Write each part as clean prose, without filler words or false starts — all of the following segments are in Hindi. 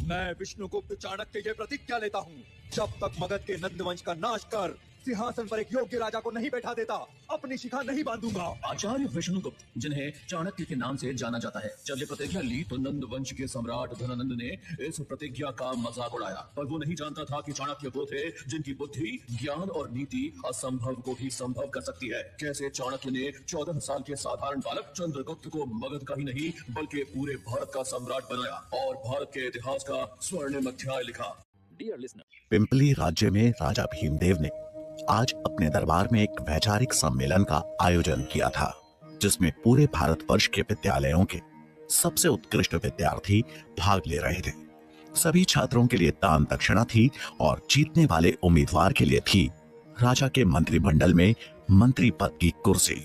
मैं विष्णुगुप्त चाणक्य ये प्रतिज्ञा लेता हूँ, जब तक मगध के नंदवंश का नाश कर सिंहासन पर एक योग्य राजा को नहीं बैठा देता, अपनी शिखा नहीं बांधूंगा। आचार्य विष्णुगुप्त, जिन्हें चाणक्य के नाम से जाना जाता है, जब ये प्रतिज्ञा ली तो नंदवंश के सम्राट धनानंद ने इस प्रतिज्ञा का मजाक उड़ाया, पर वो नहीं जानता था कि चाणक्य वो थे जिनकी बुद्धि, ज्ञान और नीति असंभव को भी संभव कर सकती है। कैसे चाणक्य ने 14 साल के साधारण बालक चंद्रगुप्त को मगध का ही नहीं बल्कि पूरे भारत का सम्राट बनाया और भारत के इतिहास का स्वर्णिम अध्याय लिखा। डियर लिसनर, पिंपली राज्य में राजा भीमदेव ने आज अपने दरबार में एक वैचारिक सम्मेलन का आयोजन किया था, जिसमें पूरे भारतवर्ष के विद्यालयों के सबसे उत्कृष्ट विद्यार्थी भाग ले रहे थे। सभी छात्रों के लिए दान दक्षिणा थी और जीतने वाले उम्मीदवार के लिए थी राजा के मंत्रिमंडल में मंत्री पद की कुर्सी।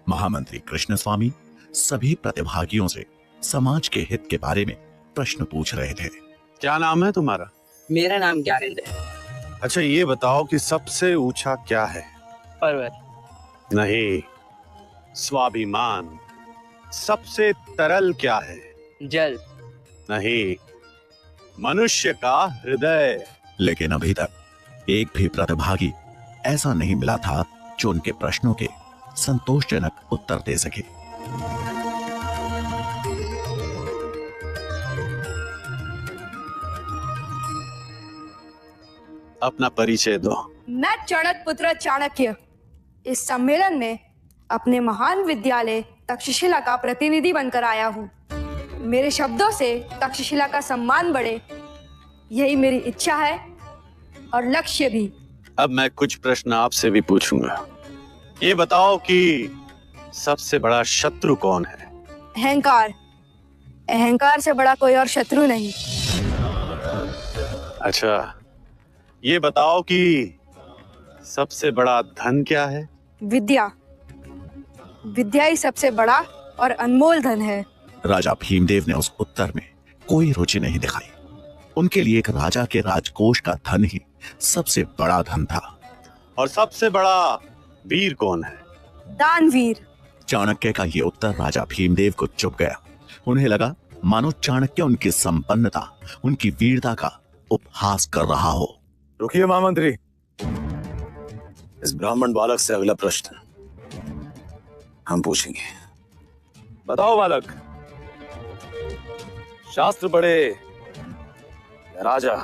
महामंत्री कृष्ण स्वामी सभी प्रतिभागियों से समाज के हित के बारे में प्रश्न पूछ रहे थे। क्या नाम है तुम्हारा? मेरा नाम ज्ञानेंद्र है। अच्छा, ये बताओ कि सबसे ऊंचा क्या है? पर्वत। नहीं, स्वाभिमान। सबसे तरल क्या है? जल। नहीं, मनुष्य का हृदय। लेकिन अभी तक एक भी प्रतिभागी ऐसा नहीं मिला था जो उनके प्रश्नों के संतोषजनक उत्तर दे सके। अपना परिचय दो। मैं चाणक्य पुत्र चाणक्य इस सम्मेलन में अपने महान विद्यालय तक्षशिला का प्रतिनिधि बनकर आया हूँ। मेरे शब्दों से तक्षशिला का सम्मान बढ़े, यही मेरी इच्छा है और लक्ष्य भी। अब मैं कुछ प्रश्न आपसे भी पूछूंगा। ये बताओ कि सबसे बड़ा शत्रु कौन है? अहंकार। अहंकार से बड़ा कोई और शत्रु नहीं। अच्छा, ये बताओ कि सबसे बड़ा धन क्या है? विद्या। विद्या ही सबसे बड़ा और अनमोल धन है। राजा भीमदेव ने उस उत्तर में कोई रुचि नहीं दिखाई। उनके लिए एक राजा के राजकोष का धन ही सबसे बड़ा धन था। और सबसे बड़ा वीर कौन है? दानवीर। चाणक्य का ये उत्तर राजा भीमदेव को चुभ गया। उन्हें लगा मानो चाणक्य उनकी संपन्नता, उनकी वीरता का उपहास कर रहा हो। रुकिए महामंत्री, इस ब्राह्मण बालक से अगला प्रश्न हम पूछेंगे। बताओ बालक, शास्त्र पढ़े या राजा?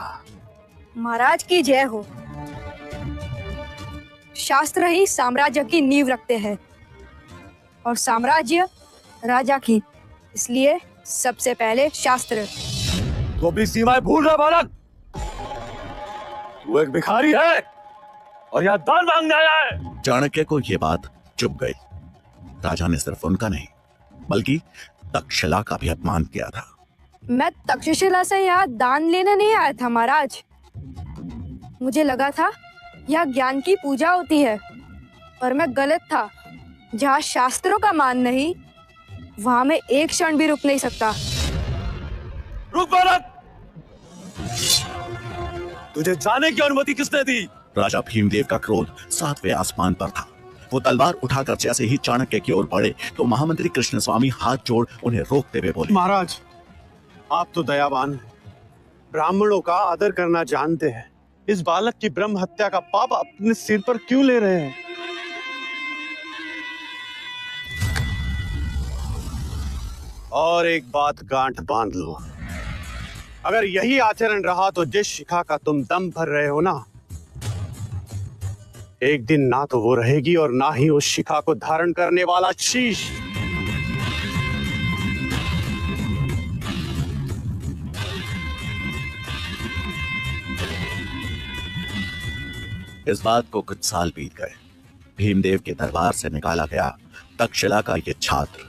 महाराज की जय हो। शास्त्र ही साम्राज्य की नींव रखते हैं और साम्राज्य राजा की, इसलिए सबसे पहले शास्त्र। तो अपनी सीमाएं भूल रहा बालक। वो एक भिखारी है और यहाँ दान मांगने आया है। चाणक्य को यह बात चुभ गई। राजा ने सिर्फ उनका नहीं बल्कि तक्षशिला का भी अपमान किया था। मैं तक्षशिला से यहाँ दान लेने नहीं आया था महाराज। मुझे लगा था यहाँ ज्ञान की पूजा होती है, पर मैं गलत था। जहाँ शास्त्रों का मान नहीं, वहाँ मैं एक क्षण भी रुक नहीं सकता। रुक बालक, तुझे जाने की अनुमति किसने दी? राजा भीमदेव का क्रोध 7वें आसमान पर था। वो तलवार उठाकर जैसे ही चाणक्य की ओर बढ़े तो महामंत्री कृष्ण स्वामी हाथ जोड़ उन्हें रोकते हुए बोले, महाराज, आप तो दयावान हैं, ब्राह्मणों का आदर करना जानते हैं। इस बालक की ब्रह्म हत्या का पाप अपने सिर पर क्यों ले रहे हैं? और एक बात गांठ बांध लो, अगर यही आचरण रहा तो जिस शिखा का तुम दम भर रहे हो ना, एक दिन ना तो वो रहेगी और ना ही उस शिखा को धारण करने वाला शीश। इस बात को कुछ साल बीत गए। भीमदेव के दरबार से निकाला गया तक्षशिला का ये छात्र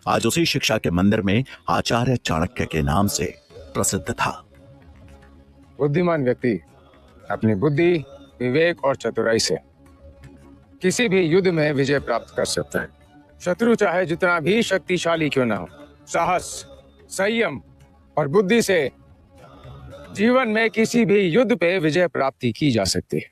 आज उसी शिक्षा के मंदिर में आचार्य चाणक्य के नाम से प्रसिद्ध था। बुद्धिमान व्यक्ति अपनी बुद्धि, विवेक और चतुराई से किसी भी युद्ध में विजय प्राप्त कर सकता है। शत्रु चाहे जितना भी शक्तिशाली क्यों ना हो, साहस, संयम और बुद्धि से जीवन में किसी भी युद्ध पे विजय प्राप्ति की जा सकती है।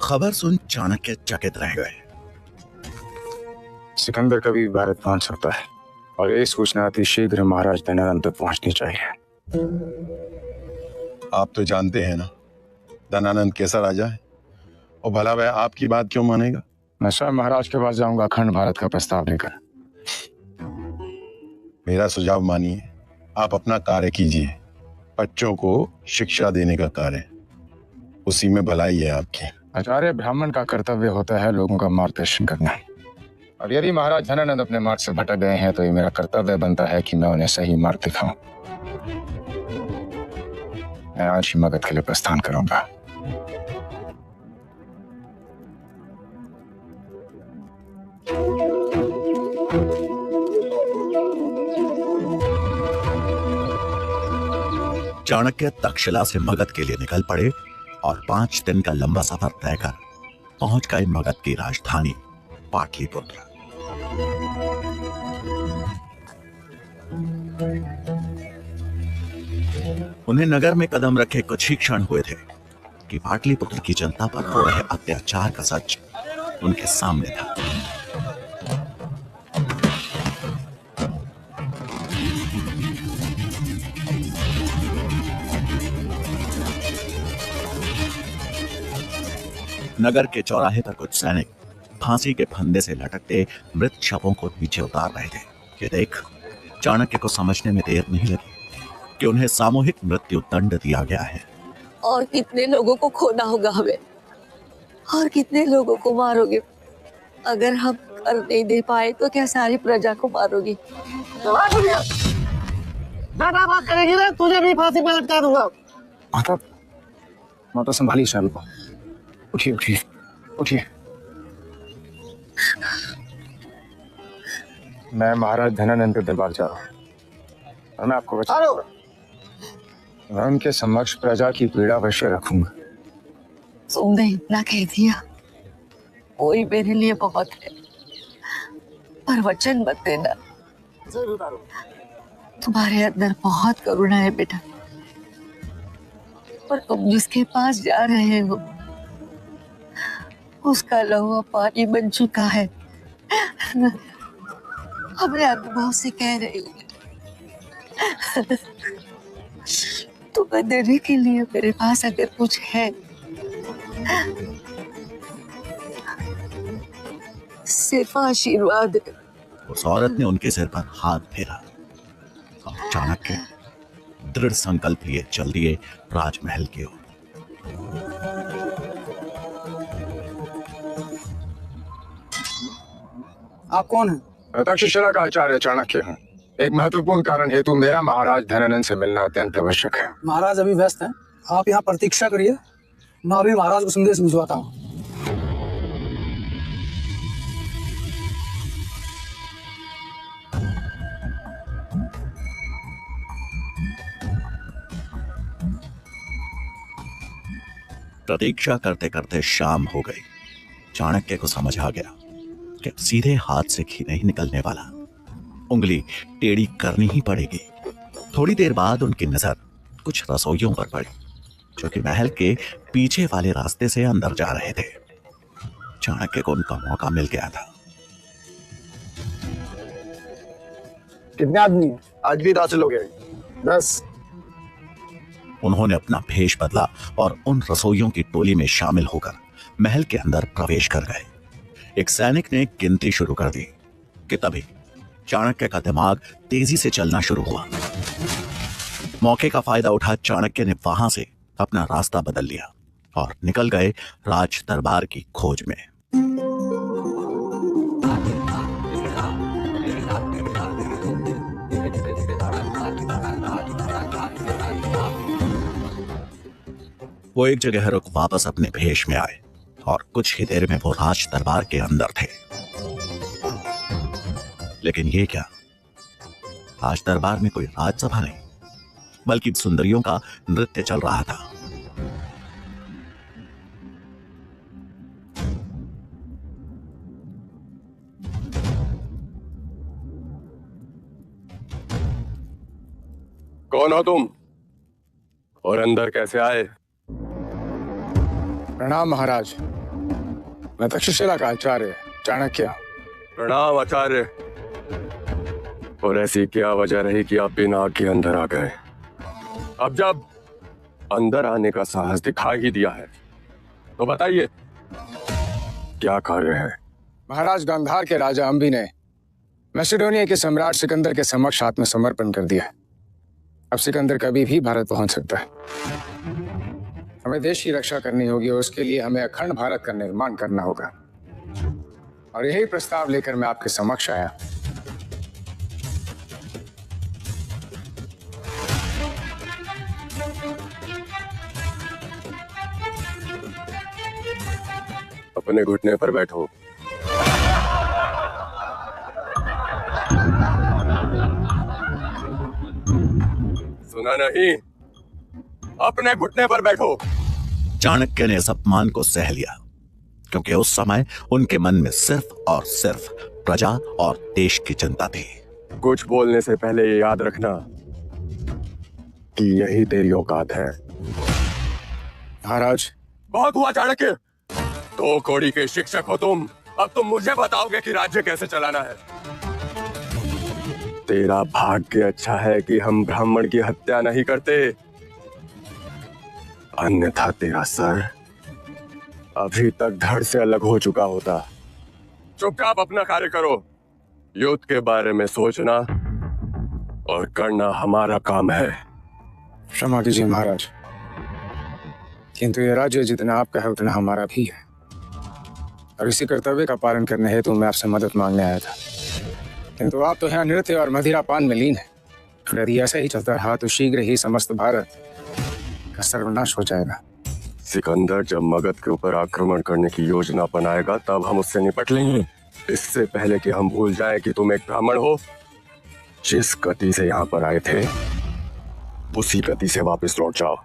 खबर सुन चाणक्य चकित रह गए। सिकंदर कभी भारत पहुंच सकता है और ये सूचना अति शीघ्र महाराज धनानंद तक पहुंचनी चाहिए। आप तो जानते हैं ना धनानंद कैसा राजा है, और भला वह आपकी बात क्यों मानेगा? मैं स्वयं महाराज के पास जाऊंगा अखंड भारत का प्रस्ताव लेकर। मेरा सुझाव मानिए, आप अपना कार्य कीजिए। बच्चों को शिक्षा देने का कार्य, उसी में भलाई है आपकी। आचार्य ब्राह्मण का कर्तव्य होता है लोगों का मार्गदर्शन करना, और यदि महाराज धनानंद अपने मार्ग से भटक गए हैं तो ये मेरा कर्तव्य बनता है कि मैं उन्हें सही मार्ग दिखाऊं। मैं आज ही मगध के लिए प्रस्थान करूंगा। चाणक्य तक्षशिला से मगध के लिए निकल पड़े और 5 दिन का लंबा सफर तय कर पहुंच गए मगध की राजधानी पाटलिपुत्र। उन्हें नगर में कदम रखे कुछ ही क्षण हुए थे कि पाटलिपुत्र की जनता पर हो रहे अत्याचार का सच उनके सामने था। नगर के चौराहे पर कुछ सैनिक फांसी के फंदे से लटकते मृत शवों को नीचे उतार रहे थे। ये देख चाणक्य को समझने में देर नहीं लगी कि उन्हें सामूहिक मृत्यु दंड दिया गया है। और कितने लोगों को खोना होगा हमें, और कितने लोगों को मारोगे? अगर हम कर नहीं दे पाए तो क्या सारी प्रजा को मारोगी? बात करेगी ना, तुझे भी फांसी पर लटका दूंगा। माता संभालिए शर्म को। उठिए उठिए उठिए। मैं महाराज धनानंद के दरबार जा रहा हूँ और मैं आपको बचा लूंगा। मैं उनके समक्ष प्रजा की पीड़ा अवश्य रखूंगा। तुमने इतना कह दिया, वही मेरे लिए बहुत है, पर वचन मत देना। तुम्हारे अंदर बहुत करुणा है बेटा, पर तुम जिसके पास जा रहे हो उसका लहुआ पानी बन चुका है। अपने अनुभव से कह रही हूँ, तुम्हें देने के लिए मेरे पास अगर कुछ है सिर्फ आशीर्वाद है। उस औरत ने उनके सिर पर हाथ फेरा और चाणक्य दृढ़ संकल्प लिए चल दिए राजमहल की ओर। आप कौन हैं? तक्षशिला का आचार्य चाणक्य हूँ। एक महत्वपूर्ण कारण हेतु मेरा महाराज धनानंद से मिलना अत्यंत आवश्यक है। महाराज अभी व्यस्त हैं, आप यहाँ प्रतीक्षा करिए, मैं अभी महाराज को संदेश भिजवाता हूँ। प्रतीक्षा करते करते शाम हो गई। चाणक्य को समझ आ गया कि सीधे हाथ से घी नहीं निकलने वाला, उंगली टेढ़ी करनी ही पड़ेगी। थोड़ी देर बाद उनकी नजर कुछ रसोइयों पर पड़ी जो कि महल के पीछे वाले रास्ते से अंदर जा रहे थे। चाणक्य को उनका मौका मिल गया था। कितने आदमी हैं? आज भी 10 लोग हैं। 10। उन्होंने अपना भेष बदला और उन रसोइयों की टोली में शामिल होकर महल के अंदर प्रवेश कर गए। एक सैनिक ने गिनती शुरू कर दी कि तभी चाणक्य का दिमाग तेजी से चलना शुरू हुआ। मौके का फायदा उठा चाणक्य ने वहां से अपना रास्ता बदल लिया और निकल गए राज दरबार की खोज में। वो एक जगह रुक वापस अपने भेष में आए और कुछ ही देर में वो राज दरबार के अंदर थे। लेकिन ये क्या, राज दरबार में कोई राजसभा नहीं बल्कि सुंदरियों का नृत्य चल रहा था। कौन हो तुम और अंदर कैसे आए? प्रणाम महाराज। मैं तक्षशिला का आचार्य चाणक्य। प्रणाम आचार्य। और ऐसी क्या वजह रही कि आप बिना आग के अंदर आ गए? अब जब अंदर आने का साहस दिखा ही दिया है तो बताइए क्या कार्य है? महाराज गांधार के राजा अंबी ने मैसेडोनिया के सम्राट सिकंदर के समक्ष आत्मसमर्पण कर दिया। अब सिकंदर कभी भी भारत पहुंच सकता है। हमें देश की रक्षा करनी होगी और उसके लिए हमें अखंड भारत का निर्माण करना होगा। और यही प्रस्ताव लेकर मैं आपके समक्ष आया। अपने घुटने पर बैठो। सुना नहीं? अपने घुटने पर बैठो। चाणक्य ने इस अपमान को सह लिया क्योंकि उस समय उनके मन में सिर्फ और सिर्फ प्रजा और देश की चिंता थी। कुछ बोलने से पहले ये याद रखना कि यही तेरी औकात है। महाराज, बहुत हुआ चाणक्य। तो कौड़ी के शिक्षक हो तुम, अब तुम मुझे बताओगे कि राज्य कैसे चलाना है। तेरा भाग्य अच्छा है कि हम ब्राह्मण की हत्या नहीं करते, अन्यथा तेरा सर अभी तक धड़ से अलग हो चुका होता। चुपचाप अपना कार्य करो। युद्ध के बारे में सोचना और करना हमारा काम है। क्षमा कीजिए महाराज, किंतु ये राज्य जितना आपका है उतना हमारा भी है और इसी कर्तव्य का पालन करने हेतु मैं आपसे मदद मांगने आया था। किंतु आप तो यहाँ नृत्य और मदिरा पान में लीन है। यदि ऐसा ही चलता रहा तो शीघ्र ही समस्त भारत का सर्वनाश हो जाएगा। सिकंदर जब मगध के ऊपर आक्रमण करने की योजना बनाएगा तब हम उससे निपट लेंगे। इससे पहले कि हम भूल जाएं कि तुम एक ब्राह्मण हो, जिस गति से यहाँ पर आए थे उसी गति से वापस लौट जाओ।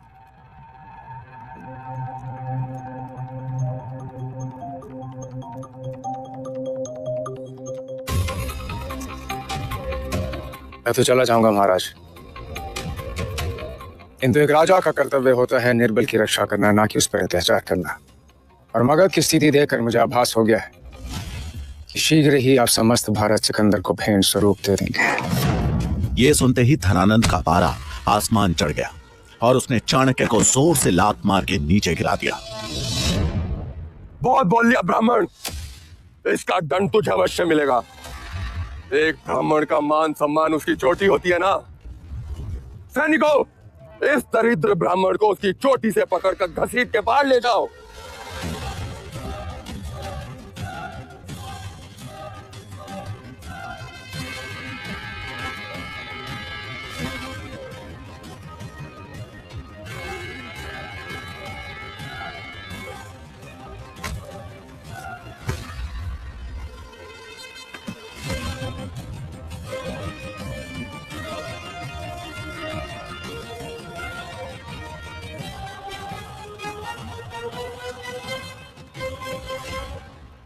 मैं तो चला जाऊंगा महाराज, किंतु एक राजा का कर्तव्य होता है निर्बल की रक्षा करना, ना कि उस पर अत्याचार करना। और मगध की स्थिति देखकर मुझे आभास हो गया है कि शीघ्र ही आप समस्त भारत सिकंदर को भेंट स्वरूप दे देंगे। ये सुनते ही धनानंद का पारा आसमान चढ़ गया और उसने चाणक्य को जोर से लात मार के नीचे गिरा दिया। बहुत बोल लिया ब्राह्मण, इसका दंड तुझे अवश्य मिलेगा। एक ब्राह्मण का मान सम्मान उसकी चोटी होती है ना। सैनिकों, इस दरिद्र ब्राह्मण को उसकी चोटी से पकड़कर घसीट के बाहर ले जाओ।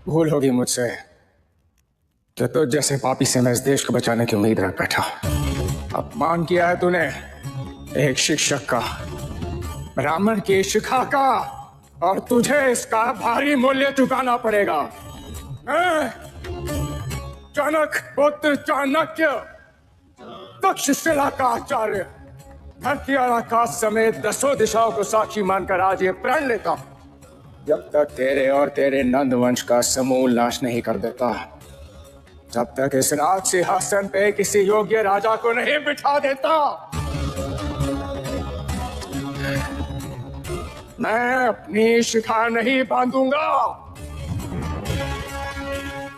भूल होगी मुझसे कि तुझ जैसे पापी से मैं इस देश को बचाने की उम्मीद रख बैठा। अपमान किया है तूने एक शिक्षक का, ब्राह्मण की शिखा का, और तुझे इसका भारी मूल्य चुकाना पड़ेगा। मैं चाणक्य पुत्र चाणक्य, तक्षशिला का आचार्य, धरती और आकाश समेत 10 दिशाओं को साक्षी मानकर आज ये प्रण लेता हूं, जब तक तेरे और तेरे नंद वंश का समूल नाश नहीं कर देता, जब तक इस राज सिंहासन पे किसी योग्य राजा को नहीं बिठा देता, मैं अपनी शिखा नहीं बांधूंगा।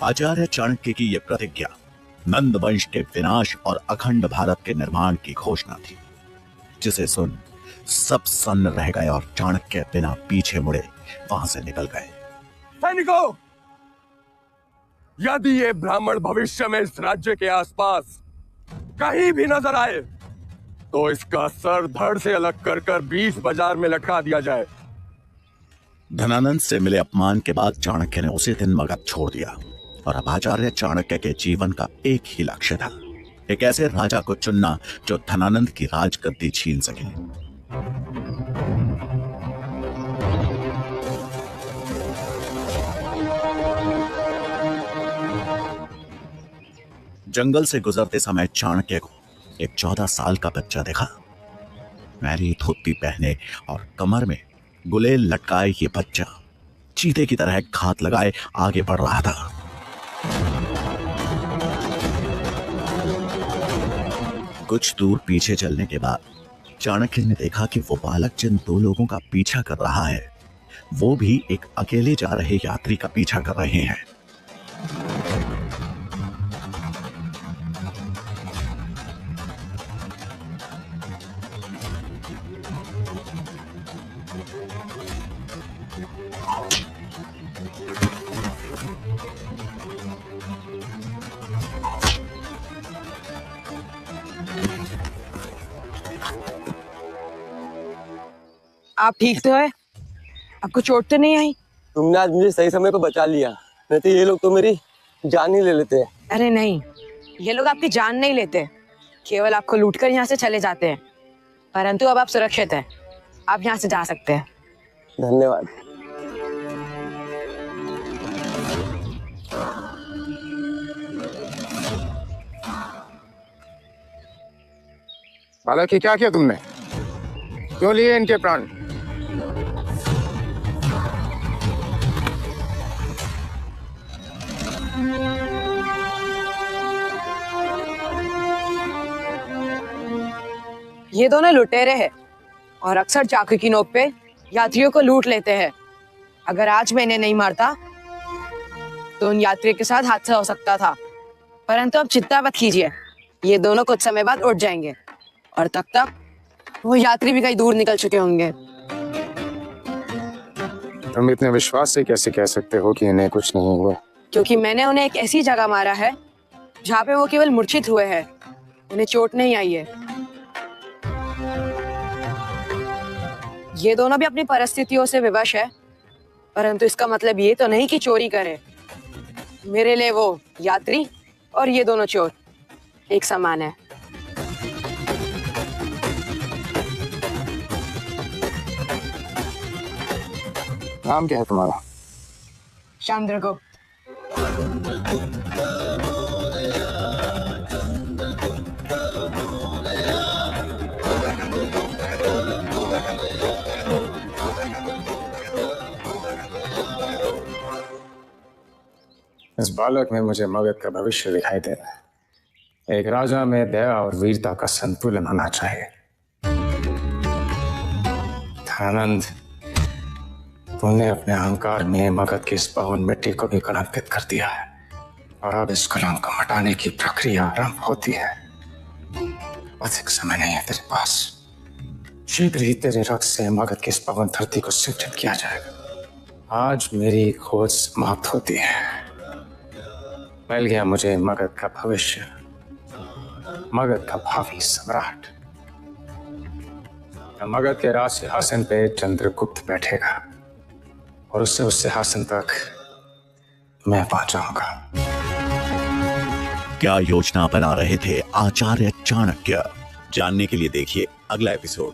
आचार्य चाणक्य की यह प्रतिज्ञा नंद वंश के विनाश और अखंड भारत के निर्माण की घोषणा थी, जिसे सुन सब सन्न रह गए और चाणक्य बिना पीछे मुड़े वहां से निकल गए। सैनिकों, यदि ये ब्राह्मण भविष्य में इस राज्य के आसपास कहीं भी नजर आए तो इसका सर धड़ से अलग कर कर 20 बाजार में लटका दिया जाए। धनानंद से मिले अपमान के बाद चाणक्य ने उसी दिन मगध छोड़ दिया और अब आचार्य चाणक्य के जीवन का एक ही लक्ष्य था, एक ऐसे राजा को चुनना जो धनानंद की राजगद्दी छीन सके। जंगल से गुजरते समय चाणक्य को एक 14 साल का बच्चा देखा। मैली धोती पहने और कमर में गुलेल लटकाए ये बच्चा चीते की तरह घात लगाए आगे बढ़ रहा था। कुछ दूर पीछे चलने के बाद चाणक्य ने देखा कि वो बालक जिन 2 लोगों का पीछा कर रहा है वो भी एक अकेले जा रहे यात्री का पीछा कर रहे हैं। आप ठीक तो है? आपको चोट तो नहीं आई? तुमने आज मुझे सही समय पर बचा लिया, नहीं तो ये लोग तो मेरी जान ही ले लेते। अरे नहीं, ये लोग आपकी जान नहीं लेते, केवल आपको लूटकर यहाँ से चले जाते हैं। परंतु अब आप सुरक्षित हैं, आप यहाँ से जा सकते हैं। धन्यवाद। बालक ये क्या किया तुमने? क्यों लिए इनके प्राण? ये दोनों लुटेरे हैं और अक्सर चाकू की नोक पे यात्रियों को लूट लेते हैं। अगर आज मैं इन्हें नहीं मारता तो उन यात्रियों के साथ हादसा हो सकता था। परंतु अब चिंता मत कीजिए, ये दोनों कुछ समय बाद उठ जाएंगे और तब तक वो यात्री भी कहीं दूर निकल चुके होंगे। तुम इतने विश्वास से कैसे कह सकते हो कि इन्हें कुछ नहीं हुआ? क्योंकि मैंने उन्हें एक ऐसी जगह मारा है जहाँ पे वो केवल मूर्छित हुए हैं, उन्हें चोट नहीं आई है। ये दोनों भी अपनी परिस्थितियों से विवश है, परंतु इसका मतलब ये तो नहीं कि चोरी करे। मेरे लिए वो यात्री और ये दोनों चोर एक समान है। नाम क्या है तुम्हारा? चंद्रगुप्त। इस बालक में मुझे मगध का भविष्य दिखाई दे रहा है। एक राजा में दया और वीरता का संतुलन होना चाहिए। धनानंद, तुमने अपने अहंकार में मगध की इस पावन मिट्टी को भी कलंकित कर दिया है और अब इस कलंक को हटाने की प्रक्रिया आरंभ होती है। अधिक समय नहीं है तेरे पास, शीघ्र ही तेरे रक्त से मगध की इस पावन धरती को सिंचित किया जाएगा। आज मेरी खोज समाप्त होती है। मिल गया मुझे मगध का भविष्य, मगध का भावी सम्राट। मगध के राज सिंहासन पे चंद्रगुप्त बैठेगा और उससे उस सिंहासन तक मैं पहुंचाऊंगा। क्या योजना बना रहे थे आचार्य चाणक्य? जानने के लिए देखिए अगला एपिसोड।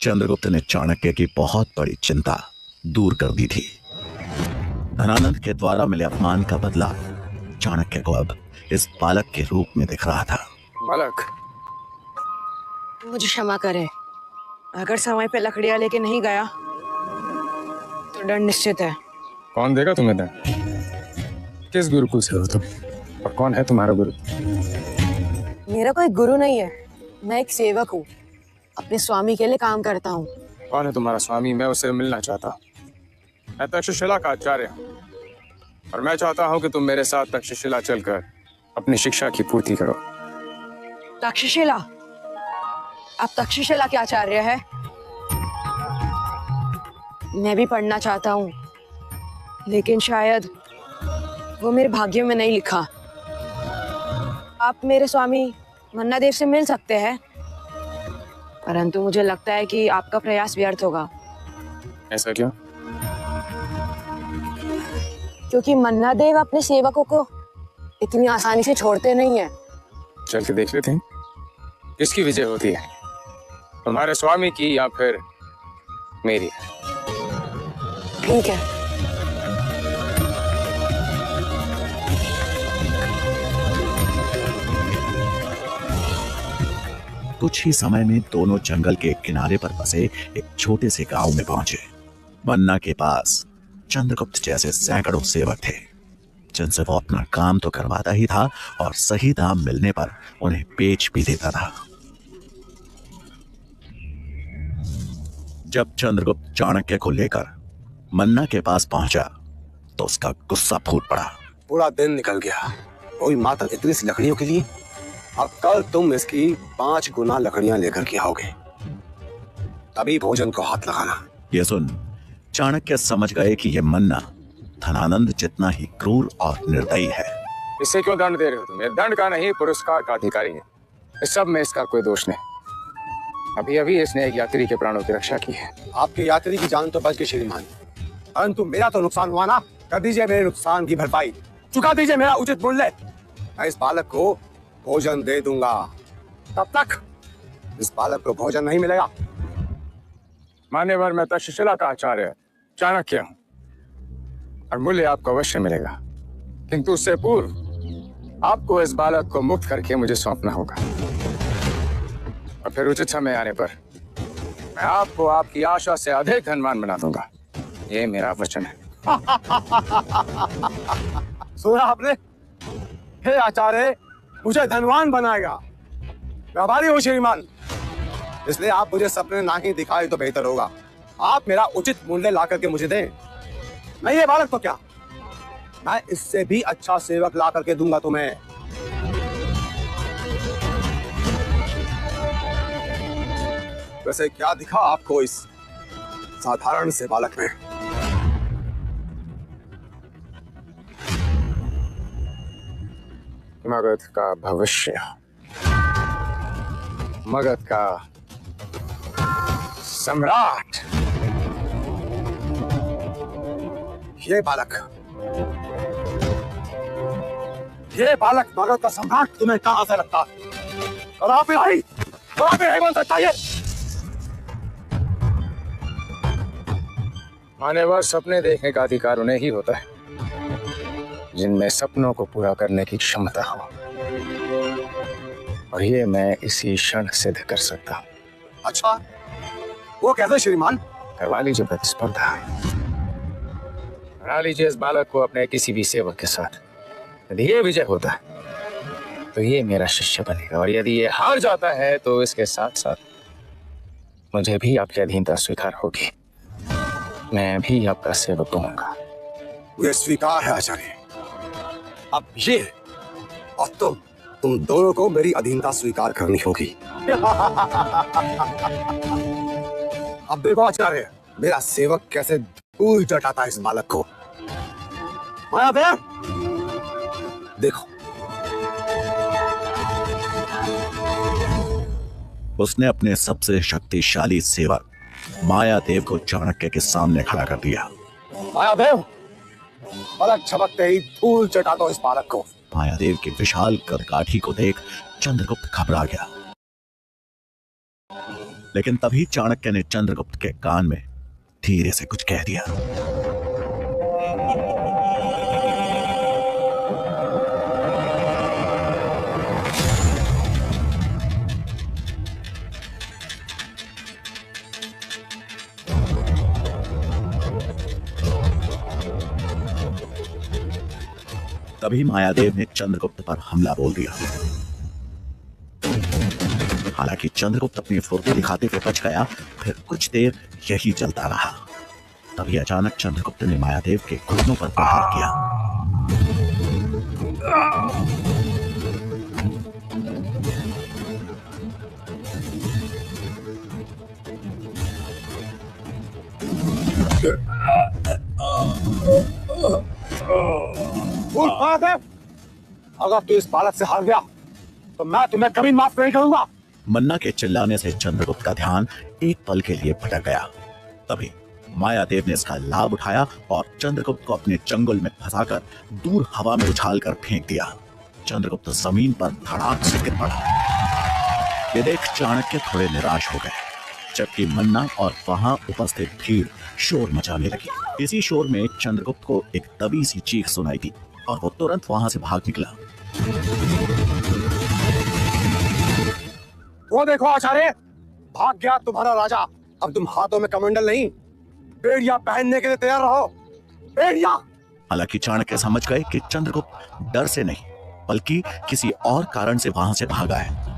चंद्रगुप्त ने चाणक्य की बहुत बड़ी चिंता दूर कर दी थी। धनानंद के द्वारा मिले अपमान का बदला चाणक्य को अब इस बालक के रूप में दिख रहा था। बालक, मुझे क्षमा करे, अगर समय पे लकड़ियां लेके नहीं गया तो दंड निश्चित है। कौन देगा तुम्हें दंड? किस गुरुकुल से हो तुम और कौन है तुम्हारा गुरु? मेरा कोई गुरु नहीं है, मैं एक सेवक हूँ, अपने स्वामी के लिए काम करता हूँ। कौन है तुम्हारा स्वामी? मैं उससे मिलना चाहता हूँ। मैं तक्षशिला का आचार्य हूँ और मैं चाहता हूँ कि तुम मेरे साथ तक्षशिला चलकर अपनी शिक्षा की पूर्ति करो। तक्षशिला? आप तक्षशिला के आचार्य है? मैं भी पढ़ना चाहता हूँ, लेकिन शायद वो मेरे भाग्य में नहीं लिखा। आप मेरे स्वामी मन्ना देव से मिल सकते हैं, परंतु मुझे लगता है कि आपका प्रयास व्यर्थ होगा। ऐसा क्यों? क्योंकि मन्ना देव अपने सेवकों को इतनी आसानी से छोड़ते नहीं है। चल के देख लेते हैं किसकी विजय होती है, तुम्हारे स्वामी की या फिर मेरी। ठीक है। कुछ ही समय में दोनों जंगल के किनारे पर बसे एक छोटे से गांव में पहुंचे। मन्ना के पास चंद्रगुप्त जैसे सैकड़ों सेवक थे, जिनसे वो अपना काम तो करवाता ही था और सही दाम मिलने पर उन्हें बेच भी देता था। जब चंद्रगुप्त चाणक्य को लेकर मन्ना के पास पहुंचा तो उसका गुस्सा फूट पड़ा। पूरा दिन निकल गया, कोई मात्र इतनी सी लकड़ियों के लिए। अब कल तुम इसकी 5 गुना लकड़ियां लेकर के आओगे, तभी भोजन को हाथ लगाना। ये सुन चाणक्य समझ गए कि यह मन्ना धनानंद जितना ही क्रूर और निर्दयी है। इससे क्यों दंड दे रहे हो तुम? ये दंड का नहीं, पुरस्कार का अधिकारी है। इस सब में इसका कोई दोष नहीं। अभी अभी इसने एक यात्री के प्राणों की रक्षा की है। आपके यात्री की जान तो बच गई श्रीमान, परंतु मेरा तो नुकसान हुआ ना। कर दीजिए मेरे नुकसान की भरपाई, चुका दीजिए मेरा उचित मूल्य। मैं इस बालक को भोजन दे दूंगा, तब तक इस बालक को भोजन नहीं मिलेगा। मान्यवर, मैं तक्षशिला का आचार्य चाणक्य हूं और मूल्य आपको अवश्य मिलेगा, किंतु उससे पूर्व आपको इस बालक को मुक्त करके मुझे सौंपना होगा और फिर उचित समय आने पर मैं आपको आपकी आशा से अधिक धनवान बना दूंगा। ये मेरा वचन है। सुना आपने? हे आचार्य, मुझे धनवान बनाएगा। मैं आभारी हूँ श्रीमान, इसलिए आप मुझे सपने ना ही दिखाए तो बेहतर होगा। आप मेरा उचित मूल्य ला करके मुझे दें। नहीं ये बालक तो क्या, मैं इससे भी अच्छा सेवक ला करके दूंगा तुम्हें। वैसे क्या दिखा आपको इस साधारण से बालक में? मगध का भविष्य, मगध का सम्राट। ये बालक मगध का सम्राट तुम्हें कहां से लगता? और आप ही बन सकता है। मान्यवर, सपने देखने का अधिकार उन्हें ही होता है जिनमें सपनों को पूरा करने की क्षमता हो, और ये मैं इसी क्षण सिद्ध कर सकता हूँ। अच्छा, वो कैसे श्रीमान? करवा लीजिए प्रतिस्पर्धा, बना लीजिए इस बालक को अपने किसी भी सेवक के साथ। यदि ये विजय होता है तो ये मेरा शिष्य बनेगा, और यदि ये हार जाता है तो इसके साथ साथ मुझे भी आपकी अधीनता स्वीकार होगी। मैं भी आपका सेवक होऊंगा। ये स्वीकार है आचार्य। अब ये और तुम दोनों को मेरी अधीनता स्वीकार करनी होगी। अब देखो आचार्य, मेरा सेवक कैसे धूल चटाता है इस बालक को। मायादेव, देखो। उसने अपने सबसे शक्तिशाली सेवक मायादेव को चाणक्य के सामने खड़ा कर दिया। मायादेव, पलक झपकते ही धूल चटा दो इस बालक को। मायादेव की विशाल कदकाठी को देख चंद्रगुप्त घबरा गया, लेकिन तभी चाणक्य ने चंद्रगुप्त के कान में धीरे से कुछ कह दिया। तभी मायादेव ने चंद्रगुप्त पर हमला बोल दिया। हालांकि चंद्रगुप्त अपनी फुर्ती दिखाते हुए बच गया। फिर कुछ देर यही चलता रहा। तभी अचानक चंद्रगुप्त ने मायादेव के घुटनों पर प्रहार किया। अगर तू इस बालक से हार गया तो मैं तुम्हें कभी माफ नहीं करूंगा। मन्ना के चिल्लाने से चंद्रगुप्त का ध्यान एक पल के लिए भटक गया। तभी मायादेव ने इसका लाभ उठाया और चंद्रगुप्त को अपने चंगुल में फंसाकर दूर हवा में उछालकर फेंक दिया। चंद्रगुप्त जमीन पर धड़ाक से गिर पड़ा। ये देख चाणक्य थोड़े निराश हो गए, जबकि मन्ना और वहां उपस्थित भीड़ शोर मचाने लगी। इसी शोर में चंद्रगुप्त को एक दबी सी चीख सुनाई दी और वो तुरंत वहां से भाग निकला। वो देखो आचार्य, भाग गया तुम्हारा राजा। अब तुम हाथों में कमंडल नहीं, बेड़िया पहनने के लिए तैयार रहो। बेड़िया। हालांकि चाणक्य समझ गए कि चंद्रगुप्त डर से नहीं बल्कि किसी और कारण से वहां से भागा है।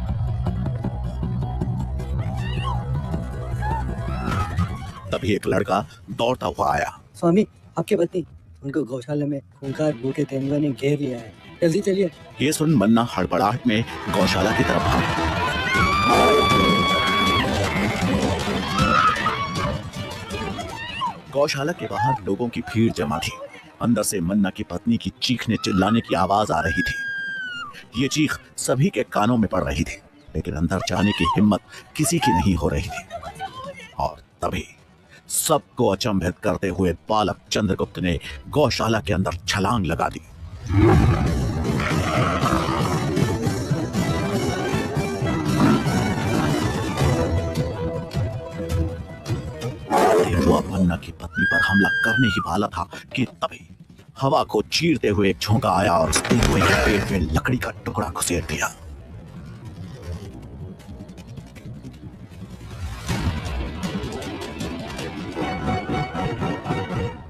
तभी एक लड़का दौड़ता हुआ आया। स्वामी, आपके पत्नी, उनको गौशाला में खूंखार भूखे तेंदुए ने घेर लिया है, जल्दी चलिए। ये सुन मन्ना हड़बड़ाहट में गौशाला की तरफ भागा। गौशाला के बाहर लोगों की भीड़ जमा थी। अंदर से मन्ना की पत्नी की चीखने चिल्लाने की आवाज आ रही थी। ये चीख सभी के कानों में पड़ रही थी, लेकिन अंदर जाने की हिम्मत किसी की नहीं हो रही थी। और तभी सबको अचंभित करते हुए बालक चंद्रगुप्त ने गौशाला के अंदर छलांग लगा दी। वो मन्ना की पत्नी पर हमला करने ही वाला था कि तभी हवा को चीरते हुए एक झोंका आया और उस तेंदुए के पेट में लकड़ी का टुकड़ा घुसेड़ दिया।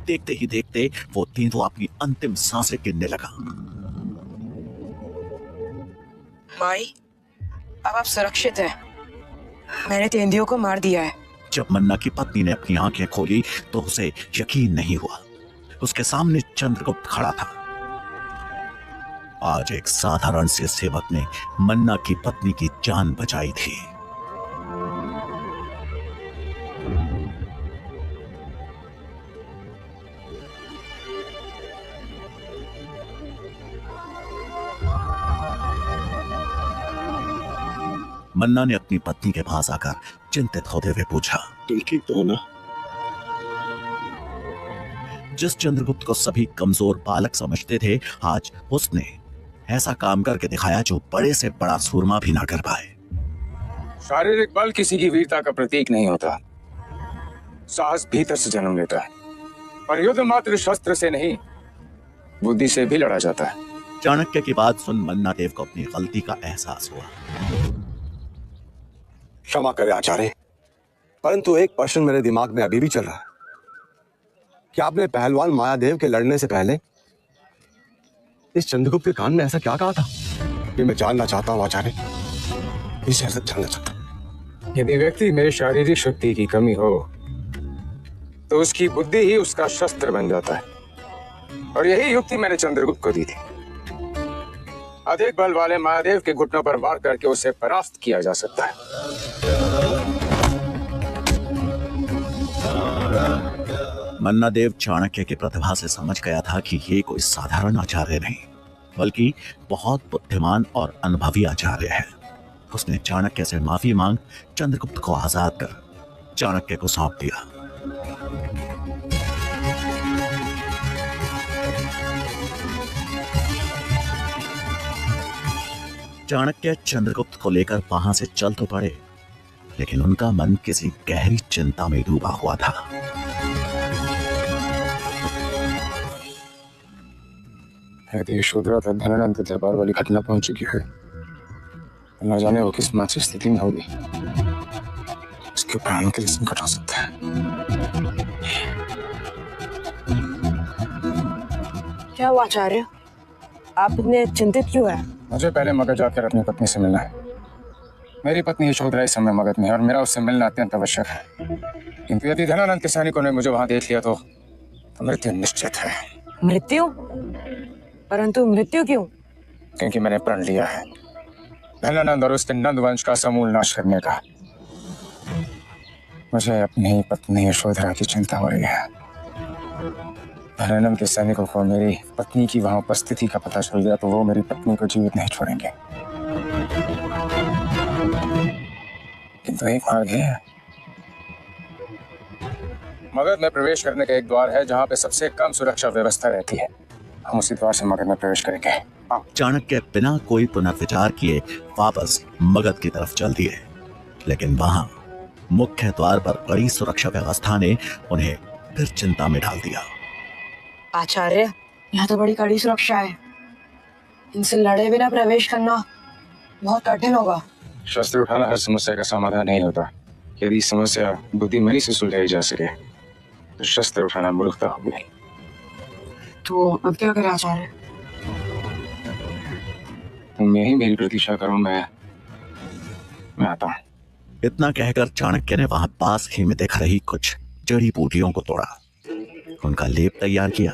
देखते ही देखते वो तेंदुआ अपनी अंतिम सांसें गिनने लगा। माई, अब आप सुरक्षित हैं। मैंने तेंदुओं को मार दिया है। जब मन्ना की पत्नी ने अपनी आंखें खोली तो उसे यकीन नहीं हुआ। उसके सामने चंद्रगुप्त खड़ा था। आज एक साधारण से सेवक ने मन्ना की पत्नी की जान बचाई थी। मन्ना ने अपनी पत्नी के पास आकर चिंतित होते हुए पूछा, तुम ठीक तो हो ना? जिस चंद्रगुप्त को सभी कमजोर बालक समझते थे, आज उसने ऐसा काम करके दिखाया जो बड़े से बड़ा सूरमा भी ना कर पाए। शारीरिक बल किसी की वीरता का प्रतीक नहीं होता। साहस भीतर से जन्म लेता है और युद्ध मात्र शस्त्र से नहीं, बुद्धि से भी लड़ा जाता है। चाणक्य की बात सुन मन्ना देव को अपनी गलती का एहसास हुआ। क्षमा करें आचार्य, परंतु एक प्रश्न मेरे दिमाग में अभी भी चल रहा है। क्या आपने पहलवान मायादेव के लड़ने से पहले इस चंद्रगुप्त के कान में ऐसा क्या कहा था? ये मैं जानना चाहता हूँ आचार्य, इसे ऐसा जानना चाहता हूँ। यदि व्यक्ति में शारीरिक शक्ति की कमी हो तो उसकी बुद्धि ही उसका शस्त्र बन जाता है, और यही युक्ति मैंने चंद्रगुप्त को दी थी। अधिक बल वाले महादेव के घुटनों पर वार करके उसे परास्त किया जा सकता है। मन्ना देव चाणक्य की प्रतिभा से समझ गया था कि ये कोई साधारण आचार्य नहीं बल्कि बहुत बुद्धिमान और अनुभवी आचार्य है। उसने चाणक्य से माफी मांग चंद्रगुप्त को आजाद कर चाणक्य को सौंप दिया। चाणक्य चंद्रगुप्त को लेकर वहां से चल तो पड़े, लेकिन उनका मन किसी गहरी चिंता में डूबा हुआ था। यदि शूद्र धनानंद के दरबार वाली घटना पहुंच चुकी है, न जाने वो किस मानसिक स्थिति में होगी। इसके प्राणों के लिए संकट हो सकता है। क्या हुआ आचार्य, आप इतने चिंतित क्यों हैं? मुझे पहले मगध जाकर अपनी पत्नी से मिलना है। मेरी पत्नी यशोधरा इस समय मगध में है और मेरा उससे मिलना अत्यंत आवश्यक है। किंतु यदि धनानंद के सैनिकों ने मुझे वहां देख लिया तो मृत्यु निश्चित है। मृत्यु? परंतु मृत्यु क्यों? क्योंकि मैंने प्रण लिया है धनानंद और उसके नंद वंश का समूल नाश करने का। मुझे अपनी पत्नी यशोधरा की चिंता हो रही है। धनानंद के सैनिकों को मेरी पत्नी की वहां उपस्थिति का पता चल गया तो वो मेरी पत्नी को जीवित नहीं छोड़ेंगे। किंतु एक मार्ग है। मगध में प्रवेश करने का एक द्वार है जहां पे सबसे कम सुरक्षा व्यवस्था रहती है। हम उसी द्वार से मगध में प्रवेश करेंगे। चाणक्य बिना कोई पुनर्विचार किए वापस मगध की तरफ चल दिए, लेकिन वहां मुख्य द्वार पर बड़ी सुरक्षा व्यवस्था ने उन्हें फिर चिंता में डाल दिया। आचार्य, यहाँ तो बड़ी कड़ी सुरक्षा है। इनसे लड़े बिना प्रवेश करना बहुत कठिन होगा। शस्त्र उठाना हर समस्या का समाधान नहीं होता। यदि समस्या बुद्धिमानी से सुलझाई जा सके तो शस्त्र उठाना मूर्खता होगी। तो अब क्या करें आचार्य? तुम यही मेरी प्रतीक्षा करो, मैं आता हूँ। इतना कहकर चाणक्य ने वहां पास ही में दिख रही कुछ जड़ी बूटियों को तोड़ा, उनका लेप तैयार किया।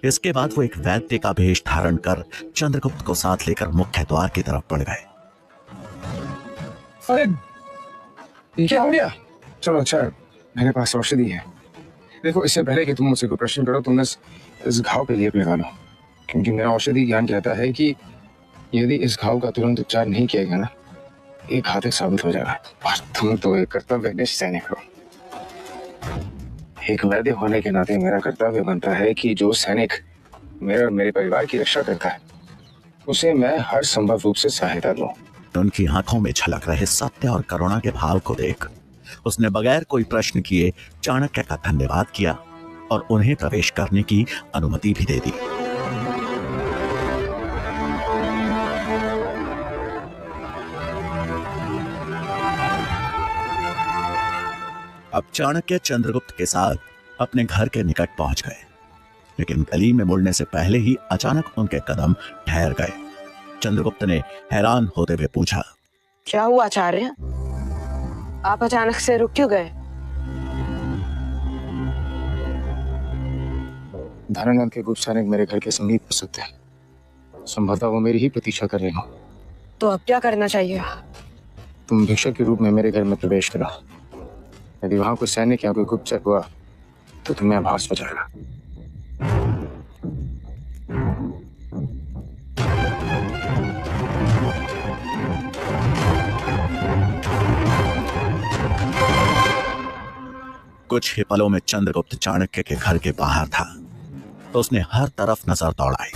इसके बाद वो एक वैद्य का भेष धारण कर चंद्रगुप्त को साथ लेकर मुख्य द्वार की तरफ बढ़ गए। अरे ये क्या हो गया? चलो अच्छा, मेरे पास औषधि है। देखो, इससे पहले कि तुम मुझसे कोई प्रश्न करो, तुम इस घाव पे लेप लगा लो, क्योंकि मेरा औषधि ज्ञान कहता है कि यदि इस घाव का तुरंत उपचार नहीं किया गया ना, ये घातक साबित हो जाएगा। और तुम तो एक कर्तव्यनिष्ठ सैनिक हो। एक वैद्य होने के नाते मेरा कर्तव्य बनता है कि जो सैनिक मेरे और मेरे परिवार की रक्षा करता है, उसे मैं हर संभव रूप से सहायता दूं। उनकी आंखों में झलक रहे सत्य और करुणा के भाव को देख उसने बगैर कोई प्रश्न किए चाणक्य का धन्यवाद किया और उन्हें प्रवेश करने की अनुमति भी दे दी। अब चाणक्य चंद्रगुप्त के साथ अपने घर के निकट पहुंच गए, लेकिन गली में मुड़ने से पहले ही अचानक उनके कदम ठहर गए। चंद्रगुप्त ने हैरान होते हुए पूछा, क्या हुआ आचार्य? आप अचानक से रुक क्यों गए? धनानंद के गुप्त सैनिक मेरे घर के समीप उपस्थित हैं। संभवतः वो मेरी ही प्रतीक्षा कर रहे हो। तो अब क्या करना चाहिए? तुम भिक्षक के रूप में मेरे घर में प्रवेश करो। यदि वहां कोई सैनिक या कोई गुप्तचर हुआ तो तुम्हें आभास हो जाएगा। कुछ ही पलों में चंद्रगुप्त चाणक्य के घर के बाहर था तो उसने हर तरफ नजर दौड़ाई,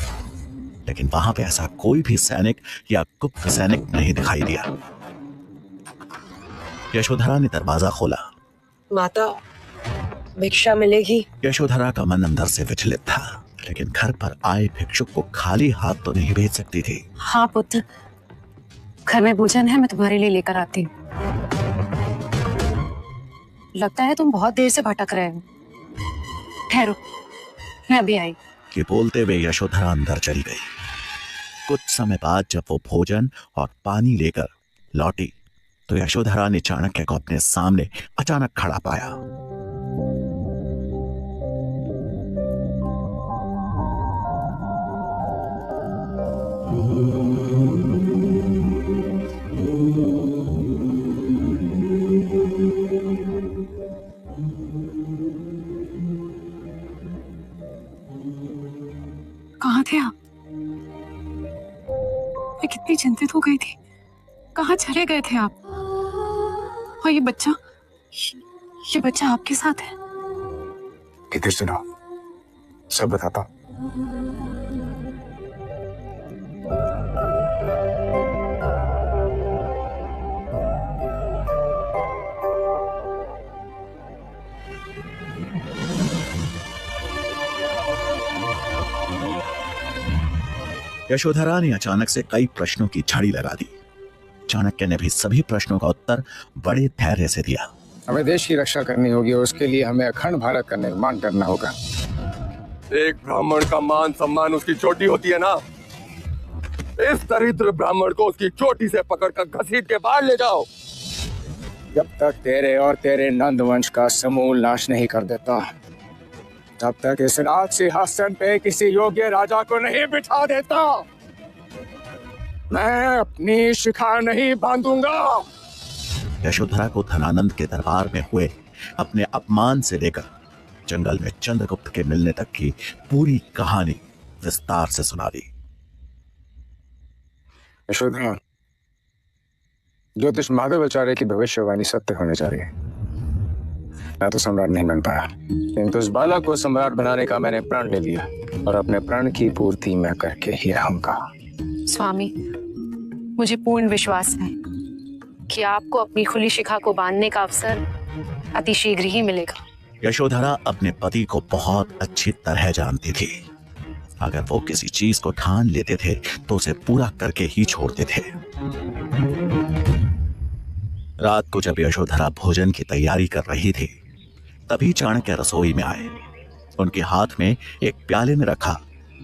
लेकिन वहां पे ऐसा कोई भी सैनिक या गुप्त सैनिक नहीं दिखाई दिया। यशोधरा ने दरवाजा खोला। माता, भिक्षा मिलेगी? यशोधरा का मन अंदर से विचलित था, लेकिन घर पर आए भिक्षुक को खाली हाथ तो नहीं भेज सकती थी। हाँ पुत्र, घर में भोजन है, मैं तुम्हारे लिए लेकर आती हूँ। लगता है तुम बहुत देर से भटक रहे हो। ठहरो, मैं अभी आई। कि बोलते हुए यशोधरा अंदर चली गई। कुछ समय बाद जब वो भोजन और पानी लेकर लौटी तो यशोधरा ने चाणक्य को अपने सामने अचानक खड़ा पाया। कहाँ थे आप? मैं कितनी चिंतित हो गई थी। कहाँ चले गए थे आप? और ये बच्चा आपके साथ है? इधर सुनो, सब बताता। यशोधरा ने अचानक से कई प्रश्नों की झड़ी लगा दी। चाणक्य ने भी सभी प्रश्नों का उत्तर बड़े धैर्य से दिया। हमें देश की रक्षा करनी होगी और उसके लिए हमें अखंड भारत का निर्माण करना होगा। एक ब्राह्मण का मान सम्मान उसकी चोटी होती है ना। इस दरिद्र ब्राह्मण को उसकी चोटी से पकड़कर घसीट के बाहर ले जाओ। जब तक तेरे और तेरे नंद वंश का समूल नाश नहीं कर देता, तब तक इस राज सिंहासन पे किसी योग्य राजा को नहीं बिठा देता। मैं अपनी शिखा नहीं बांधूंगा। यशोधरा को धनानंद के दरबार में हुए अपने अपमान से लेकर जंगल में चंद्रगुप्त के मिलने तक की पूरी कहानी विस्तार से सुना दी। यशोधरा, ज्योतिष माधवाचार्य की भविष्यवाणी सत्य होने जा रही है। मैं तो सम्राट नहीं बन पाया, किंतु इस बालक को सम्राट बनाने का मैंने प्रण ले लिया और अपने प्रण की पूर्ति मैं करके ही रहूंगा। स्वामी, मुझे पूर्ण विश्वास है कि आपको अपनी खुली शिखा को बांधने का अवसर अतिशीघ्र ही मिलेगा। यशोधरा अपने पति को बहुत अच्छी तरह जानती थी। अगर वो किसी चीज को ठान लेते थे तो उसे पूरा करके ही छोड़ते थे। रात को जब यशोधरा भोजन की तैयारी कर रही थी, तभी चाणक्य रसोई में आए। उनके हाथ में एक प्याले में रखा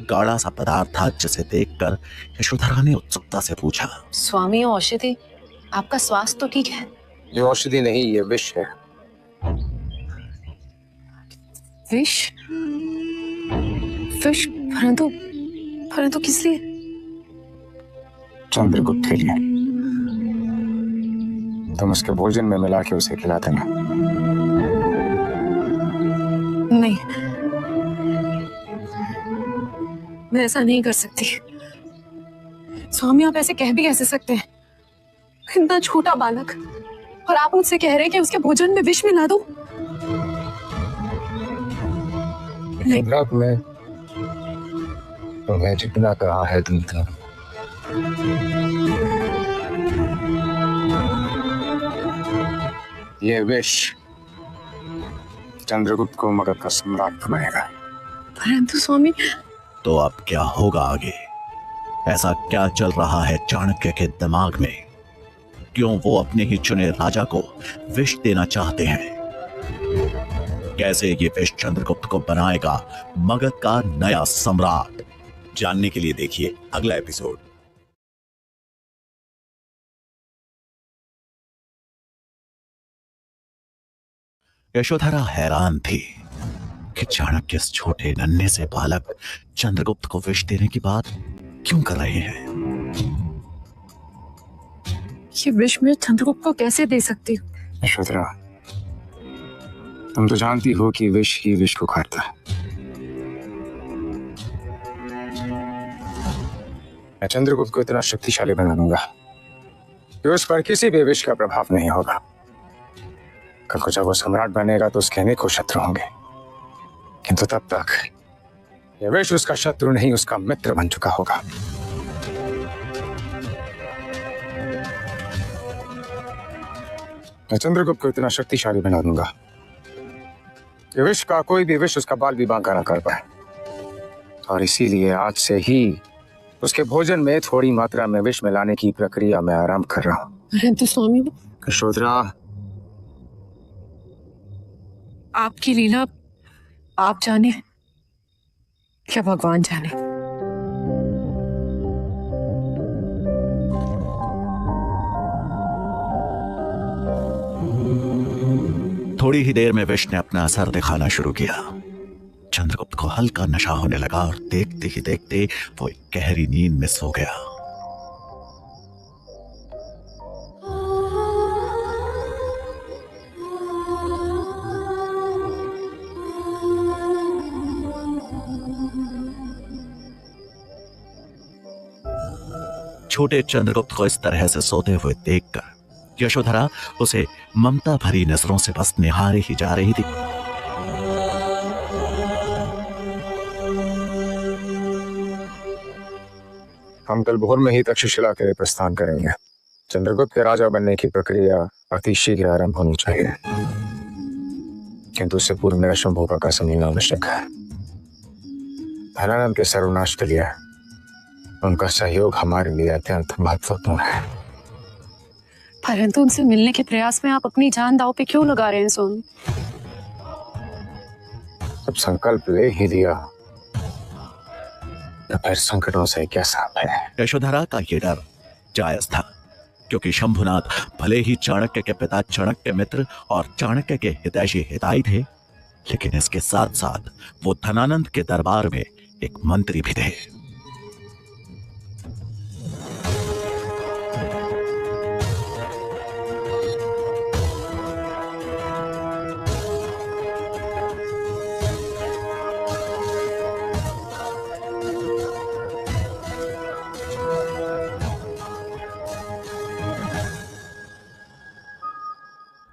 गाढ़ा सा पदार्थ था, जिसे देखकर यशोधरा ने उत्सुकता से पूछा, स्वामी औषधि, आपका स्वास्थ्य तो ठीक है? ये औषधि नहीं, ये विष है। विष? विष? परंतु किस लिए? चंद्रगुप्त के लिए। तुम उसके भोजन में मिला के उसे खिला देना। नहीं, मैं ऐसा नहीं कर सकती। स्वामी, आप ऐसे कह भी कैसे सकते हैं? इतना छोटा बालक, और आप मुझसे कह रहे हैं कि उसके भोजन में विष मिला दो? नहीं, मैं तुम्हें जितना कहा है तुम करो। ये विष चंद्रगुप्त को मगध का सम्राट बनाएगा। परंतु स्वामी। तो अब क्या होगा आगे? ऐसा क्या चल रहा है चाणक्य के दिमाग में? क्यों वो अपने ही चुने राजा को विष देना चाहते हैं? कैसे ये विष चंद्रगुप्त को बनाएगा मगध का नया सम्राट? जानने के लिए देखिए अगला एपिसोड। यशोधरा हैरान थी कि चाणक्य इस छोटे नन्हे से बालक चंद्रगुप्त को विष देने की बात क्यों कर रहे हैं। ये विष मैं चंद्रगुप्त को कैसे दे सकती हूँ? यशोधरा, तुम तो जानती हो कि विष ही विष को काटता है। मैं चंद्रगुप्त को इतना शक्तिशाली बना दूंगा कि उस पर किसी भी विष का प्रभाव नहीं होगा। कल को जब वो सम्राट बनेगा तो उसके अनेकों शत्रु होंगे, किंतु तब तक ये विष उसका शत्रु नहीं, उसका मित्र बन चुका होगा। मैं चंद्रगुप्त को इतना शक्तिशाली बना दूंगा कि विष का कोई भी विष उसका बाल भी बांका ना कर पाए। और इसीलिए आज से ही उसके भोजन में थोड़ी मात्रा में विष मिलाने की प्रक्रिया मैं आरंभ कर रहा हूँ। परंतु स्वामी, यशोधरा, आपकी लीला आप जाने क्या भगवान जाने। थोड़ी ही देर में विष ने अपना असर दिखाना शुरू किया। चंद्रगुप्त को हल्का नशा होने लगा और देखते ही देखते वो एक गहरी नींद में सो गया। छोटे चंद्रगुप्त को इस तरह से सोते हुए देखकर यशोधरा उसे ममता भरी नजरों से बस निहारे ही जा रही थी। हम कल भोर में ही तक्षशिला के लिए प्रस्थान करेंगे। चंद्रगुप्त के राजा बनने की प्रक्रिया अति शीघ्र आरंभ होनी चाहिए, किंतु उससे पूर्व मेरा शंभू का समझना आवश्यक है। धनानंद के सर्वनाश के लिए उनका सहयोग हमारे लिए अत्यंत महत्वपूर्ण है। परंतु उनसे मिलने के प्रयास में आप अपनी जान दांव पे क्यों लगा रहे हैं स्वामी? जब संकल्प ले ही लिया तो फिर संकटों से क्या साफ है। यशोधरा का ये डर जायज था, क्योंकि शंभुनाथ भले ही चाणक्य के पिता चाणक्य मित्र और चाणक्य के हितैषी हिताई थे, लेकिन इसके साथ साथ वो धनानंद के दरबार में एक मंत्री भी थे।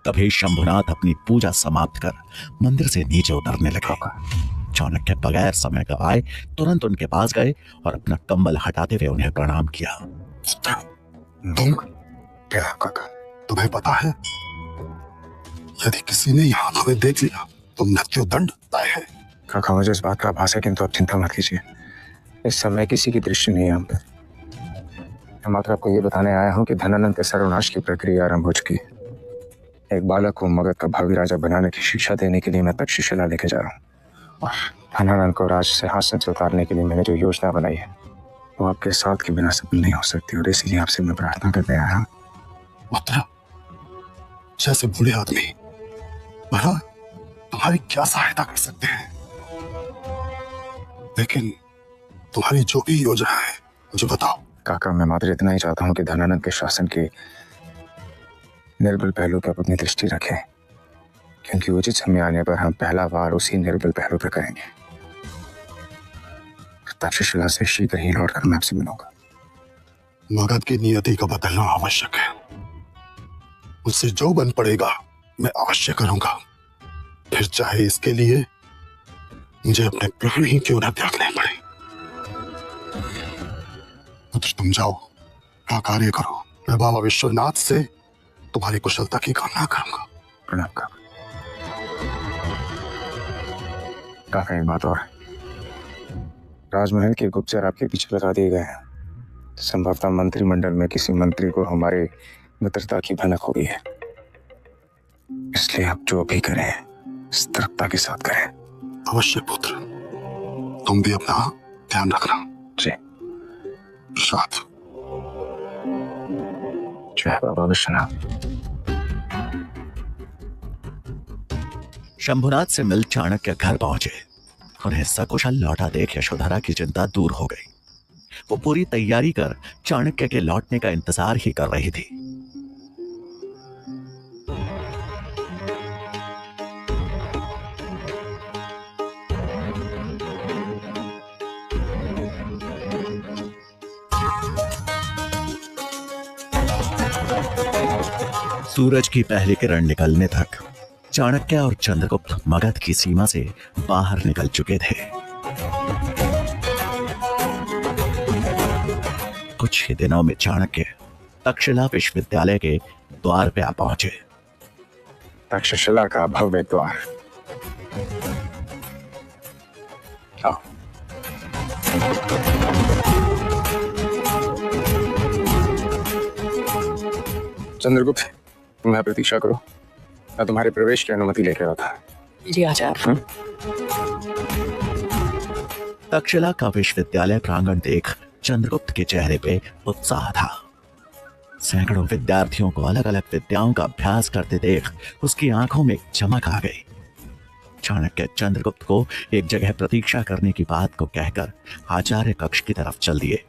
तभी शंभुनाथ अपनी पूजा समाप्त कर मंदिर से नीचे उतरने लगे। चाणक्य बगैर समय गवाए तुरंत उनके पास गए और अपना कंबल हटाते हुए उन्हें प्रणाम किया। तुम क्या काका, तुम्हें पता है यदि किसी ने यहाँ हमें देख लिया तो मृत्यु दंड तय है। काका, मुझे इस बात का आभास है, किंतु आप चिंता मत कीजिए। इस समय किसी की दृष्टि नहीं है हम पे। मैं मात्र आपको ये बताने आया हूँ कि धनानंद के सर्वनाश की प्रक्रिया आरंभ हो चुकी है। एक बालक को मगध का भावी राजा बनाने की शिक्षा देने के लिए मैं तक्षशिला लेके जा रहा हूँ। और धनानंद को राज सिंहासन से उतारने के लिए मैंने जो योजना बनाई है वो आपके साथ के बिना सफल नहीं हो सकती, और इसीलिए आपसे मैं प्रार्थना करते आया हूँ। पुत्र, जैसे बूढ़े आदमी भला तुम्हारी क्या सहायता कर सकते हैं, लेकिन तुम्हारी जो भी योजना है मुझे बताओ। काका, मैं मात्र इतना ही चाहता हूँ कि धनानंद के शासन के निर्बल पहलू पर अपनी दृष्टि रखें, क्योंकि उचित समय आने पर हम पहला वार उसी निर्बल पहलू पर करेंगे। तक्षशिला से शीघ्र ही लौटकर मैं आपसे मिलूंगा। मगध की नियति को बदलना आवश्यक है। उससे जो बन पड़ेगा मैं अवश्य करूंगा, फिर चाहे इसके लिए मुझे अपने प्राण ही क्यों न त्यागने पड़े। पुत्र, तुम जाओ, क्या कार्य करो। मैं बाबा विश्वनाथ से तुम्हारी कुशलता की कामना करूंगा। प्रणाम काका। काका, एक बात और, राजमहल के गुप्तचर आपके पीछे लगा दिए गए हैं। संभवतः मंत्रिमंडल में किसी मंत्री को हमारी मित्रता की भनक हो गई है, इसलिए आप जो भी करें सतर्कता के साथ करें। अवश्य पुत्र, तुम भी अपना ध्यान रखना। जी। साथ। जय बाबा विश्वनाथ। शंभुनाथ से मिल चाणक्य घर पहुंचे। उन्हें सकुशल लौटा देख यशोधरा की चिंता दूर हो गई। वो पूरी तैयारी कर चाणक्य के लौटने का इंतजार ही कर रही थी। सूरज की पहली किरण निकलने तक चाणक्य और चंद्रगुप्त मगध की सीमा से बाहर निकल चुके थे। कुछ ही दिनों में चाणक्य तक्षशिला विश्वविद्यालय के द्वार पे आ पहुंचे। तक्षशिला का भव्य द्वार। चंद्रगुप्त, तुम्हें प्रतीक्षा करो, मैं तुम्हारे प्रवेश की अनुमति लेकर आता। जी आचार्य। तक्षशिला का विश्वविद्यालय प्रांगण देख चंद्रगुप्त के चेहरे पे उत्साह था। सैकड़ों विद्यार्थियों को अलग अलग विद्याओं का अभ्यास करते देख उसकी आंखों में चमक आ गई। चाणक्य चंद्रगुप्त को एक जगह प्रतीक्षा करने की बात को कहकर आचार्य कक्ष की तरफ चल दिए,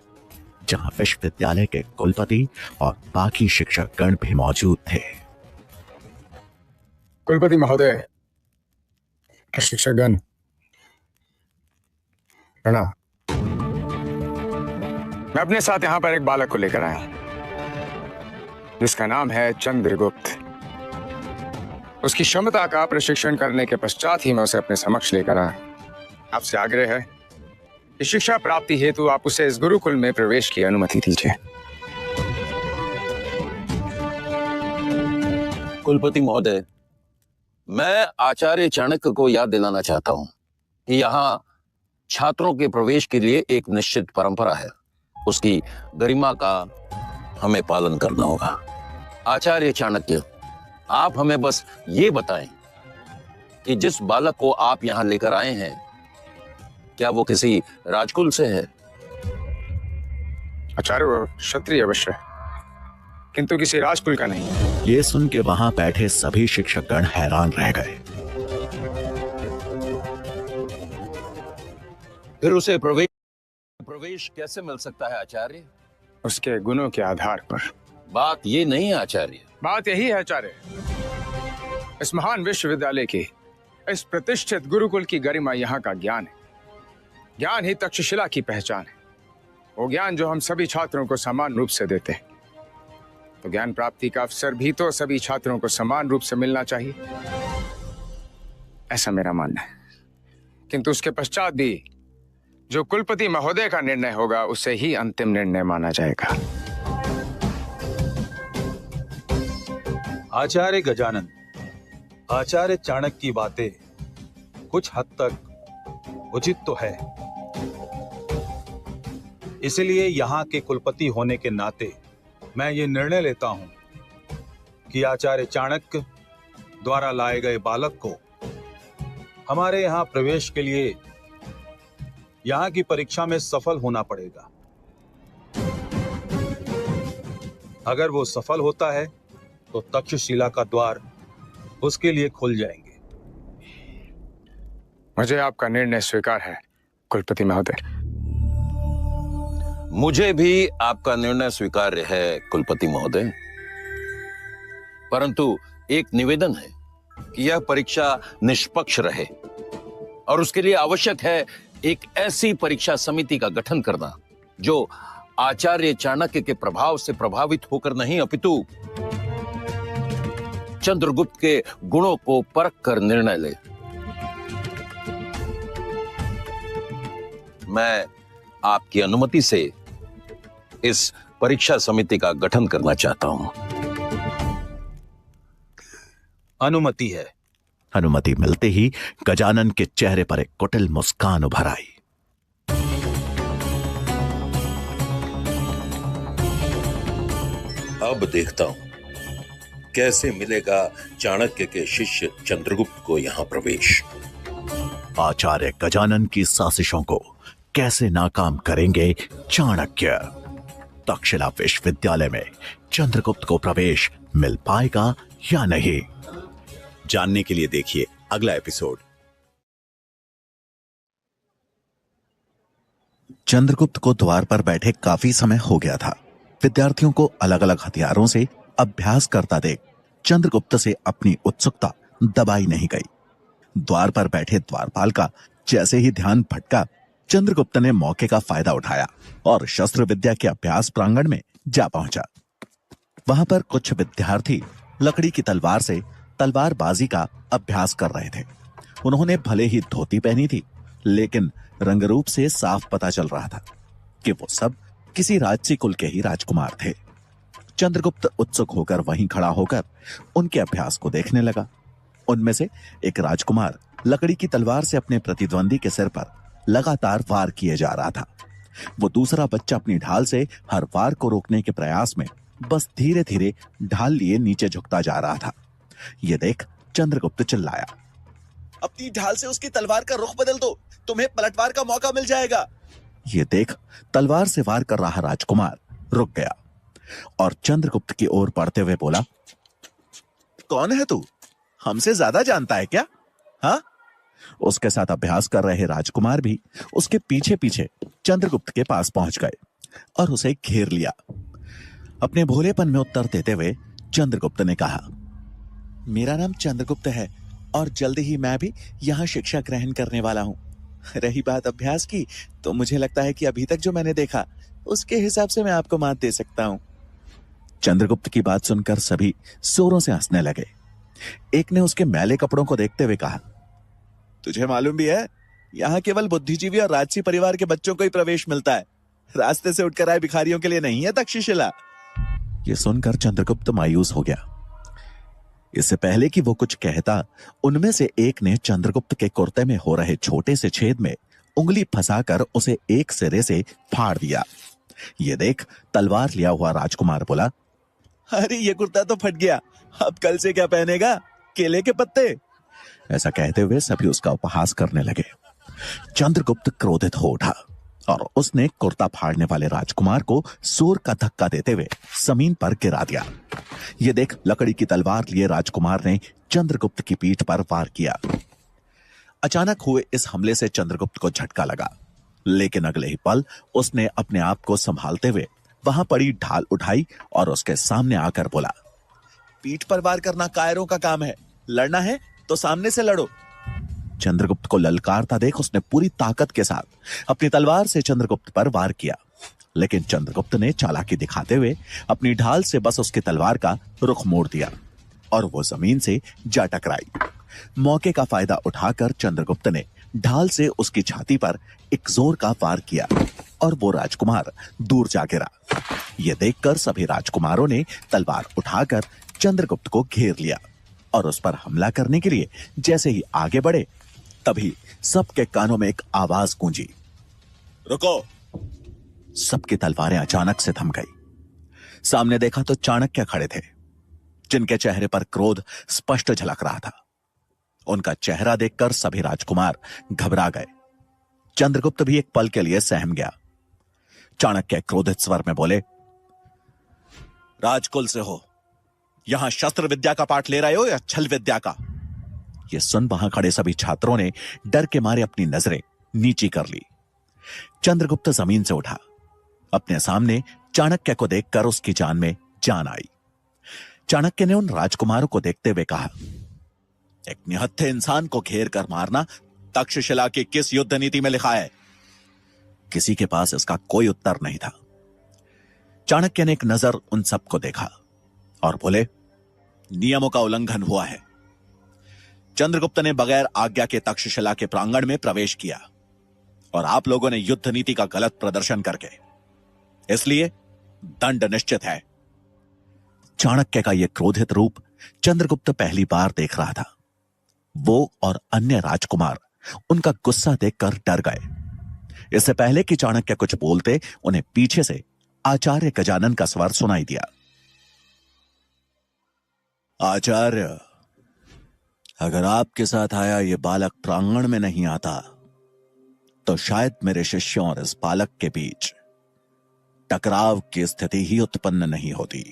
जहां विश्वविद्यालय के कुलपति और बाकी शिक्षक गण भी मौजूद थे। कुलपति महोदय, शिक्षकगण, प्रणाम। मैं अपने साथ यहाँ पर एक बालक को लेकर आया हूं, जिसका नाम है चंद्रगुप्त। उसकी क्षमता का प्रशिक्षण करने के पश्चात ही मैं उसे अपने समक्ष लेकर आया। आपसे आग्रह है कि शिक्षा प्राप्ति हेतु आप उसे इस गुरुकुल में प्रवेश की अनुमति दीजिए। कुलपति महोदय, मैं आचार्य चाणक्य को याद दिलाना चाहता हूं कि यहाँ छात्रों के प्रवेश के लिए एक निश्चित परंपरा है, उसकी गरिमा का हमें पालन करना होगा। आचार्य चाणक्य, आप हमें बस ये बताएं कि जिस बालक को आप यहाँ लेकर आए हैं, क्या वो किसी राजकुल से है? आचार्य, वो क्षत्रिय अवश्य है, किंतु किसी राजकुल का नहीं। ये सुन के वहां बैठे सभी शिक्षकगण हैरान रह गए। फिर उसे प्रवेश कैसे मिल सकता है आचार्य? उसके गुणों के आधार पर। बात ये नहीं है आचार्य। बात यही है आचार्य, इस महान विश्वविद्यालय की, इस प्रतिष्ठित गुरुकुल की गरिमा यहाँ का ज्ञान है। ज्ञान ही तक्षशिला की पहचान है, वो ज्ञान जो हम सभी छात्रों को समान रूप से देते हैं। तो ज्ञान प्राप्ति का अवसर भी तो सभी छात्रों को समान रूप से मिलना चाहिए, ऐसा मेरा मानना है। किंतु उसके पश्चात भी जो कुलपति महोदय का निर्णय होगा उसे ही अंतिम निर्णय माना जाएगा। आचार्य गजानन, आचार्य चाणक्य की बातें कुछ हद तक उचित तो है, इसलिए यहाँ के कुलपति होने के नाते मैं ये निर्णय लेता हूं कि आचार्य चाणक्य द्वारा लाए गए बालक को हमारे यहाँ प्रवेश के लिए यहाँ की परीक्षा में सफल होना पड़ेगा। अगर वो सफल होता है तो तक्षशिला का द्वार उसके लिए खुल जाएंगे। मुझे आपका निर्णय स्वीकार है कुलपति महोदय। मुझे भी आपका निर्णय स्वीकार्य है कुलपति महोदय, परंतु एक निवेदन है कि यह परीक्षा निष्पक्ष रहे और उसके लिए आवश्यक है एक ऐसी परीक्षा समिति का गठन करना जो आचार्य चाणक्य के प्रभाव से प्रभावित होकर नहीं अपितु चंद्रगुप्त के गुणों को परख कर निर्णय ले। मैं आपकी अनुमति से इस परीक्षा समिति का गठन करना चाहता हूं। अनुमति है। अनुमति मिलते ही गजानन के चेहरे पर एक कुटिल मुस्कान उभर आई। अब देखता हूं कैसे मिलेगा चाणक्य के शिष्य चंद्रगुप्त को यहां प्रवेश। आचार्य गजानन की साजिशों को कैसे नाकाम करेंगे चाणक्य? तक्षशिला विश्वविद्यालय में चंद्रगुप्त को प्रवेश मिल पाएगा या नहीं? जानने के लिए देखिए अगला एपिसोड। चंद्रगुप्त को द्वार पर बैठे काफी समय हो गया था। विद्यार्थियों को अलग अलग हथियारों से अभ्यास करता देख चंद्रगुप्त से अपनी उत्सुकता दबाई नहीं गई। द्वार पर बैठे द्वारपाल का जैसे ही ध्यान भटका, चंद्रगुप्त ने मौके का फायदा उठाया और शस्त्र विद्या के अभ्यास प्रांगण में जा पहुंचा। वहां पर कुछ विद्यार्थी लकड़ी की तलवार से तलवारबाजी का अभ्यास कर रहे थे। उन्होंने भले ही धोती पहनी थी, लेकिन रंगरूप से साफ पता चल रहा था कि वो सब किसी राजसी कुल के ही राजकुमार थे। चंद्रगुप्त उत्सुक होकर वहीं खड़ा होकर उनके अभ्यास को देखने लगा। उनमें से एक राजकुमार लकड़ी की तलवार से अपने प्रतिद्वंदी के सिर पर लगातार वार किए जा रहा था। वो दूसरा बच्चा अपनी ढाल से हर वार को रोकने के प्रयास में बस धीरे धीरे ढाल लिए नीचे झुकता जा रहा था। ये देख चंद्रगुप्त चिल्लाया, अपनी ढाल से उसकी तलवार का रुख बदल दो, तुम्हें पलटवार का मौका मिल जाएगा। ये देख तलवार से वार कर रहा राजकुमार रुक गया और चंद्रगुप्त की ओर बढ़ते हुए बोला, कौन है तू? हमसे ज्यादा जानता है क्या? हाँ? उसके साथ अभ्यास कर रहे राजकुमार भी उसके पीछे पीछे चंद्रगुप्त के पास पहुंच गए और उसे घेर लिया। अपने भोलेपन में उत्तर देते हुए चंद्रगुप्त ने कहा, मेरा नाम चंद्रगुप्त है और जल्द ही मैं भी यहाँ शिक्षा ग्रहण करने वाला हूँ। रही बात अभ्यास की, तो मुझे लगता है कि अभी तक जो मैंने देखा उसके हिसाब से मैं आपको मात दे सकता हूँ। चंद्रगुप्त की बात सुनकर सभी जोरों से हंसने लगे। एक ने उसके मैले कपड़ों को देखते हुए कहा, तुझे मालूम भी है, यहाँ केवल बुद्धिजीवी और राजसी परिवार के बच्चों को ही प्रवेश मिलता है। रास्ते से उठकर आए भिखारियों के लिए नहीं है तक्षशिला। ये सुनकर चंद्रगुप्त मायूस हो गया। इससे पहले कि वो कुछ कहता, उनमें से एक ने चंद्रगुप्त के कुर्ते में हो रहे छोटे से छेद में उंगली फंसाकर उसे एक सिरे से फाड़ दिया। ये देख तलवार लिया हुआ राजकुमार बोला, अरे ये कुर्ता तो फट गया, अब कल से क्या पहनेगा? केले के पत्ते। ऐसा कहते हुए सभी उसका उपहास करने लगे। चंद्रगुप्त क्रोधित हो उठा और उसने कुर्ता फाड़ने वाले राजकुमार को जोर का धक्का देते हुए जमीन पर गिरा दिया। ये देख लकड़ी की तलवार लिए राजकुमार ने चंद्रगुप्त की पीठ पर वार किया। अचानक हुए इस हमले से चंद्रगुप्त को झटका लगा, लेकिन अगले ही पल उसने अपने आप को संभालते हुए वहां पड़ी ढाल उठाई और उसके सामने आकर बोला, पीठ पर वार करना कायरों का काम है, लड़ना है तो सामने से लड़ो। चंद्रगुप्त को ललकारता देख उसने पूरी ताकत के साथ अपनी तलवार से चंद्रगुप्त पर वार किया, लेकिन चंद्रगुप्त ने चालाकी दिखाते हुए अपनी ढाल से बस उसकी तलवार का रुख मोड़ दिया और वो जमीन से जा टकराई। मौके का फायदा उठाकर चंद्रगुप्त ने ढाल से उसकी छाती पर एक जोर का वार किया और वो राजकुमार दूर जा गिरा। ये देखकर सभी राजकुमारों ने तलवार उठाकर चंद्रगुप्त को घेर लिया और उस पर हमला करने के लिए जैसे ही आगे बढ़े, तभी सबके कानों में एक आवाज गूंजी, रुको। सबकी तलवारें अचानक से थम गई। सामने देखा तो चाणक्य खड़े थे। जिनके चेहरे पर क्रोध स्पष्ट झलक रहा था। उनका चेहरा देखकर सभी राजकुमार घबरा गए। चंद्रगुप्त भी एक पल के लिए सहम गया। चाणक्य क्रोधित स्वर में बोले, राजकुल से हो, यहां शस्त्र विद्या का पाठ ले रहे हो या छल विद्या का? यह सुन वहां खड़े सभी छात्रों ने डर के मारे अपनी नजरें नीची कर ली। चंद्रगुप्त जमीन से उठा। अपने सामने चाणक्य को देखकर उसकी जान में जान आई। चाणक्य ने उन राजकुमारों को देखते हुए कहा, एक निहत्थे इंसान को घेर कर मारना तक्षशिला की किस युद्ध नीति में लिखा है? किसी के पास इसका कोई उत्तर नहीं था। चाणक्य ने एक नजर उन सबको देखा और बोले, नियमों का उल्लंघन हुआ है। चंद्रगुप्त ने बगैर आज्ञा के तक्षशिला के प्रांगण में प्रवेश किया और आप लोगों ने युद्ध नीति का गलत प्रदर्शन करके, इसलिए दंड निश्चित है। चाणक्य का यह क्रोधित रूप चंद्रगुप्त पहली बार देख रहा था। वो और अन्य राजकुमार उनका गुस्सा देखकर डर गए। इससे पहले कि चाणक्य कुछ बोलते, उन्हें पीछे से आचार्य गजानन का स्वर सुनाई दिया। आचार्य, अगर आपके साथ आया ये बालक प्रांगण में नहीं आता तो शायद मेरे शिष्यों और इस बालक के बीच टकराव की स्थिति ही उत्पन्न नहीं होती।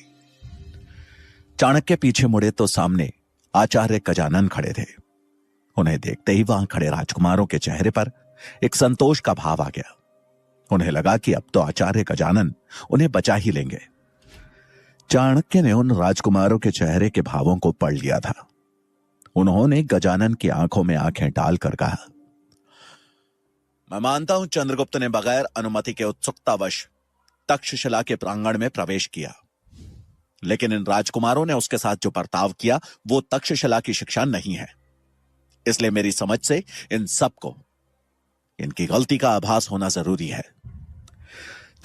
चाणक्य पीछे मुड़े तो सामने आचार्य गजानन खड़े थे। उन्हें देखते ही वहां खड़े राजकुमारों के चेहरे पर एक संतोष का भाव आ गया। उन्हें लगा कि अब तो आचार्य गजानन उन्हें बचा ही लेंगे। चाणक्य ने उन राजकुमारों के चेहरे के भावों को पढ़ लिया था। उन्होंने गजानन की आंखों में आंखें डालकर कहा, मैं मानता हूं चंद्रगुप्त ने बगैर अनुमति के उत्सुकतावश तक्षशिला के प्रांगण में प्रवेश किया, लेकिन इन राजकुमारों ने उसके साथ जो बर्ताव किया वो तक्षशिला की शिक्षा नहीं है। इसलिए मेरी समझ से इन सबको इनकी गलती का आभास होना जरूरी है।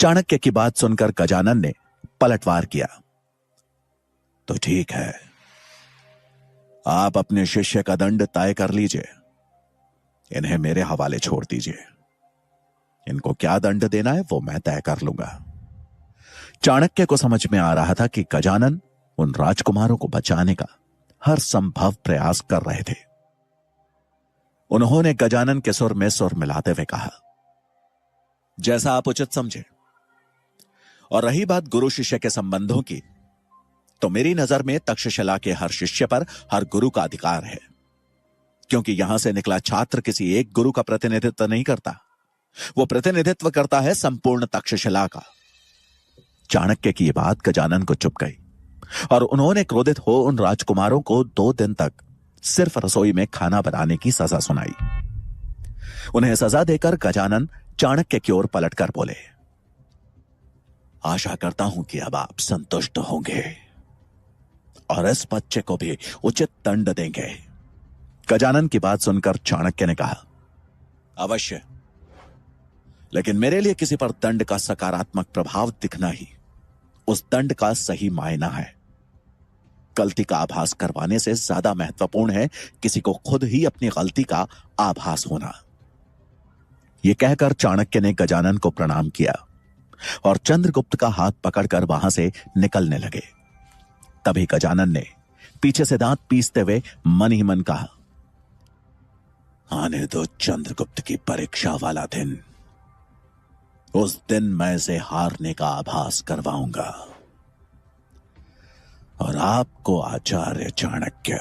चाणक्य की बात सुनकर गजानन ने पलटवार किया, तो ठीक है, आप अपने शिष्य का दंड तय कर लीजिए। इन्हें मेरे हवाले छोड़ दीजिए। इनको क्या दंड देना है वो मैं तय कर लूंगा। चाणक्य को समझ में आ रहा था कि गजानन उन राजकुमारों को बचाने का हर संभव प्रयास कर रहे थे। उन्होंने गजानन के सुर में सुर मिलाते हुए कहा, जैसा आप उचित समझे। और रही बात गुरु शिष्य के संबंधों की, तो मेरी नजर में तक्षशिला के हर शिष्य पर हर गुरु का अधिकार है, क्योंकि यहां से निकला छात्र किसी एक गुरु का प्रतिनिधित्व नहीं करता, वो प्रतिनिधित्व करता है संपूर्ण तक्षशिला का। चाणक्य की यह बात गजानन को चुप गई और उन्होंने क्रोधित हो उन राजकुमारों को 2 दिन तक सिर्फ रसोई में खाना बनाने की सजा सुनाई। उन्हें सजा देकर गजानन चाणक्य की ओर पलटकर बोले, आशा करता हूं कि अब आप संतुष्ट होंगे और इस बच्चे को भी उचित दंड देंगे। गजानन की बात सुनकर चाणक्य ने कहा, अवश्य, लेकिन मेरे लिए किसी पर दंड का सकारात्मक प्रभाव दिखना ही उस दंड का सही मायना है। गलती का आभास करवाने से ज्यादा महत्वपूर्ण है किसी को खुद ही अपनी गलती का आभास होना। यह कहकर चाणक्य ने गजानन को प्रणाम किया और चंद्रगुप्त का हाथ पकड़कर वहां से निकलने लगे। तभी गजानन ने पीछे से दांत पीसते हुए मन ही मन कहा, आने दो चंद्रगुप्त की परीक्षा वाला दिन। उस दिन मैं इसे हारने का आभास करवाऊंगा और आपको आचार्य चाणक्य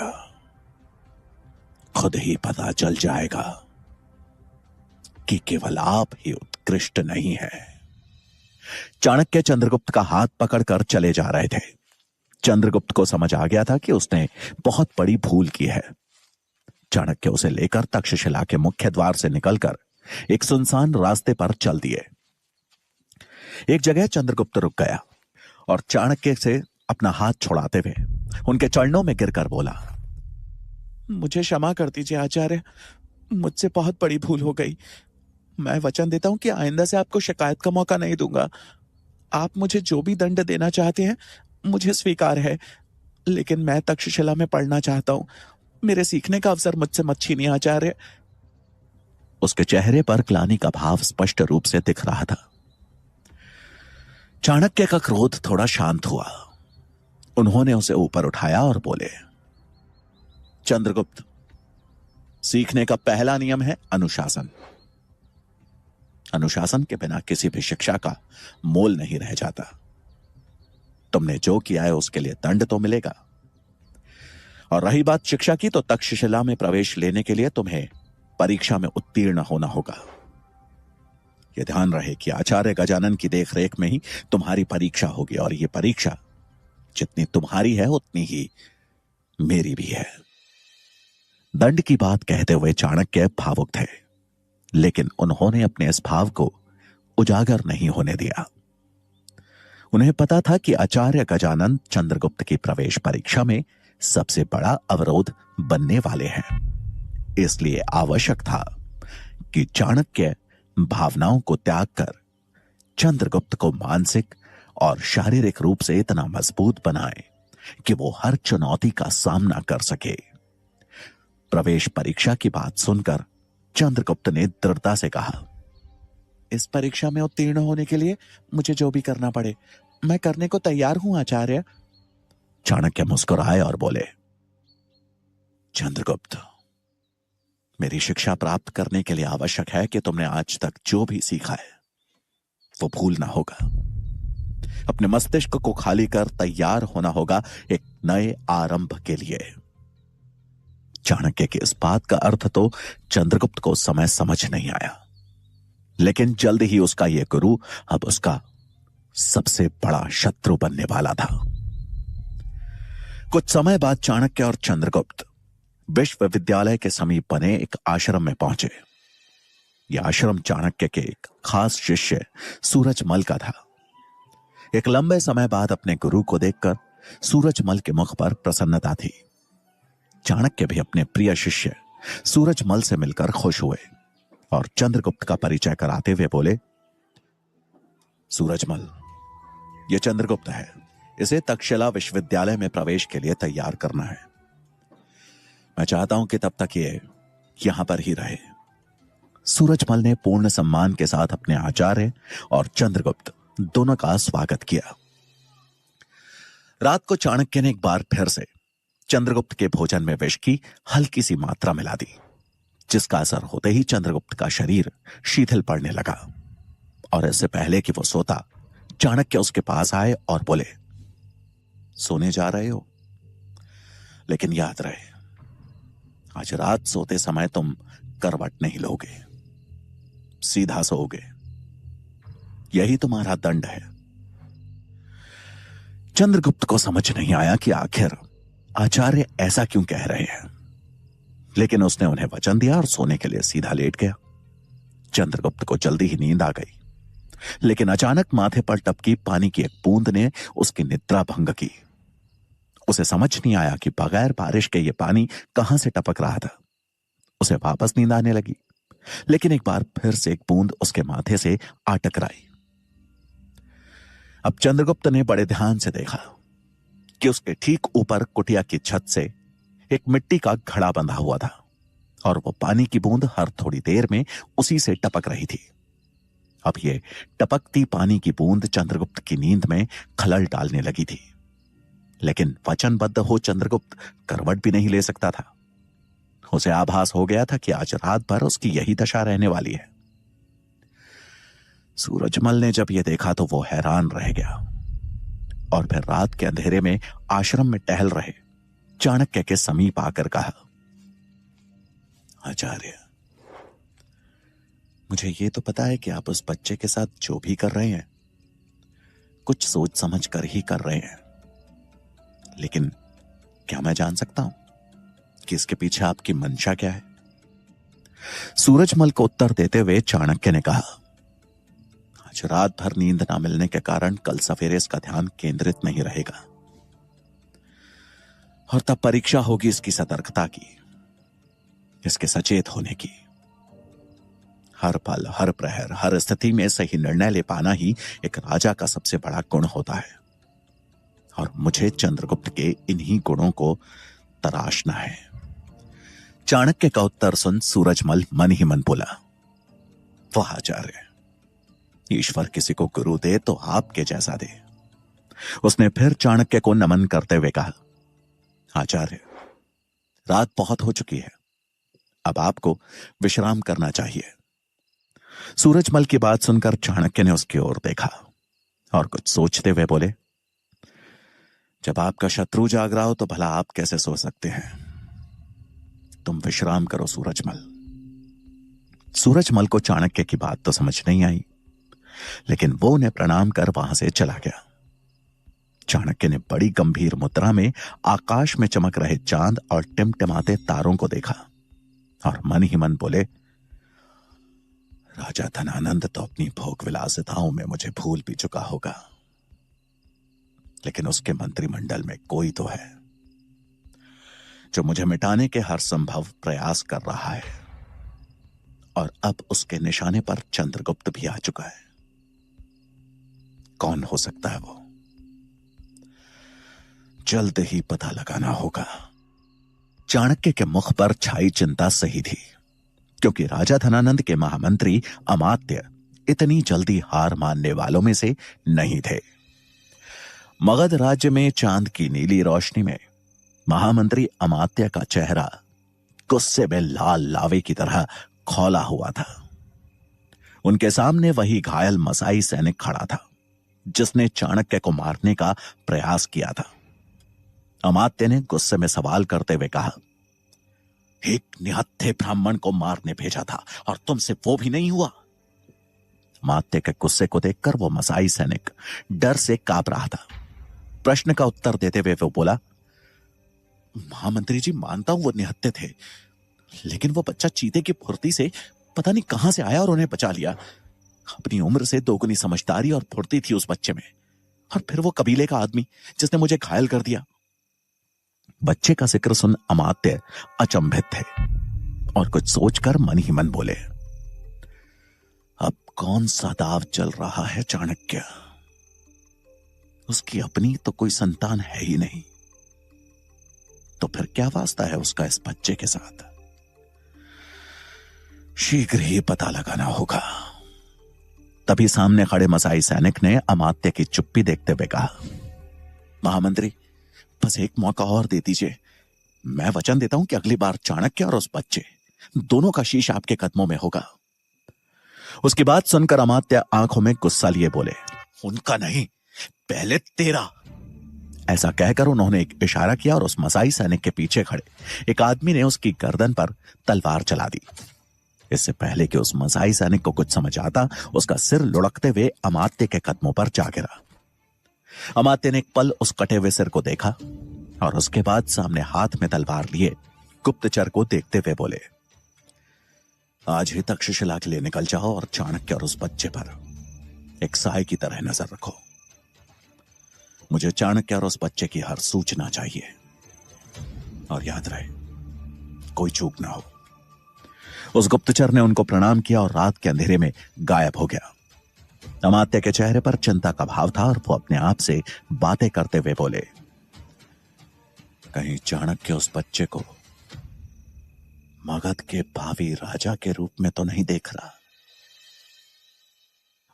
खुद ही पता चल जाएगा कि केवल आप ही उत्कृष्ट नहीं है। चाणक्य चंद्रगुप्त का हाथ पकड़कर चले जा रहे थे। चंद्रगुप्त को समझ आ गया था कि उसने बहुत बड़ी भूल की है। चाणक्य उसे लेकर तक्षशिला के मुख्य द्वार से निकलकर एक सुनसान रास्ते पर चल दिए। एक जगह चंद्रगुप्त रुक गया और चाणक्य से अपना हाथ छुड़ाते हुए उनके चरणों में गिरकर बोला, मुझे क्षमा कर दीजिए आचार्य, मुझसे बहुत बड़ी भूल हो गई। मैं वचन देता हूं कि आइंदा से आपको शिकायत का मौका नहीं दूंगा। आप मुझे जो भी दंड देना चाहते हैं मुझे स्वीकार है, लेकिन मैं तक्षशिला में पढ़ना चाहता हूं। मेरे सीखने का अवसर मुझसे मत छीनिए आचार्य। उसके चेहरे पर ग्लानि का भाव स्पष्ट रूप से दिख रहा था। चाणक्य का क्रोध थोड़ा शांत हुआ। उन्होंने उसे ऊपर उठाया और बोले, चंद्रगुप्त, सीखने का पहला नियम है अनुशासन। अनुशासन के बिना किसी भी शिक्षा का मोल नहीं रह जाता। तुमने जो किया है उसके लिए दंड तो मिलेगा। और रही बात शिक्षा की, तो तक्षशिला में प्रवेश लेने के लिए तुम्हें परीक्षा में उत्तीर्ण होना होगा। यह ध्यान रहे कि आचार्य गजानन की देखरेख में ही तुम्हारी परीक्षा होगी, और यह परीक्षा जितनी तुम्हारी है उतनी ही मेरी भी है। दंड की बात कहते हुए चाणक्य भावुक थे, लेकिन उन्होंने अपने इस भाव को उजागर नहीं होने दिया। उन्हें पता था कि आचार्य गजानन चंद्रगुप्त की प्रवेश परीक्षा में सबसे बड़ा अवरोध बनने वाले हैं। इसलिए आवश्यक था कि चाणक्य भावनाओं को त्याग कर चंद्रगुप्त को मानसिक और शारीरिक रूप से इतना मजबूत बनाए कि वो हर चुनौती का सामना कर सके। प्रवेश परीक्षा की बात सुनकर चंद्रगुप्त ने दृढ़ता से कहा, इस परीक्षा में उत्तीर्ण होने के लिए मुझे जो भी करना पड़े मैं करने को तैयार हूं आचार्य। चाणक्य मुस्कुराए और बोले, चंद्रगुप्त, मेरी शिक्षा प्राप्त करने के लिए आवश्यक है कि तुमने आज तक जो भी सीखा है वो भूलना होगा। अपने मस्तिष्क को खाली कर तैयार होना होगा एक नए आरंभ के लिए। चाणक्य की इस बात का अर्थ तो चंद्रगुप्त को समय समझ नहीं आया, लेकिन जल्द ही उसका यह गुरु अब उसका सबसे बड़ा शत्रु बनने वाला था। कुछ समय बाद चाणक्य और चंद्रगुप्त विश्वविद्यालय के समीप बने एक आश्रम में पहुंचे। यह आश्रम चाणक्य के एक खास शिष्य सूरजमल का था। एक लंबे समय बाद अपने गुरु को देखकर सूरजमल के मुख पर प्रसन्नता थी। चाणक्य भी अपने प्रिय शिष्य सूरजमल से मिलकर खुश हुए और चंद्रगुप्त का परिचय कराते हुए बोले, सूरजमल, यह चंद्रगुप्त है। इसे तक्षशिला विश्वविद्यालय में प्रवेश के लिए तैयार करना है। मैं चाहता हूं कि तब तक ये यहां पर ही रहे। सूरजमल ने पूर्ण सम्मान के साथ अपने आचार्य और चंद्रगुप्त दोनों का स्वागत किया। रात को चाणक्य ने एक बार फिर से चंद्रगुप्त के भोजन में विष की हल्की सी मात्रा मिला दी, जिसका असर होते ही चंद्रगुप्त का शरीर शिथिल पड़ने लगा। और इससे पहले कि वो सोता, चाणक्य उसके पास आए और बोले, सोने जा रहे हो? लेकिन याद रहे, आज रात सोते समय तुम करवट नहीं लोगे, सीधा सोओगे। यही तुम्हारा दंड है। चंद्रगुप्त को समझ नहीं आया कि आखिर आचार्य ऐसा क्यों कह रहे हैं, लेकिन उसने उन्हें वचन दिया और सोने के लिए सीधा लेट गया। चंद्रगुप्त को जल्दी ही नींद आ गई, लेकिन अचानक माथे पर टपकी पानी की एक बूंद ने उसकी निद्रा भंग की। उसे समझ नहीं आया कि बगैर बारिश के ये पानी कहां से टपक रहा था। उसे वापस नींद आने लगी, लेकिन एक बार फिर से एक बूंद उसके माथे से आ टकराई। अब चंद्रगुप्त ने बड़े ध्यान से देखा कि उसके ठीक ऊपर कुटिया की छत से एक मिट्टी का घड़ा बंधा हुआ था और वो पानी की बूंद हर थोड़ी देर में उसी से टपक रही थी। अब ये टपकती पानी की बूंद चंद्रगुप्त की नींद में खलल डालने लगी थी, लेकिन वचनबद्ध हो चंद्रगुप्त करवट भी नहीं ले सकता था। उसे आभास हो गया था कि आज रात भर उसकी यही दशा रहने वाली है। सूरजमल ने जब यह देखा तो वो हैरान रह गया और फिर रात के अंधेरे में आश्रम में टहल रहे चाणक्य के समीप आकर कहा, आचार्य, मुझे ये तो पता है कि आप उस बच्चे के साथ जो भी कर रहे हैं कुछ सोच समझ कर ही कर रहे हैं, लेकिन क्या मैं जान सकता हूं कि इसके पीछे आपकी मंशा क्या है? सूरजमल को उत्तर देते हुए चाणक्य ने कहा, आज रात भर नींद ना मिलने के कारण कल सवेरे इसका ध्यान केंद्रित नहीं रहेगा और तब परीक्षा होगी इसकी सतर्कता की, इसके सचेत होने की। हर पल, हर प्रहर, हर स्थिति में सही निर्णय ले पाना ही एक राजा का सबसे बड़ा गुण होता है और मुझे चंद्रगुप्त के इन्हीं गुणों को तराशना है। चाणक्य का उत्तर सुन सूरजमल मन ही मन बोला, वाह आचार्य, ईश्वर किसी को गुरु दे तो आपके जैसा दे। उसने फिर चाणक्य को नमन करते हुए कहा, आचार्य, रात बहुत हो चुकी है, अब आपको विश्राम करना चाहिए। सूरजमल की बात सुनकर चाणक्य ने उसकी ओर देखा और कुछ सोचते हुए बोले, जब आपका शत्रु जाग रहा हो तो भला आप कैसे सो सकते हैं? तुम विश्राम करो सूरजमल। सूरजमल को चाणक्य की बात तो समझ नहीं आई, लेकिन वो उन्हें प्रणाम कर वहां से चला गया। चाणक्य ने बड़ी गंभीर मुद्रा में आकाश में चमक रहे चांद और टिमटिमाते तारों को देखा और मन ही मन बोले, राजा धनानंद तो अपनी भोग विलासिताओं में मुझे भूल भी चुका होगा, लेकिन उसके मंत्रिमंडल में कोई तो है जो मुझे मिटाने के हर संभव प्रयास कर रहा है, और अब उसके निशाने पर चंद्रगुप्त भी आ चुका है। कौन हो सकता है वो? जल्द ही पता लगाना होगा। चाणक्य के मुख पर छाई चिंता सही थी, क्योंकि राजा धनानंद के महामंत्री अमात्य इतनी जल्दी हार मानने वालों में से नहीं थे। मगध राज्य में चांद की नीली रोशनी में महामंत्री अमात्य का चेहरा गुस्से में लाल लावे की तरह खौला हुआ था। उनके सामने वही घायल मसाई सैनिक खड़ा था जिसने चाणक्य को मारने का प्रयास किया था। अमात्य ने गुस्से में सवाल करते हुए कहा, एक निहत्थे ब्राह्मण को मारने भेजा था और तुमसे वो भी नहीं हुआ? अमात्य के गुस्से को देखकर वो मसाई सैनिक डर से कांप रहा था। प्रश्न का उत्तर देते हुए वो बोला, महामंत्री जी, मानता हूं वो निहत्थे थे, लेकिन वो बच्चा चीते की फुर्ती से पता नहीं कहां से आया और उन्हें बचा लिया। अपनी उम्र से दोगुनी समझदारी और फुर्ती थी उस बच्चे में, और फिर वो कबीले का आदमी जिसने मुझे घायल कर दिया। बच्चे का जिक्र सुन अमात्य अचंभित थे और कुछ सोचकर मन ही मन बोले, अब कौन सा दाव चल रहा है चाणक्य? उसकी अपनी तो कोई संतान है ही नहीं, तो फिर क्या वास्ता है उसका इस बच्चे के साथ? शीघ्र ही पता लगाना होगा। तभी सामने खड़े मसाई सैनिक ने अमात्य की चुप्पी देखते हुए कहा, महामंत्री, बस एक मौका और दे दीजिए। मैं वचन देता हूं कि अगली बार चाणक्य और उस बच्चे दोनों का शीश आपके कदमों में होगा। उसकी बात सुनकर अमात्य आंखों में गुस्सा लिए बोले, उनका नहीं, पहले तेरा। ऐसा कहकर उन्होंने एक इशारा किया और उस मसाई सैनिक के पीछे खड़े एक आदमी ने उसकी गर्दन पर तलवार चला दी। इससे पहले कि उस मसाई सैनिक को कुछ समझ आता, उसका सिर लुढ़कते हुए अमात्य के कदमों पर जा गिरा। अमात्य ने एक पल उस कटे हुए सिर को देखा और उसके बाद सामने हाथ में तलवार लिए गुप्तचर को देखते हुए बोले, आज ही तक्षशिला के लिए निकल जाओ और चाणक्य और उस बच्चे पर एक साए की तरह नजर रखो। मुझे चाणक्य और उस बच्चे की हर सूचना चाहिए, और याद रहे कोई चूक ना हो। उस गुप्तचर ने उनको प्रणाम किया और रात के अंधेरे में गायब हो गया। अमात्य के चेहरे पर चिंता का भाव था और वो अपने आप से बातें करते हुए बोले, कहीं चाणक्य उस बच्चे को मगध के भावी राजा के रूप में तो नहीं देख रहा।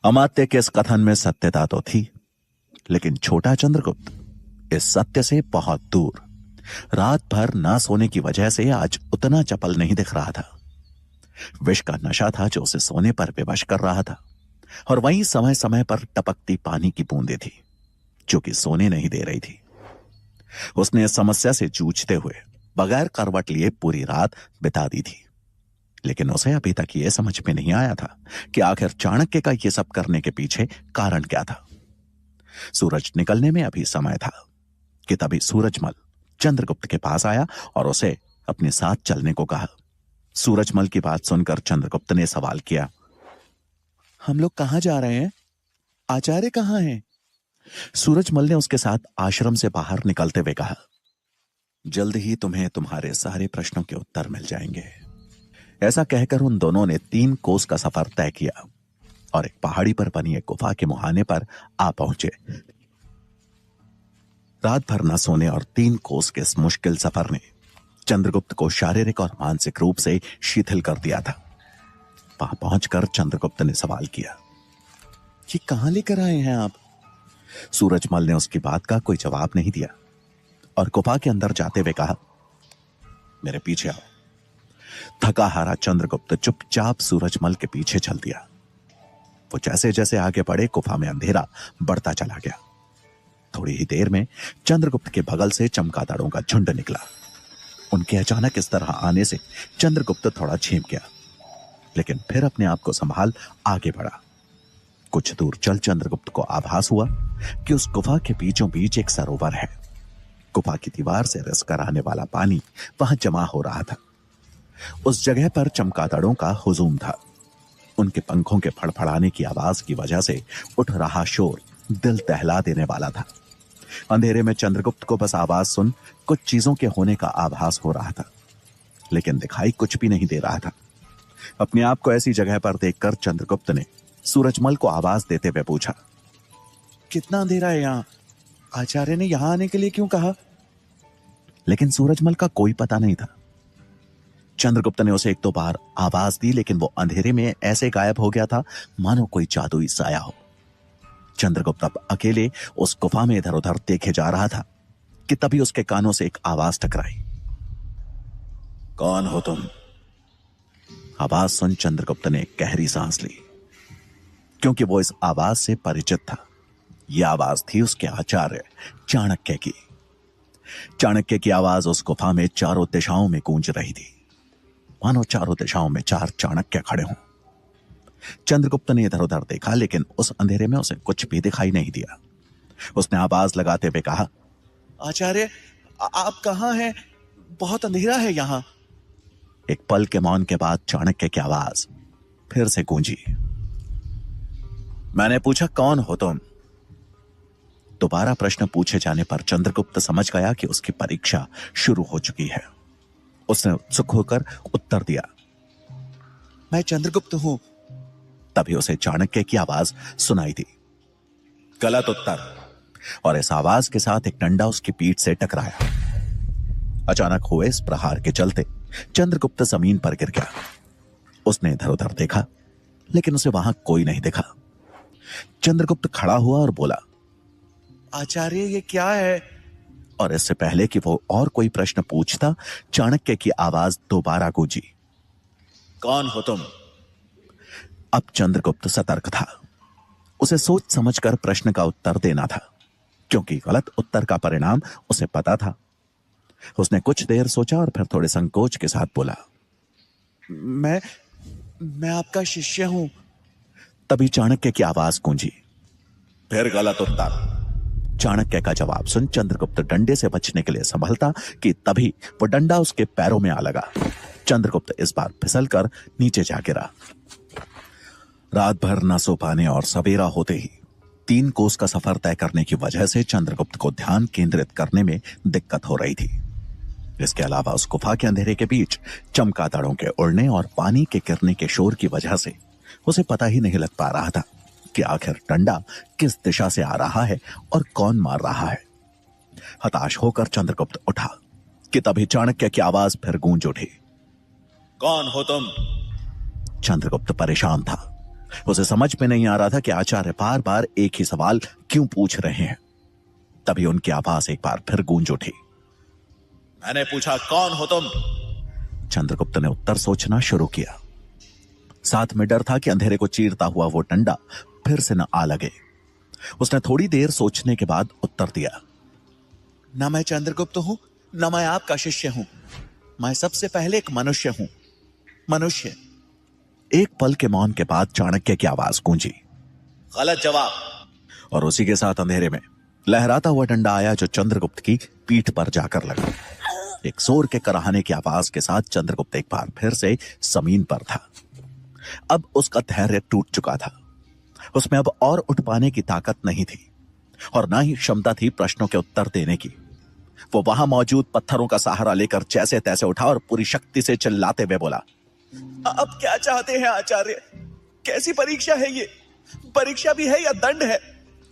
अमात्य के इस कथन में सत्यता तो थी, लेकिन छोटा चंद्रगुप्त इस सत्य से बहुत दूर, रात भर ना सोने की वजह से आज उतना चपल नहीं दिख रहा था। विष का नशा था जो उसे सोने पर विवश कर रहा था, और वहीं समय समय पर टपकती पानी की बूंदें थी जो कि सोने नहीं दे रही थी। उसने इस समस्या से जूझते हुए बगैर करवट लिए पूरी रात बिता दी थी, लेकिन उसे अभी तक यह समझ में नहीं आया था कि आखिर चाणक्य का यह सब करने के पीछे कारण क्या था। सूरज निकलने में अभी समय था कि तभी सूरजमल चंद्रगुप्त के पास आया और उसे अपने साथ चलने को कहा। सूरजमल की बात सुनकर चंद्रगुप्त ने सवाल किया, हम लोग कहां जा रहे हैं? आचार्य कहां हैं? सूरजमल ने उसके साथ आश्रम से बाहर निकलते हुए कहा, जल्द ही तुम्हें तुम्हारे सारे प्रश्नों के उत्तर मिल जाएंगे। ऐसा कहकर उन दोनों ने 3 कोस का सफर तय किया और एक पहाड़ी पर बनी एक गुफा के मुहाने पर आ पहुंचे। रात भर न सोने और 3 कोस के इस मुश्किल सफर ने चंद्रगुप्त को शारीरिक और मानसिक रूप से शिथिल कर दिया था। वहां पहुंचकर चंद्रगुप्त ने सवाल किया, ये कहां लेकर आए हैं आप? सूरजमल ने उसकी बात का कोई जवाब नहीं दिया और गुफा के अंदर जाते हुए कहा, मेरे पीछे आओ। थका हारा चंद्रगुप्त चुपचाप सूरजमल के पीछे चल दिया। वो जैसे जैसे आगे बढ़े गुफा में अंधेरा बढ़ता चला गया। थोड़ी ही देर में चंद्रगुप्त के बगल से चमगादड़ों का झुंड निकला। उनके अचानक इस तरह आने से चंद्रगुप्त थोड़ा झेप गया, लेकिन फिर अपने आप को संभाल आगे बढ़ा। कुछ दूर चल चंद्रगुप्त को आभास हुआ कि उस गुफा के बीचों बीच एक सरोवर है। गुफा की दीवार से रिस कर आने वाला पानी वहां जमा हो रहा था। उस जगह पर चमगादड़ों का हुजूम था। उनके पंखों के फड़फड़ाने की आवाज की वजह से उठ रहा शोर दिल दहला देने वाला था। अंधेरे में चंद्रगुप्त को बस आवाज सुन कुछ चीजों के होने का आभास हो रहा था, लेकिन दिखाई कुछ भी नहीं दे रहा था। अपने आप को ऐसी जगह पर देखकर चंद्रगुप्त ने सूरजमल को आवाज देते हुए पूछा, कितना अंधेरा है यहाँ? आचार्य ने यहां आने के लिए क्यों कहा? लेकिन सूरजमल का कोई पता नहीं था। चंद्रगुप्त ने उसे एक दो बार आवाज दी, लेकिन वो अंधेरे में ऐसे गायब हो गया था मानो कोई जादुई साया हो। चंद्रगुप्त अब अकेले उस गुफा में इधर उधर देखे जा रहा था कि तभी उसके कानों से एक आवाज टकराई। कौन हो तुम? आवाज सुन चंद्रगुप्त ने गहरी सांस ली, क्योंकि वो इस आवाज से परिचित था। यह आवाज थी उसके आचार्य चाणक्य की। चाणक्य की आवाज उस गुफा में चारों दिशाओं में गूंज रही थी, मानो चारों दिशाओं में चार चाणक्य खड़े हों। चंद्रगुप्त ने इधर उधर देखा, लेकिन उस अंधेरे में उसे कुछ भी दिखाई नहीं दिया। उसने आवाज लगाते हुए कहा, आचार्य आप कहां हैं? बहुत अंधेरा है यहां। एक पल के मौन के बाद चाणक्य की आवाज फिर से गूंजी। मैंने पूछा, कौन हो तुम? दोबारा प्रश्न पूछे जाने पर चंद्रगुप्त समझ गया कि उसकी परीक्षा शुरू हो चुकी है। उसने उत्सुक होकर उत्तर दिया, मैं चंद्रगुप्त हूं। तभी उसे चाणक्य की आवाज सुनाई दी, गलत उत्तर। और इस आवाज के साथ एक डंडा उसकी पीठ से टकराया। अचानक हुए इस प्रहार के चलते चंद्रगुप्त जमीन पर गिर गया। उसने इधर उधर देखा, लेकिन उसे वहां कोई नहीं दिखा। चंद्रगुप्त खड़ा हुआ और बोला, आचार्य ये क्या है? और इससे पहले कि वो और कोई प्रश्न पूछता, चाणक्य की आवाज दोबारा गूंजी, कौन हो तुम? अब चंद्रगुप्त सतर्क था। उसे सोच समझकर प्रश्न का उत्तर देना था, क्योंकि गलत उत्तर का परिणाम उसे पता था। उसने कुछ देर सोचा और फिर थोड़े संकोच के साथ बोला, मैं आपका शिष्य हूं। तभी चाणक्य की आवाज गूंजी, फिर गलत उत्तर। चाणक्य का जवाब सुन चंद्रगुप्त डंडे से बचने के लिए संभलता कि तभी वो डंडा उसके पैरों में आ लगा। चंद्रगुप्त इस बार फिसलकर नीचे जा गिरा। रात भर न सो पाने और सवेरा होते ही 3 कोस का सफर तय करने की वजह से चंद्रगुप्त को ध्यान केंद्रित करने में दिक्कत हो रही थी। इसके अलावा उस गुफा के अंधेरे के बीच चमगादड़ों के उड़ने और पानी के गिरने के शोर की वजह से उसे पता ही नहीं लग पा रहा था कि आखिर डंडा किस दिशा से आ रहा है और कौन मार रहा है। हताश होकर चंद्रगुप्त उठा कि तभी चाणक्य की आवाज फिर गूंज उठी, कौन हो तुम? चंद्रगुप्त परेशान था। उसे समझ में नहीं आ रहा था कि आचार्य बार बार एक ही सवाल क्यों पूछ रहे हैं। तभी उनकी आवाज एक बार फिर गूंज उठी, मैंने पूछा, कौन हो तुम? चंद्रगुप्त ने उत्तर सोचना शुरू किया। साथ में डर था कि अंधेरे को चीरता हुआ वो डंडा फिर से न आ लगे। उसने थोड़ी देर सोचने के बाद उत्तर दिया, ना मैं चंद्रगुप्त हूं, ना मैं आपका शिष्य हूं। मैं सबसे पहले एक मनुष्य हूं, मनुष्य। एक पल के मौन के बाद चाणक्य की आवाज गूंजी, गलत जवाब। और उसी के साथ अंधेरे में लहराता हुआ डंडा आया जो चंद्रगुप्त की पीठ पर जाकर लगा। एक जोर के कराहने की आवाज के साथ चंद्रगुप्त एक बार फिर से जमीन पर था। अब उसका धैर्य टूट चुका था। उसमें अब और उठ पाने की ताकत नहीं थी और ना ही क्षमता थी प्रश्नों के उत्तर देने की। वो वहां मौजूद पत्थरों का सहारा लेकर जैसे तैसे उठा और पूरी शक्ति से चिल्लाते हुए बोला, अब क्या चाहते हैं आचार्य? कैसी परीक्षा है ये? परीक्षा भी है या दंड है?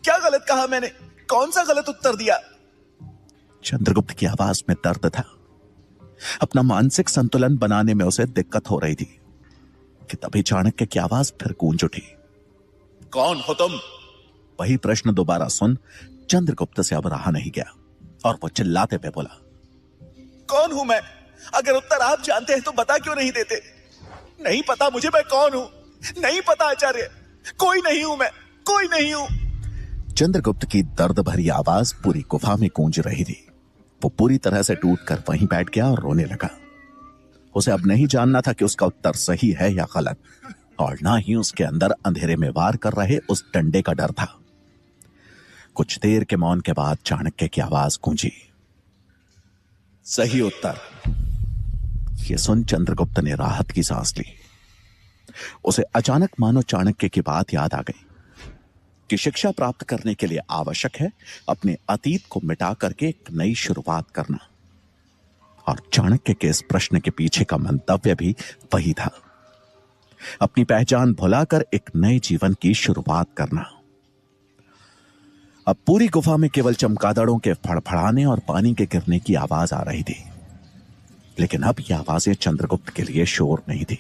क्या गलत कहा मैंने? कौन सा गलत उत्तर दिया? चंद्रगुप्त की आवाज में दर्द था। अपना मानसिक संतुलन बनाने में उसे दिक्कत हो रही थी कि तभी चाणक्य की आवाज फिर गूंज उठी, कौन हो तुम? वही प्रश्न दोबारा सुन चंद्रगुप्त से अब रहा नहीं गया और वो चिल्लाते पे बोला, कौन हूं मैं? अगर उत्तर आप जानते हैं तो बता क्यों नहीं देते? नहीं पता मुझे मैं कौन हूं, नहीं पता आचार्य, कोई नहीं हूं मैं, कोई नहीं हूं। चंद्रगुप्त की दर्द भरी आवाज पूरी गुफा में गूंज रही थी। वो पूरी तरह से टूटकर वहीं बैठ गया और रोने लगा। उसे अब नहीं जानना था कि उसका उत्तर सही है या गलत, और ना ही उसके अंदर अंधेरे में वार कर रहे उस डंडे का डर था। कुछ देर के मौन के बाद चाणक्य की आवाज गूंजी, सही उत्तर। यह सुन चंद्रगुप्त ने राहत की सांस ली। उसे अचानक मानो चाणक्य की बात याद आ गई कि शिक्षा प्राप्त करने के लिए आवश्यक है अपने अतीत को मिटा करके एक नई शुरुआत करना, और चाणक्य के इस प्रश्न के पीछे का मंतव्य भी वही था, अपनी पहचान भुलाकर एक नए जीवन की शुरुआत करना। अब पूरी गुफा में केवल चमगादड़ों के फड़फड़ाने और पानी के गिरने की आवाज आ रही थी, लेकिन अब यह आवाजें चंद्रगुप्त के लिए शोर नहीं थी।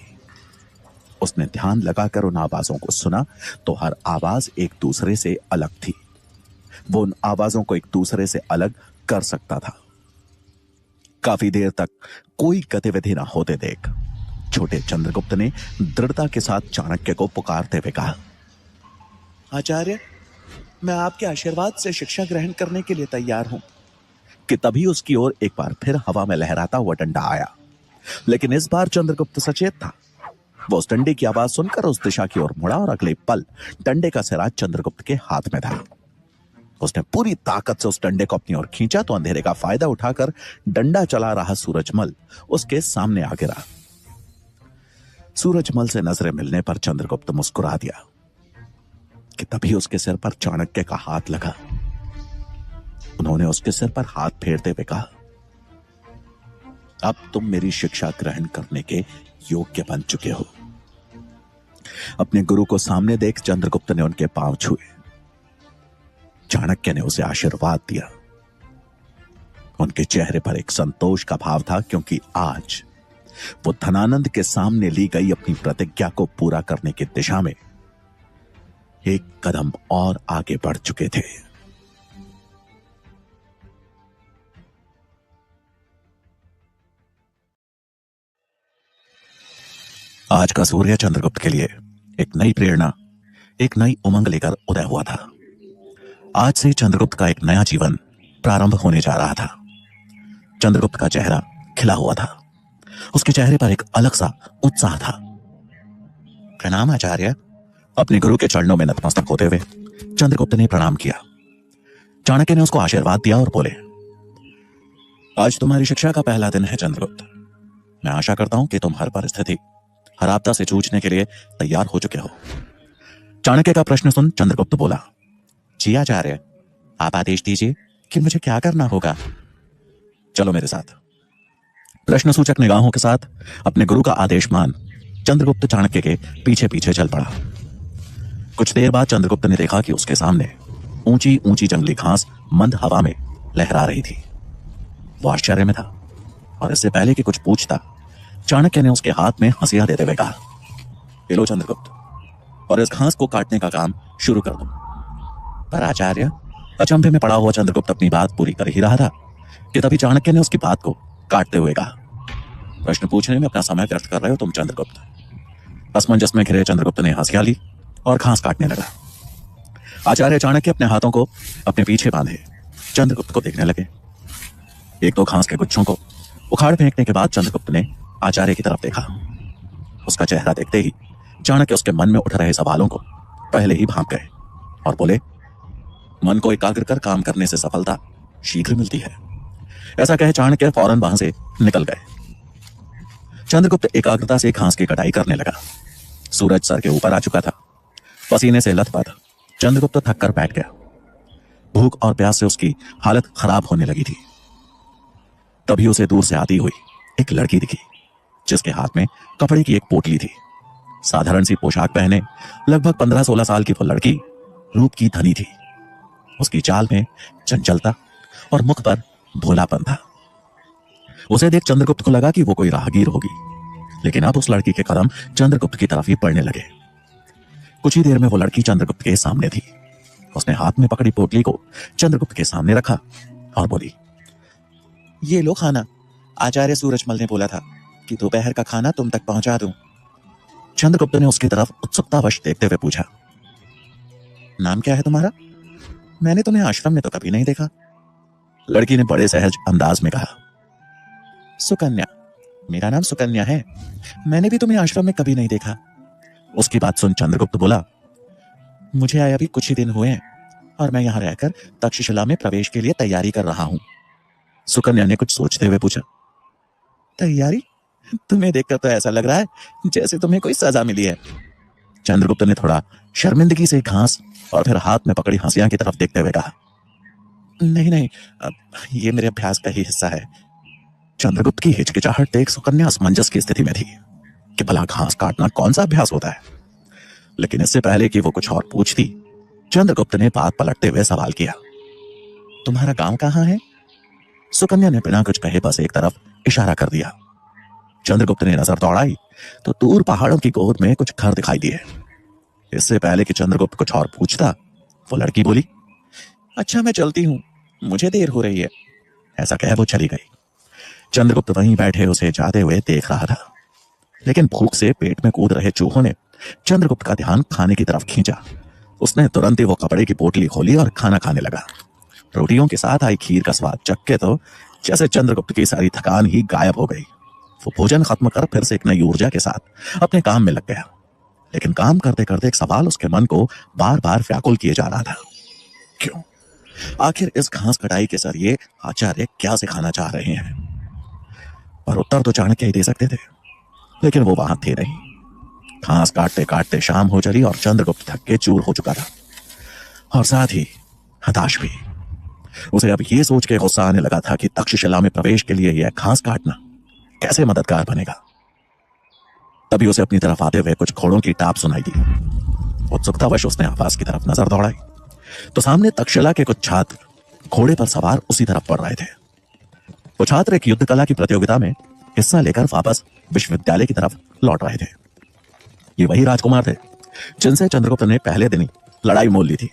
उसने ध्यान लगाकर उन आवाजों को सुना तो हर आवाज एक दूसरे से अलग थी। वो उन आवाजों को एक दूसरे से अलग कर सकता था। काफी देर तक कोई गतिविधि ना होते देख छोटे चंद्रगुप्त ने दृढ़ता के साथ चाणक्य को पुकारते हुए कहा, आचार्य, मैं आपके आशीर्वाद से शिक्षा ग्रहण करने के लिए तैयार हूं। कि तभी उसकी ओर एक बार फिर हवा में लहराता हुआ डंडा आया, लेकिन इस बार चंद्रगुप्त सचेत था। वो उस डंडे की आवाज सुनकर उस दिशा की ओर मुड़ा और अगले पल डंडे का सिरा चंद्रगुप्त के हाथ में था। उसने पूरी ताकत से उस डंडे को अपनी ओर खींचा तो अंधेरे का फायदा उठाकर डंडा चला रहा सूरजमल उसके सामने आ गिरा। सूरजमल से नजरें मिलने पर चंद्रगुप्त मुस्कुरा दिया कि तभी उसके सिर पर चाणक्य का हाथ लगा। उन्होंने उसके सिर पर हाथ फेरते हुए कहा, अब तुम मेरी शिक्षा ग्रहण करने के योग्य बन चुके हो। अपने गुरु को सामने देख चंद्रगुप्त ने उनके पांव छुए। चाणक्य ने उसे आशीर्वाद दिया। उनके चेहरे पर एक संतोष का भाव था, क्योंकि आज वो धनानंद के सामने ली गई अपनी प्रतिज्ञा को पूरा करने की दिशा में एक कदम और आगे बढ़ चुके थे। आज का सूर्य चंद्रगुप्त के लिए एक नई प्रेरणा, एक नई उमंग लेकर उदय हुआ था। आज से चंद्रगुप्त का एक नया जीवन प्रारंभ होने जा रहा था। चंद्रगुप्त का चेहरा खिला हुआ था। उसके चेहरे पर एक अलग सा उत्साह था। प्रणाम आचार्य। अपने गुरु के चरणों में नतमस्तक होते हुए चंद्रगुप्त ने प्रणाम किया। चाणक्य ने उसको आशीर्वाद दिया और बोले, आज तुम्हारी शिक्षा का पहला दिन है चंद्रगुप्त। मैं आशा करता हूं कि तुम हर परिस्थिति, हर आपदा से जूझने के लिए तैयार हो चुके हो। चाणक्य का प्रश्न सुन चंद्रगुप्त बोला, जी आचार्य, आप आदेश दीजिए कि मुझे क्या करना होगा। चलो मेरे साथ। प्रश्न सूचक निगाहों के साथ अपने गुरु का आदेश मान चंद्रगुप्त चाणक्य के पीछे पीछे चल पड़ा। कुछ देर बाद चंद्रगुप्त ने देखा कि उसके सामने ऊंची ऊंची जंगली घास मंद हवा में लहरा रही थी। वो आश्चर्य में था और इससे पहले कि कुछ पूछता, चाणक्य ने उसके हाथ में हंसिया देते हुए कहा, ये लो चंद्रगुप्त, और इस घास को काटने का काम शुरू कर दो। पर आचार्य, अचंभे में पड़ा हुआ चंद्रगुप्त अपनी बात पूरी कर ही रहा था कि तभी चाणक्य ने उसकी बात को काटते हुए कहा, प्रश्न पूछने में अपना समय व्यर्थ कर रहे हो तुम चंद्रगुप्त। असमंजस में घिरे चंद्रगुप्त ने हंसिया ली और घास काटने लगा। आचार्य चाणक्य अपने हाथों को अपने पीछे बांधे चंद्रगुप्त को देखने लगे। एक दो घास के गुच्छों को उखाड़ फेंकने के बाद चंद्रगुप्त ने आचार्य की तरफ देखा। उसका चेहरा देखते ही चाणक्य उसके मन में उठ रहे सवालों को पहले ही भांप गए और बोले, मन को एकाग्र कर काम करने से सफलता शीघ्र मिलती है। ऐसा कहे चाणक्य फौरन वहां से निकल गए। चंद्रगुप्त एकाग्रता से घास की कटाई करने लगा। सूरज सर के ऊपर आ चुका था। पसीने से लथपथ चंद्रगुप्त थक कर बैठ गया। भूख और प्यास से उसकी हालत खराब होने लगी थी। तभी उसे दूर से आती हुई एक लड़की दिखी, जिसके हाथ में कपड़े की एक पोटली थी। साधारण सी पोशाक पहने लगभग 15-16 साल की वो लड़की रूप की धनी थी। उसकी चाल में चंचलता और मुख पर भोलापन था। उसे देख चंद्रगुप्त को लगा कि वो कोई राहगीर होगी, लेकिन अब उस लड़की के कदम चंद्रगुप्त की तरफ ही पड़ने लगे। कुछ ही देर में वो लड़की चंद्रगुप्त के सामने थी उसने हाथ में पकड़ी पोटली को चंद्रगुप्त के सामने रखा और बोली, ये लो खाना। आचार्य सूरजमल ने बोला था कि दोपहर का खाना तुम तक पहुंचा दूं। चंद्रगुप्त ने उसकी तरफ उत्सुकतावश देखते हुए पूछा, नाम क्या है तुम्हारा? मैंने तुम्हें आश्रम में तो कभी नहीं देखा। लड़की ने बड़े सहज अंदाज में कहा, सुकन्या। मेरा नाम सुकन्या है। मैंने भी तुम्हें आश्रम में कभी नहीं देखा। उसकी बात सुन चंद्रगुप्त बोला, मुझे आए अभी कुछ ही दिन हुए हैं और मैं यहां रहकर तक्षशिला में प्रवेश के लिए तैयारी कर रहा हूं। सुकन्या ने कुछ सोचते हुए पूछा, तैयारी? तुम्हें देखकर तो ऐसा लग रहा है जैसे तुम्हें कोई सजा मिली है। चंद्रगुप्त ने थोड़ा शर्मिंदगी से घास और फिर हाथ में पकड़ी हंसिया की तरफ देखते हुए कहा, नहीं नहीं, ये मेरे अभ्यास का ही हिस्सा है। चंद्रगुप्त की हिचकिचाहट देख सुकन्या असमंजस की स्थिति में थी कि भला घास काटना कौन सा अभ्यास होता है। लेकिन इससे पहले कि वो कुछ और पूछती, चंद्रगुप्त ने बात पलटते हुए सवाल किया, तुम्हारा गांव कहाँ है? सुकन्या ने बिना कुछ कहे बस एक तरफ इशारा कर दिया। चंद्रगुप्त ने नजर दौड़ाई तो दूर पहाड़ों की गोद में कुछ घर दिखाई दिए। इससे पहले कि चंद्रगुप्त कुछ और पूछता, वो लड़की बोली, अच्छा मैं चलती हूं, मुझे देर हो रही है। ऐसा कह वो चली गई। चंद्रगुप्त वहीं बैठे उसे जाते हुए देख रहा था, लेकिन भूख से पेट में कूद रहे चूहों ने चंद्रगुप्त का ध्यान खाने की तरफ खींचा। उसने तुरंत ही वो कपड़े की पोटली खोली और खाना खाने लगा। रोटियों के साथ आई खीर का स्वाद चख के तो जैसे चंद्रगुप्त की सारी थकान ही गायब हो गई। वो भोजन खत्म कर फिर से एक नई ऊर्जा के साथ अपने काम में लग गया। लेकिन काम करते करते एक सवाल उसके मन को बार बार व्याकुल किए जा रहा था, क्यों? आखिर इस घास कटाई के जरिए आचार्य क्या सिखाना चाह रहे हैं? और उत्तर तो चाणक्य ही दे सकते थे, लेकिन वो वहां थे नहीं। घास काटते काटते शाम हो चली और चंद्रगुप्त थक के चूर हो चुका था और साथ ही हताश भी। उसे अब ये सोच के गुस्सा आने लगा था कि तक्षशिला में प्रवेश के लिए यह घास काटना कैसे मददगार बनेगा। तभी उसे अपनी तरफ आते हुए कुछ घोड़ों की टाप सुनाई दी। उत्सुकतावश उसने आवाज की तरफ नजर दौड़ाई तो सामने तक्षशिला के कुछ छात्र घोड़े पर सवार उसी तरफ बढ़ रहे थे। वो छात्र एक युद्ध कला की प्रतियोगिता में हिस्सा लेकर वापस विश्वविद्यालय की तरफ लौट रहे थे। ये वही राजकुमार थे जिनसे चंद्रगुप्त ने पहले दिन ही लड़ाई मोल ली थी।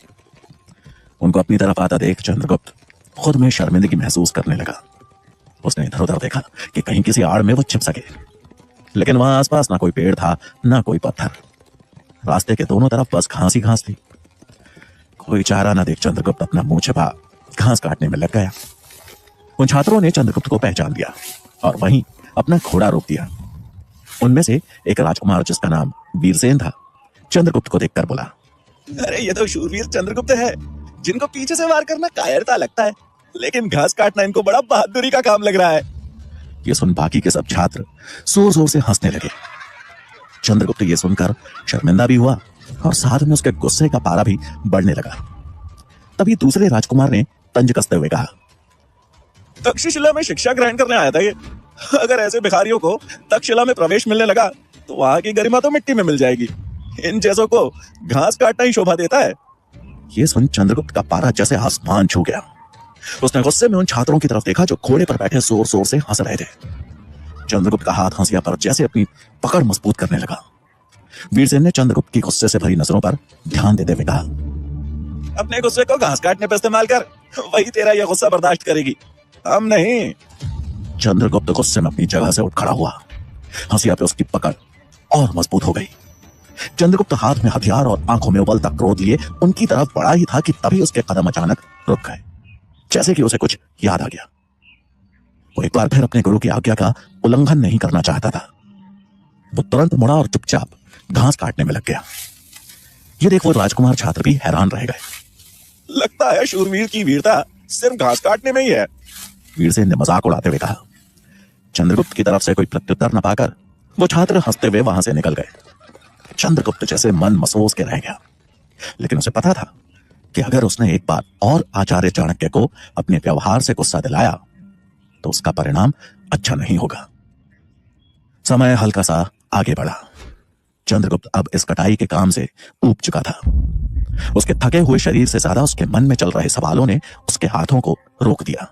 उनको अपनी तरफ आता देख चंद्रगुप्त खुद में शर्मिंदगी महसूस करने लगा। उसने इधर उधर देखा कि कहीं किसी आड़ में वो छिप सके, लेकिन वहां आसपास ना कोई पेड़ था ना कोई पत्थर। रास्ते के दोनों तरफ बस घास ही घास थी। कोई चारा ना देख चंद्रगुप्त अपना मुंह छिपा घास काटने में लग गया। उन छात्रों ने चंद्रगुप्त को पहचान लिया और वहीं अपना घोड़ा रोक दिया। उनमें से एक राजकुमार जिसका नाम वीरसेन था, चंद्रगुप्त को देखकर बोला, अरे ये तो शूरवीर चंद्रगुप्त है, जिनको पीछे से वार करना कायरता लगता है, लेकिन घास काटना इनको बड़ा बहादुरी का काम लग रहा है। ये सुन बाकी के सब छात्र जोर जोर से हंसने लगे। चंद्रगुप्त ये सुनकर शर्मिंदा भी हुआ और साथ में उसके गुस्से का पारा भी बढ़ने लगा। तभी दूसरे राजकुमार ने तंज कसते हुए कहा, तक्षशिला में शिक्षा ग्रहण करने आया था ये। अगर ऐसे भिखारियों को तक्षशिला में प्रवेश मिलने लगा तो वहां की गरिमा तो मिट्टी में मिल जाएगी। इन जैसों को घास काटना ही शोभा देता है। ये सुन चंद्रगुप्त का पारा जैसे आसमान छू गया। उसने गुस्से में उन छात्रों की तरफ देखा जो घोड़े पर बैठे जोर जोर से हंस रहे थे। चंद्रगुप्त का हाथ हंसिया पर जैसे अपनी पकड़ मजबूत करने लगा। वीरसेन ने चंद्रगुप्त की गुस्से से भरी नजरों पर ध्यान देते हुए कहा, अपने गुस्से को घास काटने पर इस्तेमाल कर, वही तेरा यह गुस्सा बर्दाश्त करेगी, हम नहीं। चंद्रगुप्त गुस्से में अपनी जगह से उठ खड़ा हुआ। हंसिया पे उसकी पकड़ और मजबूत हो गई। चंद्रगुप्त हाथ में हथियार और आंखों में उबलता क्रोध लिए उनकी तरफ बढ़ा ही था कि तभी उसके कदम अचानक रुक गए, जैसे कि उसे कुछ याद आ गया। वो एक बार फिर अपने गुरु की आज्ञा का उल्लंघन नहीं करना चाहता था। वो तुरंत मुड़ा और चुपचाप घास काटने में लग गया। ये देख वो राजकुमार छात्र भी हैरान रह गए। लगता है शूरवीर की वीरता सिर्फ घास काटने में ही है, वीरसेन ने मजाक उड़ाते हुए कहा। चंद्रगुप्त की तरफ से कोई प्रत्युत्तर न पाकर वो छात्र हंसते हुए वहां से निकल गए। चंद्रगुप्त जैसे मन मसोस के रह गया, लेकिन उसे पता था कि अगर उसने एक बार और आचार्य चाणक्य को अपने व्यवहार से गुस्सा दिलाया तो उसका परिणाम अच्छा नहीं होगा। समय हल्का सा आगे बढ़ा। चंद्रगुप्त अब इस कटाई के काम से ऊब चुका था। उसके थके हुए शरीर से ज्यादा उसके मन में चल रहे सवालों ने उसके हाथों को रोक दिया।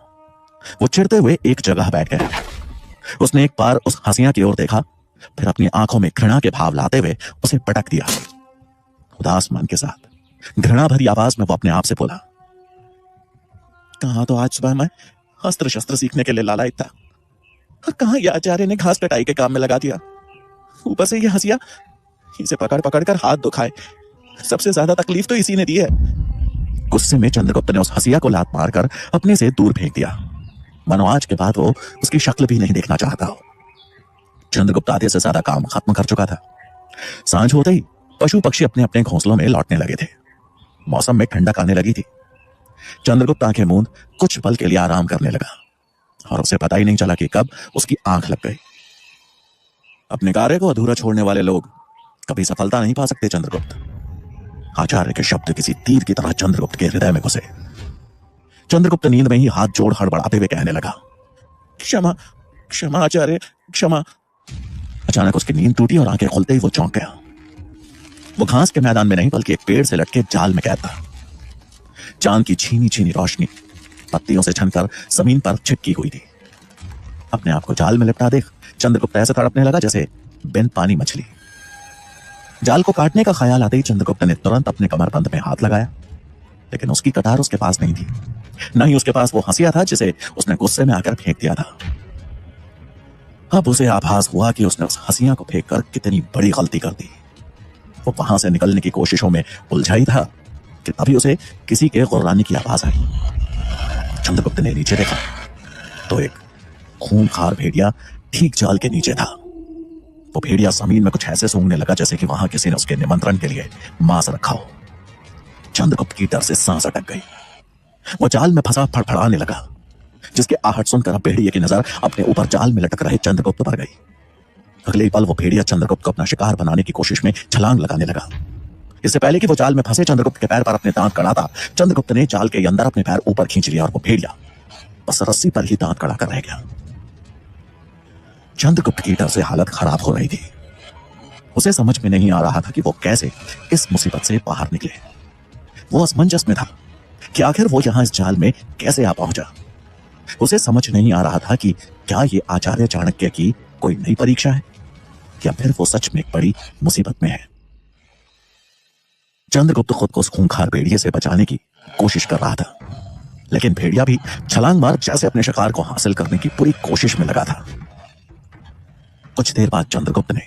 वो चिढ़ते हुए एक जगह बैठ गया। उसने एक बार उस हंसिया की ओर देखा, फिर अपनी आंखों में घृणा के भाव लाते हुए उसे पटक दिया। उदास मन के साथ घृणा भरी आवाज में वो अपने आप से बोला, कहां तो आज सुबह मैं अस्त्र शस्त्र सीखने के लिए लालायित था, और कहां ये आचार्य ने घास कटाई के काम में लगा दिया। ऊपर से ये हंसिया इसे पकड़ पकड़ कर हाथ दुखाए। सबसे ज्यादा तकलीफ तो इसी ने दी है। गुस्से में चंद्रगुप्त ने उस हंसिया को लात मारकर अपने से दूर फेंक दिया, मानो आज के बाद वो उसकी शक्ल भी नहीं देखना चाहता हो। चंद्रगुप्त आधे से ज्यादा काम खत्म कर चुका था। सांझ होते ही पशु पक्षी अपने अपने घोंसलों में लौटने लगे थे। मौसम में ठंडक आने लगी थी। चंद्रगुप्त आंखें मूंद कुछ पल के लिए आराम करने लगा, और उसे पता ही नहीं चला कि कब उसकी आंख लग गई। अपने कार्य को अधूरा छोड़ने वाले लोग कभी सफलता नहीं पा सकते। चंद्रगुप्त आचार्य के शब्द किसी तीर की तरह चंद्रगुप्त के हृदय में घुसे। चंद्रगुप्त नींद में ही हाथ जोड़ हड़बड़ाते हुए कहने लगा, क्षमा क्षमा आचार्य, क्षमा। अचानक उसकी नींद टूटी और आंखें खुलते ही वो चौंक गया। वो घास के मैदान में नहीं बल्कि एक पेड़ से लटके जाल में कैद था। चांद की छीनी छीनी रोशनी पत्तियों से छनकर जमीन पर छिटकी हुई थी। अपने आप को जाल में लिपटा देख चंद्रगुप्त ऐसे तड़पने लगा जैसे बिन पानी मछली। जाल को काटने का ख्याल आते ही चंद्रगुप्त ने तुरंत अपने कमरबंद में हाथ लगाया, लेकिन उसकी कटार उसके पास नहीं थी। न ही उसके पास वो हंसिया था जिसे उसने गुस्से में आकर फेंक दिया था। अब उसे आभास हुआ कि उसने उस हंसिया को फेंककर कितनी बड़ी गलती कर दी। वो वहां से निकलने की कोशिशों में उलझा ही था कि तभी उसे किसी के गुर्राने की आवाज आई। चंद्रगुप्त ने नीचे देखा तो एक खूंखार भेड़िया ठीक जाल के नीचे था। वो भेड़िया जमीन में कुछ ऐसे सूंघने लगा जैसे कि वहां किसी ने उसके निमंत्रण के लिए मांस रखा हो। चंद्रगुप्त की डर से सांस अटक गई। वो जाल में फंसा फड़फड़ाने लगा, जिसके आहट सुनकर अब भेड़िए की नजर अपने ऊपर जाल में लटक रहे चंद्रगुप्त पर गई। अगले ही पल वो भेड़िया चंद्रगुप्त को अपना शिकार बनाने की कोशिश में छलांग लगाने लगा। इससे पहले कि वो जाल में फंसे चंद्रगुप्त के पैर पर अपने दांत कड़ाता, चंद्रगुप्त ने जाल के अंदर अपने पैर ऊपर खींच लिया और वो भेड़िया बस रस्सी पर ही दांत कड़ा कर रह गया। चंद्रगुप्त की डर से हालत खराब हो रही थी। उसे समझ में नहीं आ रहा था कि वो कैसे इस मुसीबत से बाहर निकले। वो असमंजस में था कि आखिर वो यहां इस जाल में कैसे आ पहुंचा। उसे समझ नहीं आ रहा था कि क्या ये आचार्य चाणक्य की कोई नई परीक्षा है या फिर वो सच में एक बड़ी मुसीबत में है। चंद्रगुप्त खुद को उस खूंखार भेड़िए से बचाने की कोशिश कर रहा था, लेकिन भेड़िया भी छलांग मार जैसे अपने शिकार को हासिल करने की पूरी कोशिश में लगा था। कुछ देर बाद चंद्रगुप्त ने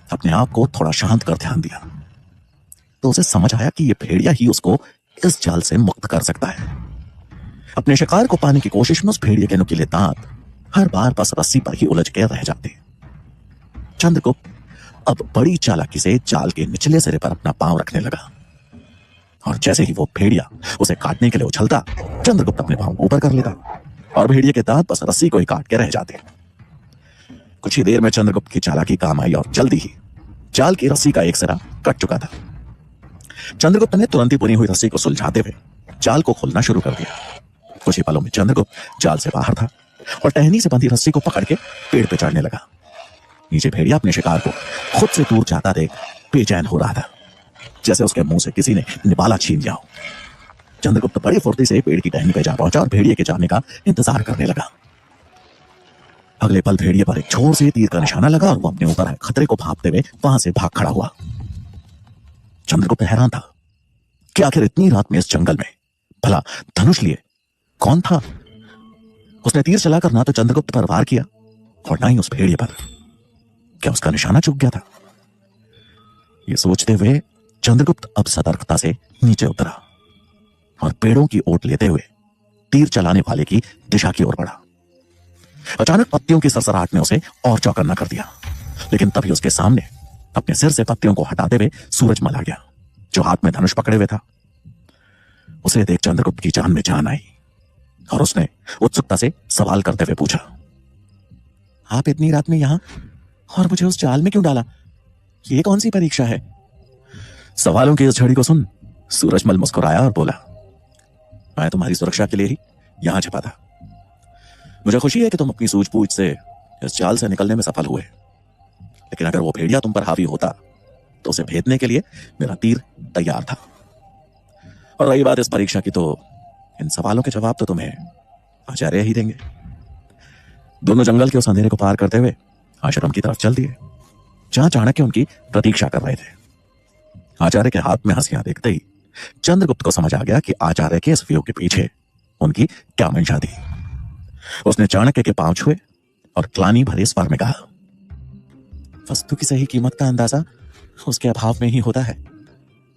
अपने आप को थोड़ा शांत कर ध्यान दिया तो उसे समझ आया कि यह भेड़िया ही उसको इस जाल से मुक्त कर सकता है। अपने शिकार को पाने की कोशिश में उस भेड़िए के नुकीले दांत हर बार बस रस्सी पर ही उलझ के रह जाते। चंद्रगुप्त अब बड़ी चालाकी से जाल के निचले सिरे पर अपना पांव रखने लगा, और जैसे ही वो भेड़िया उसे काटने के लिए उछलता, चंद्रगुप्त अपने पांव ऊपर कर लेता और भेड़िए के दांत बस रस्सी को ही काट के रह जाते। कुछ ही देर में चंद्रगुप्त की चालाकी काम आई और जल्दी ही जाल की रस्सी का एक सिरा कट चुका था। चंद्रगुप्त ने तुरंत ही बुनी हुई रस्सी को सुलझाते हुए जाल को खोलना शुरू कर दिया। कुछ ही पलों में चंद्रगुप्त जाल से बाहर था और टहनी से बंधी रस्सी को पकड़ के पेड़ पे चढ़ने लगा। नीचे भेड़िया अपने शिकार को खुद से दूर जाता देख बेचैन हो रहा था, जैसे उसके मुंह से किसी ने निवाला छीन लिया हो। चंद्रगुप्त बड़ी फुर्ती से पेड़ की टहनी पे जा पहुंचा और भेड़िए के जाने का इंतजार करने लगा। अगले पल भेड़िए पर एक छोर से तीर का निशाना लगा और वो अपने ऊपर खतरे को भांपते हुए वहां से भाग खड़ा हुआ। चंद्रगुप्त हैरान था कि आखिर इतनी रात में इस जंगल में भला धनुष लिए कौन था। उसने तीर चलाकर ना तो चंद्रगुप्त पर वार किया और ना ही उस भेड़िए पर। क्या उसका निशाना चूक गया था? ये सोचते हुए चंद्रगुप्त अब सतर्कता से नीचे उतरा और पेड़ों की ओट लेते हुए तीर चलाने वाले की दिशा की ओर बढ़ा। अचानक पत्तियों की सरसराहट ने उसे और चौकन्ना कर दिया, लेकिन तभी उसके सामने अपने सिर से पत्तियों को हटाते हुए सूरजमल आ गया, जो हाथ में धनुष पकड़े हुए था। उसे देख चंद्रगुप्त की जान में जान आई और उसने उत्सुकता से सवाल करते हुए पूछा, आप इतनी रात में यहां और मुझे उस जाल में क्यों डाला? ये कौन सी परीक्षा है? सवालों की इस झड़ी को सुन सूरजमल मुस्कुराया और बोला, मैं तुम्हारी सुरक्षा के लिए ही यहां छिपा था। मुझे खुशी है कि तुम अपनी सूझबूझ से इस जाल से निकलने में सफल हुए, लेकिन अगर वो भेड़िया तुम पर हावी होता तो उसे भेदने के लिए मेरा तीर तैयार था। और रही बात इस परीक्षा की, तो इन सवालों के जवाब तो तुम्हें आचार्य ही देंगे। दोनों जंगल के उस अंधेरे को पार करते हुए आश्रम की तरफ चल दिए, जहां चाणक्य उनकी प्रतीक्षा कर रहे थे। आचार्य के हाथ में हंसियां देखते ही चंद्रगुप्त को समझ आ गया कि आचार्य के इस व्यू के पीछे उनकी क्या मंशा थी। उसने चाणक्य के पांव छुए और ग्लानि भरे स्वर में कहा, वस्तु की सही कीमत का अंदाजा उसके अभाव में ही होता है।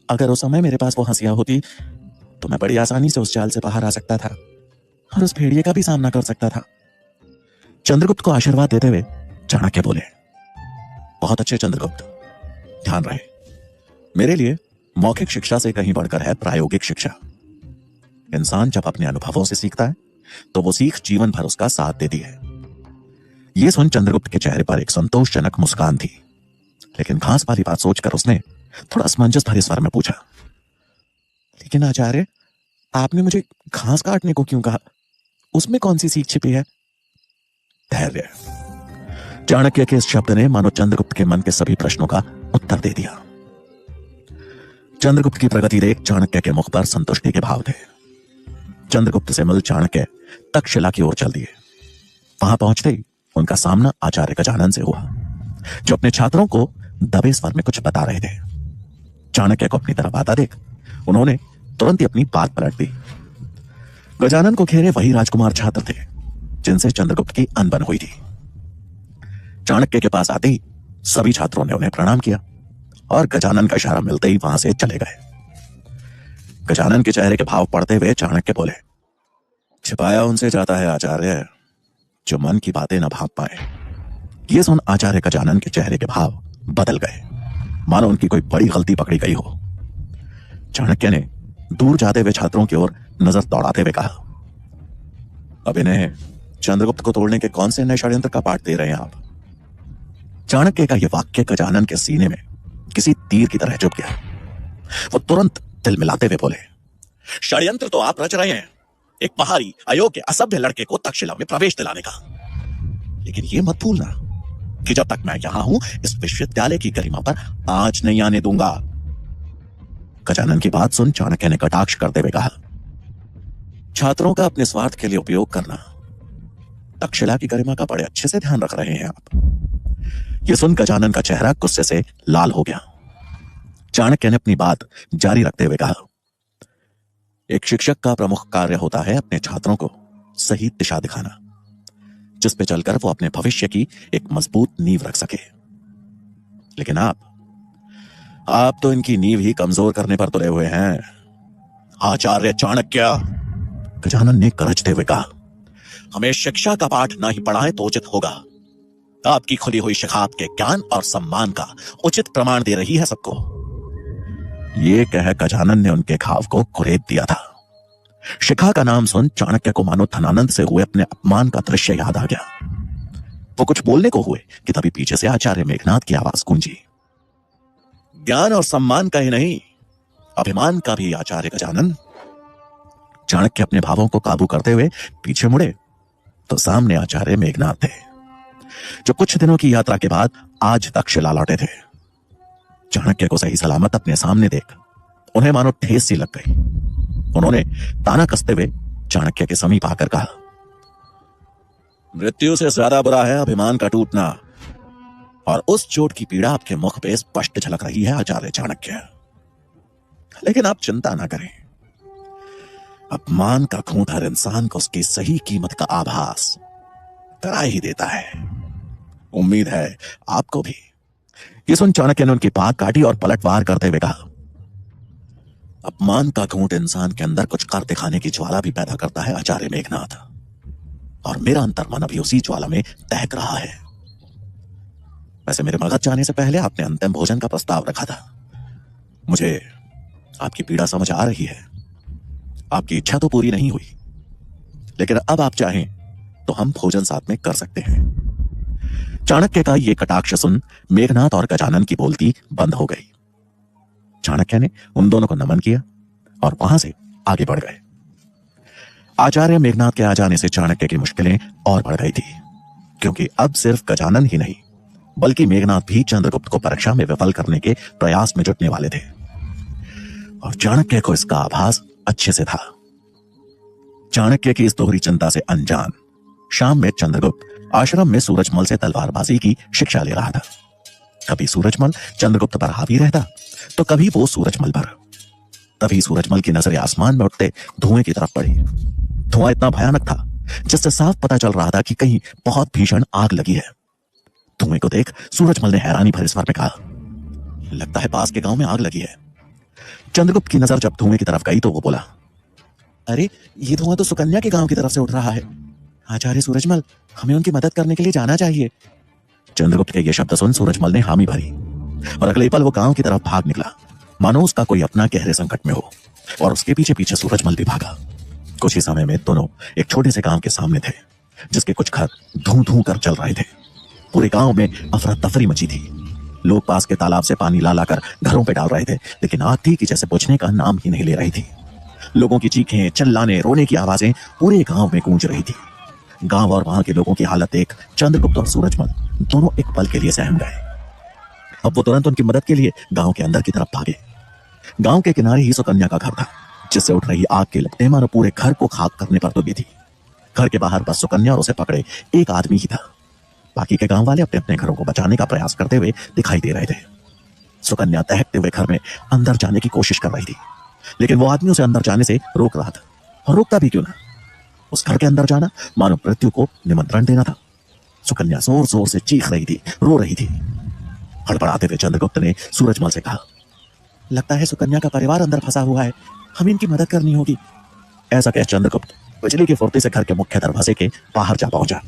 अगर उस समय मेरे पास वो हंसिया होती तो मैं बड़ी आसानी से उस जाल से बाहर आ सकता था और उस भेड़िए का भी सामना कर सकता था। चंद्रगुप्त को आशीर्वाद देते हुए चाणक्य बोले, बहुत अच्छे चंद्रगुप्त, ध्यान रहे, मेरे लिए मौखिक शिक्षा से कहीं बढ़कर है प्रायोगिक शिक्षा। इंसान जब अपने अनुभवों से सीखता है तो वो सीख जीवन भर उसका साथ देती है। यह सुन चंद्रगुप्त के चेहरे पर एक संतोषजनक मुस्कान थी, लेकिन घास वाली बात सोचकर उसने थोड़ा असमंजस भरे स्वर में पूछा, लेकिन आचार्य, आपने मुझे घास काटने को क्यों कहा? उसमें कौन सी सीख छिपी है? धैर्य। चाणक्य के इस शब्द ने मानो चंद्रगुप्त के मन के सभी प्रश्नों का उत्तर दे दिया। चंद्रगुप्त की प्रगति देख चाणक्य के मुख पर संतुष्टि के भाव थे। चंद्रगुप्त से मिल चाणक्य तक्षशिला की ओर चल दिए। वहां पहुंचते ही उनका सामना आचार्य गजानन से हुआ, जो अपने छात्रों को दबे स्वर में कुछ बता रहे थे। चाणक्य को अपनी तरफ आता देख उन्होंने तुरंत ही अपनी बात पलट दी। गजानन को घेरे वही राजकुमार छात्र थे जिनसे चंद्रगुप्त की अनबन हुई थी। चाणक्य के पास आते ही सभी छात्रों ने उन्हें प्रणाम किया और गजानन का इशारा मिलते ही वहां से चले गए। गजानन के चेहरे के भाव पढ़ते हुए चाणक्य बोले, छिपाया उनसे जाता है आचार्य जो मन की बातें न भाप पाए। ये सुन आचार्य गजानन के चेहरे के भाव बदल गए, मानो उनकी कोई बड़ी गलती पकड़ी गई हो। चाणक्य ने दूर जाते हुए छात्रों की ओर नजर दौड़ाते हुए कहा, अब इन्हें चंद्रगुप्त को तोड़ने के कौन से नए षड्यंत्र का पाठ दे रहे हैं आप? चाणक्य का यह वाक्य गजानन के सीने में किसी तीर की तरह चुभ गया। वो तुरंत दिल मिलाते हुए बोले, षड्यंत्र तो आप रच रहे हैं एक बाहरी अयोग्य असभ्य लड़के को तक्षशिला में प्रवेश दिलाने का, लेकिन यह मत भूलना कि जब तक मैं यहां हूं इस विश्वविद्यालय की गरिमा पर आज नहीं आने दूंगा। गजानन की बात सुन चाणक्य ने कटाक्ष करते हुए कहा, छात्रों का अपने स्वार्थ के लिए उपयोग करना, तक्षशिला की गरिमा का बड़े अच्छे से ध्यान रख रहे हैं आप। यह सुन गजानन का चेहरा गुस्से से लाल हो गया। चाणक्य ने अपनी बात जारी रखते हुए कहा, एक शिक्षक का प्रमुख कार्य होता है अपने छात्रों को सही दिशा दिखाना, जिस पे चलकर वो अपने भविष्य की एक मजबूत नींव रख सके। लेकिन आप तो इनकी नींव ही कमजोर करने पर तुले हुए हैं आचार्य चाणक्य। गजानन ने गरजते हुए कहा, हमें शिक्षा का पाठ ना ही पढ़ाएं तो उचित होगा। आपकी खुली हुई शिखा आपके ज्ञान और सम्मान का उचित प्रमाण दे रही है सबको। ये कह गजानन ने उनके घाव को कुरेद दिया था। शिखा का नाम सुन चाणक्य को मानो धनानंद से हुए अपने अपमान का दृश्य याद आ गया। वो कुछ बोलने को हुए कि तभी पीछे से आचार्य मेघनाथ की आवाज गूंजी, ज्ञान और सम्मान का ही नहीं अभिमान का भी आचार्य गजानन। चाणक्य अपने भावों को काबू करते हुए पीछे मुड़े तो सामने आचार्य मेघनाथ थे, जो कुछ दिनों की यात्रा के बाद आज तक्षशिला लौटे थे। चाणक्य को सही सलामत अपने सामने देख उन्हें मानो ठेस सी लग गई। उन्होंने ताना कसते हुए चाणक्य के समीप आकर कहा, मृत्यु से ज्यादा बुरा है अभिमान का टूटना, और उस चोट की पीड़ा आपके मुख पे स्पष्ट झलक रही है आचार्य चाणक्य। लेकिन आप चिंता ना करें, अपमान का घूंट हर इंसान को उसकी सही कीमत का आभास करा ही देता है। उम्मीद है आपको भी। ये सुन चाणक्य ने उनकी बात काटी और पलटवार करते हुए कहा, अपमान का घूंट इंसान के अंदर कुछ कर दिखाने की ज्वाला भी पैदा करता है आचार्य मेघनाथ, और मेरा अंतर्मन अभी उसी ज्वाला में दहक रहा है। वैसे मेरे मगध जाने से पहले आपने अंतिम भोजन का प्रस्ताव रखा था। मुझे आपकी पीड़ा समझ आ रही है। आपकी इच्छा तो पूरी नहीं हुई, लेकिन अब आप चाहें तो हम भोजन साथ में कर सकते हैं। चाणक्य का यह कटाक्ष सुन मेघनाथ और गजानन की बोलती बंद हो गई। चाणक्य ने उन दोनों को नमन किया और वहां से आगे बढ़ गए। आचार्य मेघनाथ के आ जाने से चाणक्य की मुश्किलें और बढ़ गई थी, क्योंकि अब सिर्फ गजानन ही नहीं बल्कि मेघनाथ भी चंद्रगुप्त को परीक्षा में विफल करने के प्रयास में जुटने वाले थे, और चाणक्य को इसका आभास अच्छे से था। चाणक्य की इस दोहरी चिंता से अनजान शाम में चंद्रगुप्त आश्रम में सूरजमल से तलवारबाजी की शिक्षा ले रहा था। कभी सूरजमल चंद्रगुप्त पर हावी रहता तो कभी वो सूरजमल पर। तभी सूरजमल की नजरें आसमान में उठते धुएं की तरफ पड़ी। धुआं इतना भयानक था जिससे साफ पता चल रहा था कि कहीं बहुत भीषण आग लगी है। धुएं को देख सूरजमल ने हैरानी भरे स्वर में कहा, लगता है पास के गांव में आग लगी है। चंद्रगुप्त की नजर जब धुएं की तरफ गई तो वो बोला, अरे ये धुआं तो सुकन्या के गांव की तरफ से उठ रहा है। आचार्य सूरजमल, हमें उनकी मदद करने के लिए जाना चाहिए। चंद्रगुप्त के ये शब्द सुन सूरजमल ने हामी भरी और अगले पल वो गांव की तरफ भाग निकला, मानो उसका कोई अपना गहरे संकट में हो, और उसके पीछे पीछे सूरजमल भी भागा। कुछ ही समय में दोनों एक छोटे से गांव के सामने थे, जिसके कुछ घर धू धू कर चल रहे थे। पूरे गांव में अफरा तफरी मची थी। लोग पास के तालाब से पानी ला लाकर घरों पे डाल रहे थे, लेकिन आग थी कि जैसे बुझने का नाम ही नहीं ले रही थी। लोगों की चीखें, चिल्लाने, रोने की आवाजें पूरे गांव में गूंज रही थी। गांव और वहां के लोगों की हालत देख चंद्रगुप्त और सूरजमल दोनों एक पल के लिए सहम गए। अब वो तुरंत उनकी मदद के लिए गांव के अंदर की तरफ भागे। गांव के किनारे ही सुकन्या का घर था, जिससे उठ रही आग के लपटें मानो पूरे घर को खाक करने पर तुली थी। घर के बाहर बस सुकन्या और उसे पकड़े एक आदमी ही था। बाकी के गांव वाले अपने अपने घरों को बचाने का प्रयास करते हुए दिखाई दे रहे थे। सुकन्या दहकते हुए घर में अंदर जाने की कोशिश कर रही थी, लेकिन वो आदमी उसे अंदर जाने से रोक रहा था, और रोकता भी क्यों ना। उस घर के अंदर जाना मानो मृत्यु को निमंत्रण देना था। सुकन्या जोर जोर से चीख रही थी, रो रही थी। हड़बड़ाते हुए चंद्रगुप्त ने सूरजमल से कहा, लगता है सुकन्या का परिवार अंदर फंसा हुआ है, हमें इनकी मदद करनी होगी। ऐसा कह चंद्रगुप्त बिजली की फुर्ती से घर के मुख्य दरवाजे के बाहर जा पहुंचा।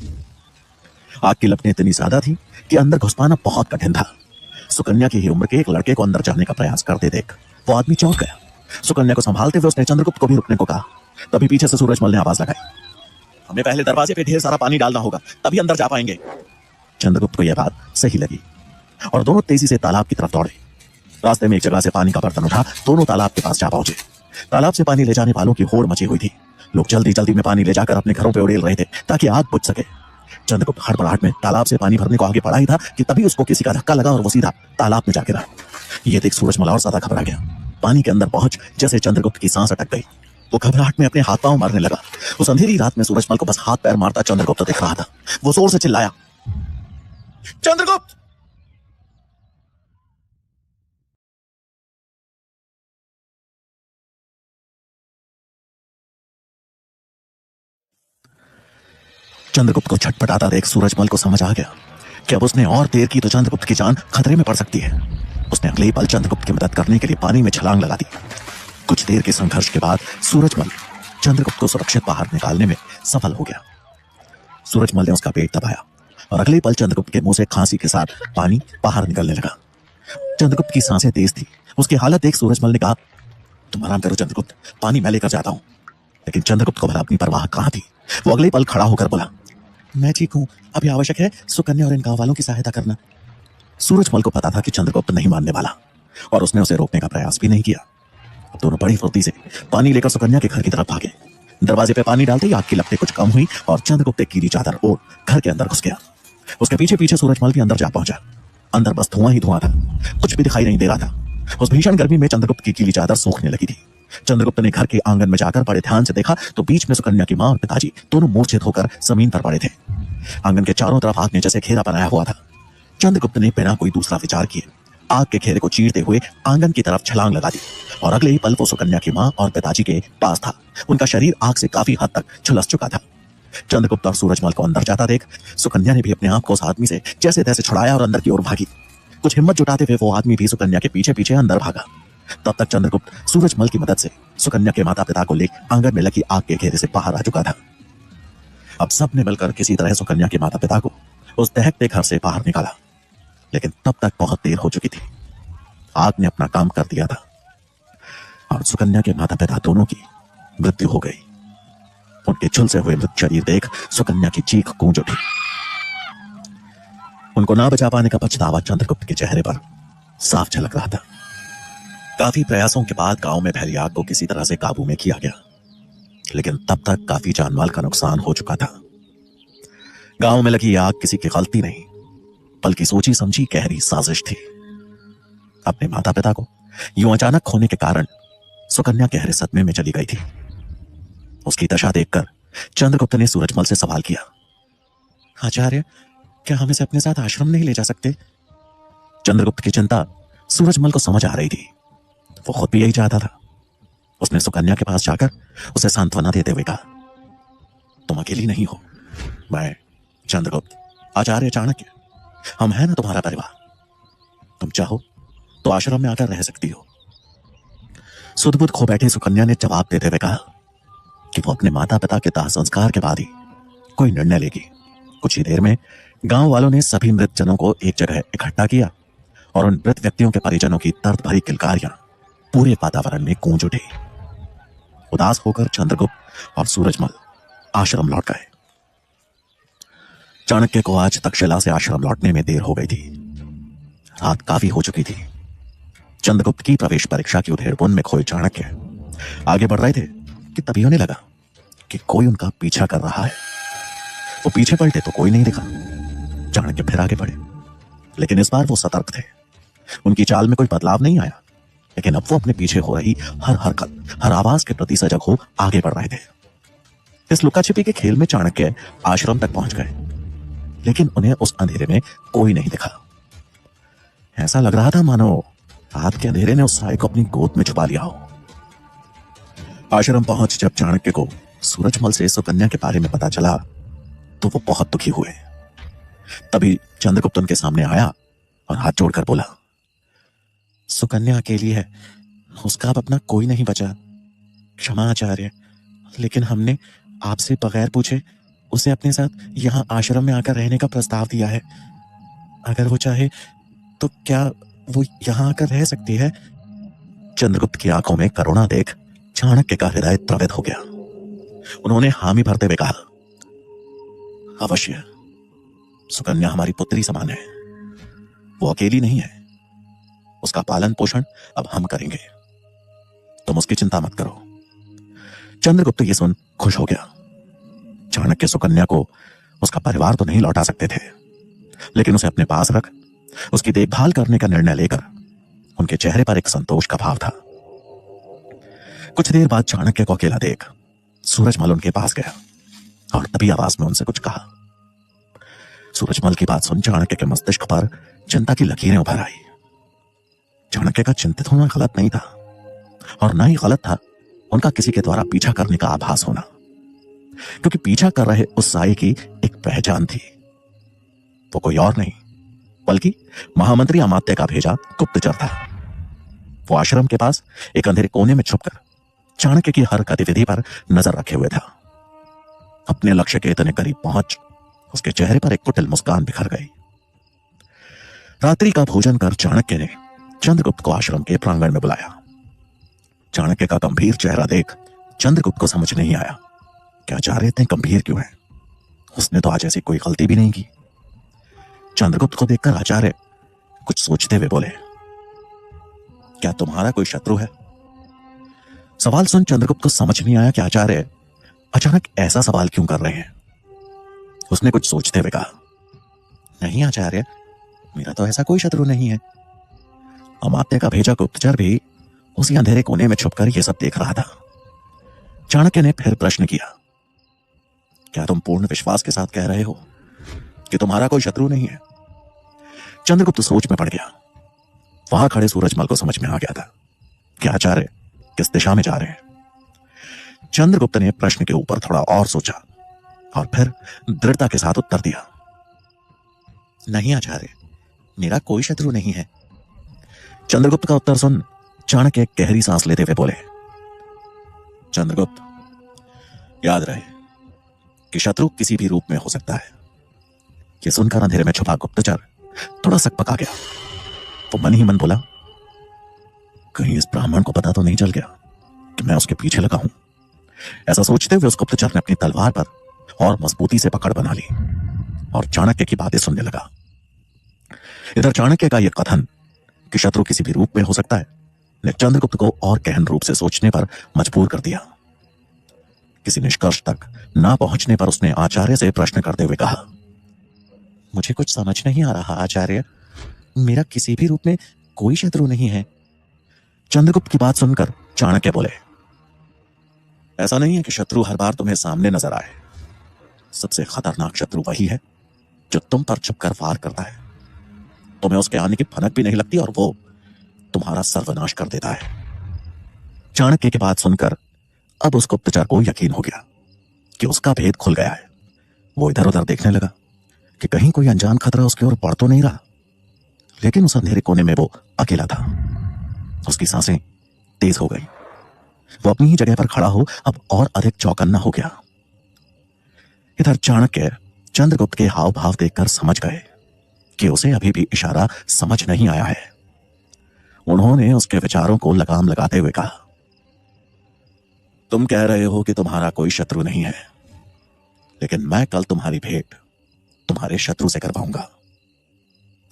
आग की लपटें इतनी ज्यादा थी कि अंदर घुस पाना बहुत कठिन था। सुकन्या की ही उम्र के एक लड़के को अंदर जाने का प्रयास करते देख वो आदमी चौंक गया। सुकन्या को संभालते हुए उसने चंद्रगुप्त को भी रुकने को कहा। तभी पीछे से सूरजमल ने आवाज लगाई, हमें पहले दरवाजे पे ढेर सारा पानी डालना होगा, तभी अंदर जा पाएंगे। चंद्रगुप्त को यह बात सही लगी और दोनों तेजी से तालाब की तरफ दौड़े। रास्ते में एक जगह से पानी का बर्तन उठा दोनों तालाब के पास जा पहुंचे। तालाब से पानी ले जाने वालों की होड़ मची हुई थी। लोग जल्दी जल्दी में पानी ले जाकर अपने घरों पे उड़ेल रहे थे ताकि आग बुझ सके। चंद्रगुप्त हड़बड़ाहट में तालाब से पानी भरने को आगे बढ़ा ही था कि तभी उसको किसी का धक्का लगा और वो सीधा तालाब में जा गिरा। ये देख सूरजमल और ज्यादा घबरा गया। पानी के अंदर पहुंच जैसे चंद्रगुप्त की सांस अटक गई। वो घबराहट में अपने हाथ पांव मारने लगा। उस अंधेरी रात में सूरजमल को बस हाथ पैर मारता चंद्रगुप्त दिख रहा था। वो जोर से चिल्लाया, चंद्रगुप्त! चंद्रगुप्त को छटपटाता देख सूरजमल को समझ आ गया कि अब उसने और देर की तो चंद्रगुप्त की जान खतरे में पड़ सकती है। उसने अगले ही पल चंद्रगुप्त की मदद करने के लिए पानी में छलांग लगा दी। कुछ देर के संघर्ष के बाद सूरजमल चंद्रगुप्त को सुरक्षित बाहर निकालने में सफल हो गया। सूरजमल ने उसका पेट दबाया और अगले पल चंद्रगुप्त के मुंह से खांसी के साथ पानी बाहर निकलने लगा। चंद्रगुप्त की सांसें तेज थी। उसकी हालत देख सूरजमल ने कहा, तुम आराम करो चंद्रगुप्त, पानी मैं लेकर जाता हूं। लेकिन चंद्रगुप्त को भला अपनी परवाह कहां थी। वो अगले पल खड़ा होकर बोला, मैं ठीक हूं, अभी आवश्यक है सुकन्या और इन गांव वालों की सहायता करना। सूरजमल को पता था कि चंद्रगुप्त नहीं मानने वाला और उसने उसे रोकने का प्रयास भी नहीं किया। दोनों बड़ी फुर्ती से पानी लेकर सुकन्या के घर की तरफ भागे। दरवाजे पे पानी डालते ही आग की लपटें कुछ कम हुई और चंद्रगुप्त एक गीली चादर ओढ़ घर के अंदर घुस गया। उसके पीछे पीछे सूरजमल भी अंदर जा पहुंचा। अंदर बस धुआं ही धुआं था, कुछ भी दिखाई नहीं दे रहा था। उस भीषण गर्मी में चंद्रगुप्त की गीली चादर सूखने लगी थी। चंद्रगुप्त ने घर के आंगन में जाकर बड़े ध्यान से देखा तो बीच में सुकन्या की मां और पिताजी दोनों मूर्छित होकर जमीन पर पड़े थे। आंगन के चारों तरफ आग ने जैसे घेरा बनाया हुआ था। चंद्रगुप्त ने बिना कोई दूसरा विचार किए आग के घेरे को चीरते हुए आंगन की तरफ छलांग लगा दी और अगले ही पल वो सुकन्या की मां और पिताजी के पास था। उनका शरीर आग से काफी हद तक झुलस चुका था। चंद्रगुप्त और सूरजमल को अंदर जाता देख सुकन्या ने भी अपने आप को उस आदमी से जैसे तैसे छुड़ाया और अंदर की ओर भागी। कुछ हिम्मत जुटाते हुए वो आदमी भी सुकन्या के पीछे पीछे अंदर भागा। तब तक चंद्रगुप्त सूरजमल की मदद से सुकन्या के माता पिता को लेकर आंगन में लगी आग के घेरे से बाहर आ चुका था। अब सब ने मिलकर किसी तरह सुकन्या के माता पिता को उस दहकते घर से बाहर निकाला, लेकिन तब तक बहुत देर हो चुकी थी। आग ने अपना काम कर दिया था और सुकन्या के माता पिता दोनों की मृत्यु हो गई। उनके झुलसे हुए मृत शरीर देख सुकन्या की चीख गूंज उठी। उनको ना बचा पाने का पछतावा चंद्रगुप्त के चेहरे पर साफ झलक रहा था। काफी प्रयासों के बाद गांव में फैली आग को किसी तरह से काबू में किया गया, लेकिन तब तक काफी जानमाल का नुकसान हो चुका था। गांव में लगी आग किसी की गलती नहीं, बल्कि सोची समझी गहरी साजिश थी। अपने माता पिता को यूं अचानक खोने के कारण सुकन्या गहरे सदमे में चली गई थी। उसकी दशा देखकर चंद्रगुप्त ने सूरजमल से सवाल किया, आचार्य, क्या हम इसे अपने साथ आश्रम नहीं ले जा सकते? चंद्रगुप्त की चिंता सूरजमल को समझ आ रही थी। वो खुद भी यही चाहता था, उसने सुकन्या के पास जाकर उसे सांत्वना देते हुए कहा, तुम अकेली नहीं हो। मैं चंद्रगुप्त, आचार्य चाणक्य, हम हैं ना तुम्हारा परिवार। तुम चाहो तो आश्रम में आकर रह सकती हो। सुध-बुध खो बैठी सुकन्या ने जवाब देते हुए कहा कि वो अपने माता पिता के दाह संस्कार के बाद ही कोई निर्णय लेगी। कुछ ही देर में गांव वालों ने सभी मृत जनों को एक जगह इकट्ठा किया और उन मृत व्यक्तियों के परिजनों की दर्द भरी किलकारियां पूरे वातावरण में गूंज उठी। उदास होकर चंद्रगुप्त और सूरजमल आश्रम लौट गए। चाणक्य को आज तक्षशिला से आश्रम लौटने में देर हो गई थी। रात काफी हो चुकी थी। चंद्रगुप्त की प्रवेश परीक्षा की उधेड़बुन में खोए चाणक्य आगे बढ़ रहे थे कि तभी उन्हें लगा कि कोई उनका पीछा कर रहा है। वो पीछे पलटे तो कोई नहीं दिखा। चाणक्य फिर आगे बढ़े, लेकिन इस बार वो सतर्क थे। उनकी चाल में कोई बदलाव नहीं आया, लेकिन अब वो अपने पीछे हो रही हर हरकत, हर आवाज के प्रति सजग हो आगे बढ़ रहे थे। इस लुका छिपी के खेल में चाणक्य आश्रम तक पहुंच गए, लेकिन उन्हें उस अंधेरे में कोई नहीं दिखा। ऐसा लग रहा था मानो रात के अंधेरे ने उस साय को अपनी गोद में छुपा लिया हो। आश्रम पहुंच जब चाणक्य को सूरजमल से सुकन्या के बारे में पता चला तो वो बहुत दुखी हुए। तभी चंद्रगुप्त उनके सामने आया और हाथ जोड़कर बोला, सुकन्या अकेली है, उसका अब अपना कोई नहीं बचा। क्षमा आचार्य, लेकिन हमने आपसे बगैर पूछे उसे अपने साथ यहाँ आश्रम में आकर रहने का प्रस्ताव दिया है। अगर वो चाहे तो क्या वो यहाँ आकर रह सकती है? चंद्रगुप्त की आंखों में करुणा देख चाणक्य का हृदय द्रवित हो गया। उन्होंने हामी भरते हुए कहा, अवश्य, सुकन्या हमारी पुत्री समान है। वो अकेली नहीं है। उसका पालन पोषण अब हम करेंगे। तुम उसकी चिंता मत करो। चंद्रगुप्त ये सुन खुश हो गया। चाणक्य सुकन्या को उसका परिवार तो नहीं लौटा सकते थे, लेकिन उसे अपने पास रख उसकी देखभाल करने का निर्णय लेकर उनके चेहरे पर एक संतोष का भाव था। कुछ देर बाद चाणक्य को अकेला देख सूरजमल उनके पास गया और तभी आवाज में उनसे कुछ कहा। सूरजमल की बात सुन चाणक्य के मस्तिष्क पर चिंता की लकीरें उभर आई। चाणक्य का चिंतित होना गलत नहीं था, और ना ही गलत था उनका किसी के द्वारा पीछा करने का आभास होना, क्योंकि पीछा कर रहे उस साये की एक पहचान थी। वो कोई और नहीं बल्कि महामंत्री अमात्य का भेजा गुप्तचर था। वो आश्रम के पास एक अंधेरे कोने में छुपकर चाणक्य की हर गतिविधि पर नजर रखे हुए था। अपने लक्ष्य के इतने करीब पहुंच उसके चेहरे पर एक कुटिल मुस्कान बिखर गई। रात्रि का भोजन कर चाणक्य ने चंद्रगुप्त को आश्रम के प्रांगण में बुलाया। चाणक्य का गंभीर चेहरा देख चंद्रगुप्त को समझ नहीं आया कि आचार्य इतने गंभीर क्यों है। उसने तो आज ऐसी कोई गलती भी नहीं की। चंद्रगुप्त को देखकर आचार्य कुछ सोचते हुए बोले, क्या तुम्हारा कोई शत्रु है? सवाल सुन चंद्रगुप्त को समझ नहीं आया कि आचार्य अचानक ऐसा सवाल क्यों कर रहे हैं। उसने कुछ सोचते हुए कहा, नहीं आचार्य, मेरा तो ऐसा कोई शत्रु नहीं है। अमात्य का भेजा गुप्तचर भी उसी अंधेरे कोने में छुपकर यह सब देख रहा था। चाणक्य ने फिर प्रश्न किया, क्या तुम पूर्ण विश्वास के साथ कह रहे हो कि तुम्हारा कोई शत्रु नहीं है? चंद्रगुप्त सोच में पड़ गया। वहां खड़े सूरजमल को समझ में आ गया था कि आचार्य किस दिशा में जा रहे हैं। चंद्रगुप्त ने प्रश्न के ऊपर थोड़ा और सोचा और फिर दृढ़ता के साथ उत्तर दिया, नहीं आचार्य, मेरा कोई शत्रु नहीं है। चंद्रगुप्त का उत्तर सुन चाणक्य एक गहरी सांस लेते हुए बोले, चंद्रगुप्त, याद रहे कि शत्रु किसी भी रूप में हो सकता है। यह सुनकर अंधेरे में छुपा गुप्तचर थोड़ा सकपका गया। वो मन ही मन बोला, कहीं इस ब्राह्मण को पता तो नहीं चल गया कि मैं उसके पीछे लगा हूं। ऐसा सोचते हुए उस गुप्तचर ने अपनी तलवार पर और मजबूती से पकड़ बना ली और चाणक्य की बातें सुनने लगा। इधर चाणक्य का यह कथन कि शत्रु किसी भी रूप में हो सकता है ने चंद्रगुप्त को और गहन रूप से सोचने पर मजबूर कर दिया। किसी निष्कर्ष तक ना पहुंचने पर उसने आचार्य से प्रश्न करते हुए कहा, मुझे कुछ समझ नहीं आ रहा आचार्य, मेरा किसी भी रूप में कोई शत्रु नहीं है। चंद्रगुप्त की बात सुनकर चाणक्य बोले, ऐसा नहीं है कि शत्रु हर बार तुम्हें सामने नजर आए। सबसे खतरनाक शत्रु वही है जो तुम पर छुपकर वार करता है। तुम्हें उसके आने की भनक भी नहीं लगती और वो तुम्हारा सर्वनाश कर देता है। चाणक्य की बात सुनकर अब उस गुप्तचर को यकीन हो गया कि उसका भेद खुल गया है। वो इधर उधर देखने लगा कि कहीं कोई अनजान खतरा उसकी ओर बढ़ तो नहीं रहा, लेकिन उस अंधेरे कोने में वो अकेला था। उसकी सांसें तेज हो गई। वो अपनी ही जगह पर खड़ा हो अब और अधिक चौकन्ना हो गया। इधर चाणक्य चंद्रगुप्त के हाव भाव देखकर समझ गए कि उसे अभी भी इशारा समझ नहीं आया है। उन्होंने उसके विचारों को लगाम लगाते हुए कहा, तुम कह रहे हो कि तुम्हारा कोई शत्रु नहीं है, लेकिन मैं कल तुम्हारी भेंट तुम्हारे शत्रु से करवाऊंगा।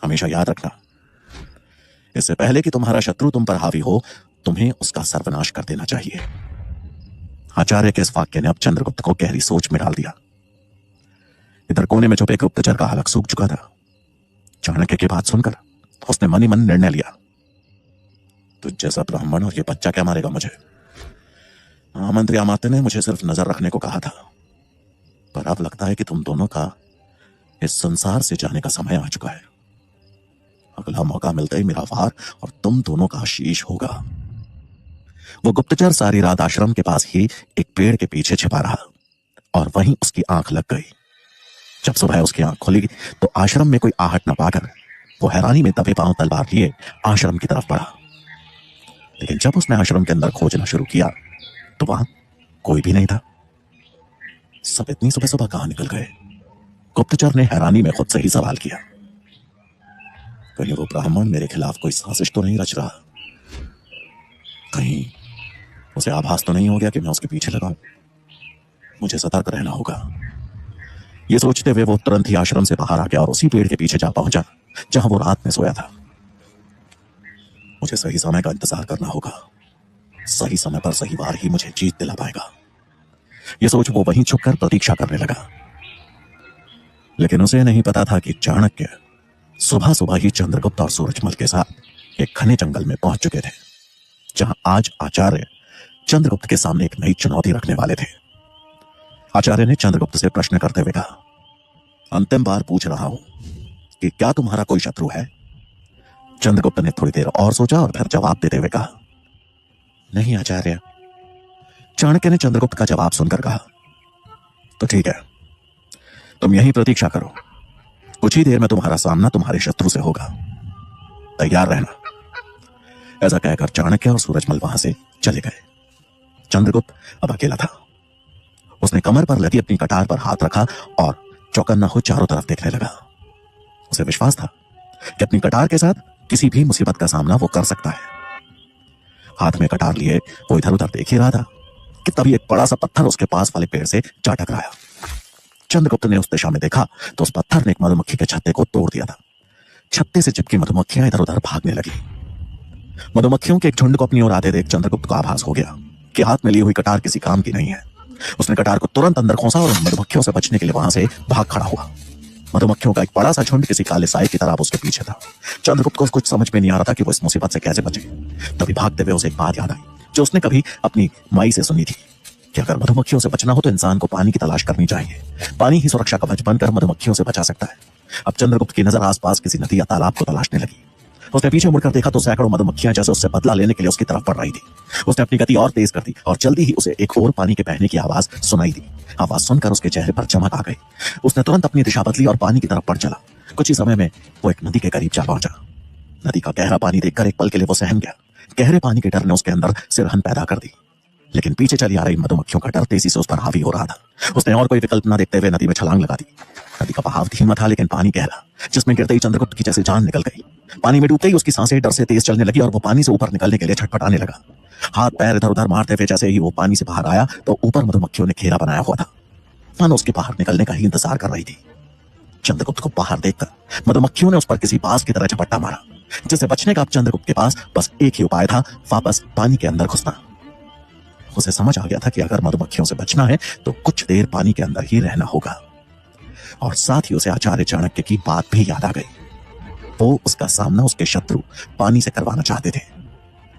हमेशा याद रखना, इससे पहले कि तुम्हारा शत्रु तुम पर हावी हो, तुम्हें उसका सर्वनाश कर देना चाहिए। आचार्य के इस वाक्य ने अब चंद्रगुप्त को गहरी सोच में डाल दिया। इधर कोने में छुपे गुप्तचर का हलक सूख चुका था। चाणक्य की बात सुनकर उसने मन ही मन निर्णय लिया, तुझ जैसा ब्राह्मण और ये बच्चा क्या मारेगा मुझे। मंत्री अमात्य ने मुझे सिर्फ नजर रखने को कहा था, पर अब लगता है कि तुम दोनों का इस संसार से जाने का समय आ चुका है। अगला मौका मिलते ही मेरा वार और तुम दोनों का शीश होगा। वो गुप्तचर सारी रात आश्रम के पास ही एक पेड़ के पीछे छिपा रहा और वहीं उसकी आंख लग गई। जब सुबह उसकी आंख खुली तो आश्रम में कोई आहट न पाकर वो हैरानी में दबे पांव तलवार लिए आश्रम की तरफ बढ़ा। लेकिन जब उसने आश्रम के अंदर खोजना शुरू किया तो वहां कोई भी नहीं था। सब इतनी सुबह सुबह कहां निकल गए? गुप्तचर ने हैरानी में खुद से ही सवाल किया, कहीं वो ब्राह्मण मेरे खिलाफ कोई साजिश तो नहीं रच रहा? कहीं उसे आभास तो नहीं हो गया कि मैं उसके पीछे लगा हूं? मुझे सतर्क रहना होगा। ये सोचते हुए वो तुरंत ही आश्रम से बाहर आ गया और उसी पेड़ के पीछे जा पहुंचा जहां वो रात में सोया था। मुझे सही समय का इंतजार करना होगा। सही समय पर सही वार ही मुझे जीत दिला पाएगा। ये सोच वो वहीं छुपकर प्रतीक्षा करने लगा। लेकिन उसे नहीं पता था कि चाणक्य सुबह सुबह ही चंद्रगुप्त और सूरजमल के साथ एक घने जंगल में पहुंच चुके थे, जहां आज आचार्य चंद्रगुप्त के सामने एक नई चुनौती रखने वाले थे। आचार्य ने चंद्रगुप्त से प्रश्न करते हुए कहा, अंतिम बार पूछ रहा हूं कि क्या तुम्हारा कोई शत्रु है? चंद्रगुप्त ने थोड़ी देर और सोचा और फिर जवाब देते हुए कहा, नहीं आचार्य। चाणक्य ने चंद्रगुप्त का जवाब सुनकर कहा, तो ठीक है, तुम यहीं प्रतीक्षा करो। कुछ ही देर में तुम्हारा सामना तुम्हारे शत्रु से होगा, तैयार रहना। ऐसा कहकर चाणक्य और सूरजमल वहां से चले गए। चंद्रगुप्त अब अकेला था। उसने कमर पर लगी अपनी कटार पर हाथ रखा और चौकन्ना हो चारों तरफ देखने लगा। उसे विश्वास था कि अपनी कटार के साथ किसी भी मुसीबत का सामना वो कर सकता है। हाथ में कटार लिए वो इधर उधर देख ही रहा था कि तभी एक बड़ा सा पत्थर उसके पास वाले पेड़ से जा टकराया। चंद्रगुप्त ने उस दिशा में देखा तो उस पत्थर ने एक मधुमक्खी के छत्ते को तोड़ दिया था। छत्ते से चिपकी मधुमक्खियां इधर उधर भागने लगी। मधुमक्खियों के एक झुंड को अपनी ओर आते देख चंद्रगुप्त को आभास हो गया कि हाथ में ली हुई कटार किसी काम की नहीं है। उसने कटार को तुरंत अंदर खोसा और मधुमक्खियों से बचने के लिए वहां से भाग खड़ा हुआ। मधुमक्खियों का एक बड़ा सा झुंड किसी काले साए की तरह उसके पीछे था। चंद्रगुप्त को कुछ समझ में नहीं आ रहा था कि वो इस मुसीबत से कैसे बचे। तभी भागते हुए उसे एक बात याद आई जो उसने कभी अपनी माई से सुनी थी कि अगर मधुमक्खियों से बचना हो तो इंसान को पानी की तलाश करनी चाहिए। पानी ही सुरक्षा कवच बनकर मधुमक्खियों से बचा सकता है। अब चंद्रगुप्त की नजर आसपास किसी नदी या तालाब को तलाशने लगी। उसने पीछे मुड़कर देखा तो सैकड़ों मधुमक्खियां जैसे उससे बदला लेने के लिए उसकी तरफ बढ़ रही थी। उसने अपनी गति और तेज कर दी और जल्दी ही उसे एक और पानी के बहने की आवाज सुनाई दी। आवाज सुनकर उसके चेहरे पर चमक आ गई। उसने तुरंत अपनी दिशा बदली और पानी की तरफ बढ़ चला। कुछ ही समय में वो एक नदी के करीब जा पहुंचा। नदी का गहरा पानी देखकर एक पल के लिए वो सहम गया। गहरे पानी के डर ने उसके अंदर सिरहन पैदा कर दी, लेकिन पीछे चली आ रही मधुमक्खियों का डर तेजी से उस पर हावी हो रहा था। उसने और कोई विकल्प न देखते हुए नदी में छलांग लगा दी। नदी का बहाव धीमा था लेकिन पानी गहरा, जिसमें गिरते ही चंद्रगुप्त की जैसे जान निकल गई। पानी में डूबते ही उसकी सांसें डर से तेज चलने लगी और वो पानी से ऊपर निकलने के लिए छटपटाने लगा। हाथ पैर इधर उधर मारते हुए जैसे ही वो पानी से बाहर आया तो ऊपर मधुमक्खियों ने घेरा बनाया हुआ था, मानो उसके बाहर निकलने का ही इंतजार कर रही थी। चंद्रगुप्त को बाहर देखकर मधुमक्खियों ने उस पर किसी बाज की तरह झपट्टा मारा, जिससे बचने का अब चंद्रगुप्त के पास बस एक ही उपाय था, वापस पानी के अंदर घुसना। उसे समझ आ गया था कि अगर मधुमक्खियों से बचना है तो कुछ देर पानी के अंदर ही रहना होगा। और साथ ही उसे आचार्य चाणक्य की बात भी याद आ गई। वो उसका सामना उसके शत्रु पानी से करवाना चाहते थे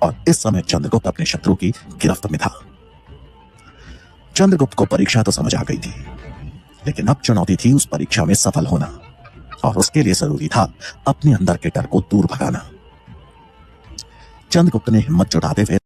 और इस समय चंद्रगुप्त अपने शत्रु की गिरफ्त में था। चंद्रगुप्त को परीक्षा तो समझ आ गई थी, लेकिन अब चुनौती थी उस परीक्षा में सफल होना और उसके लिए जरूरी था अपने अंदर के डर को दूर भगाना। चंद्रगुप्त ने हिम्मत जुटाते हुए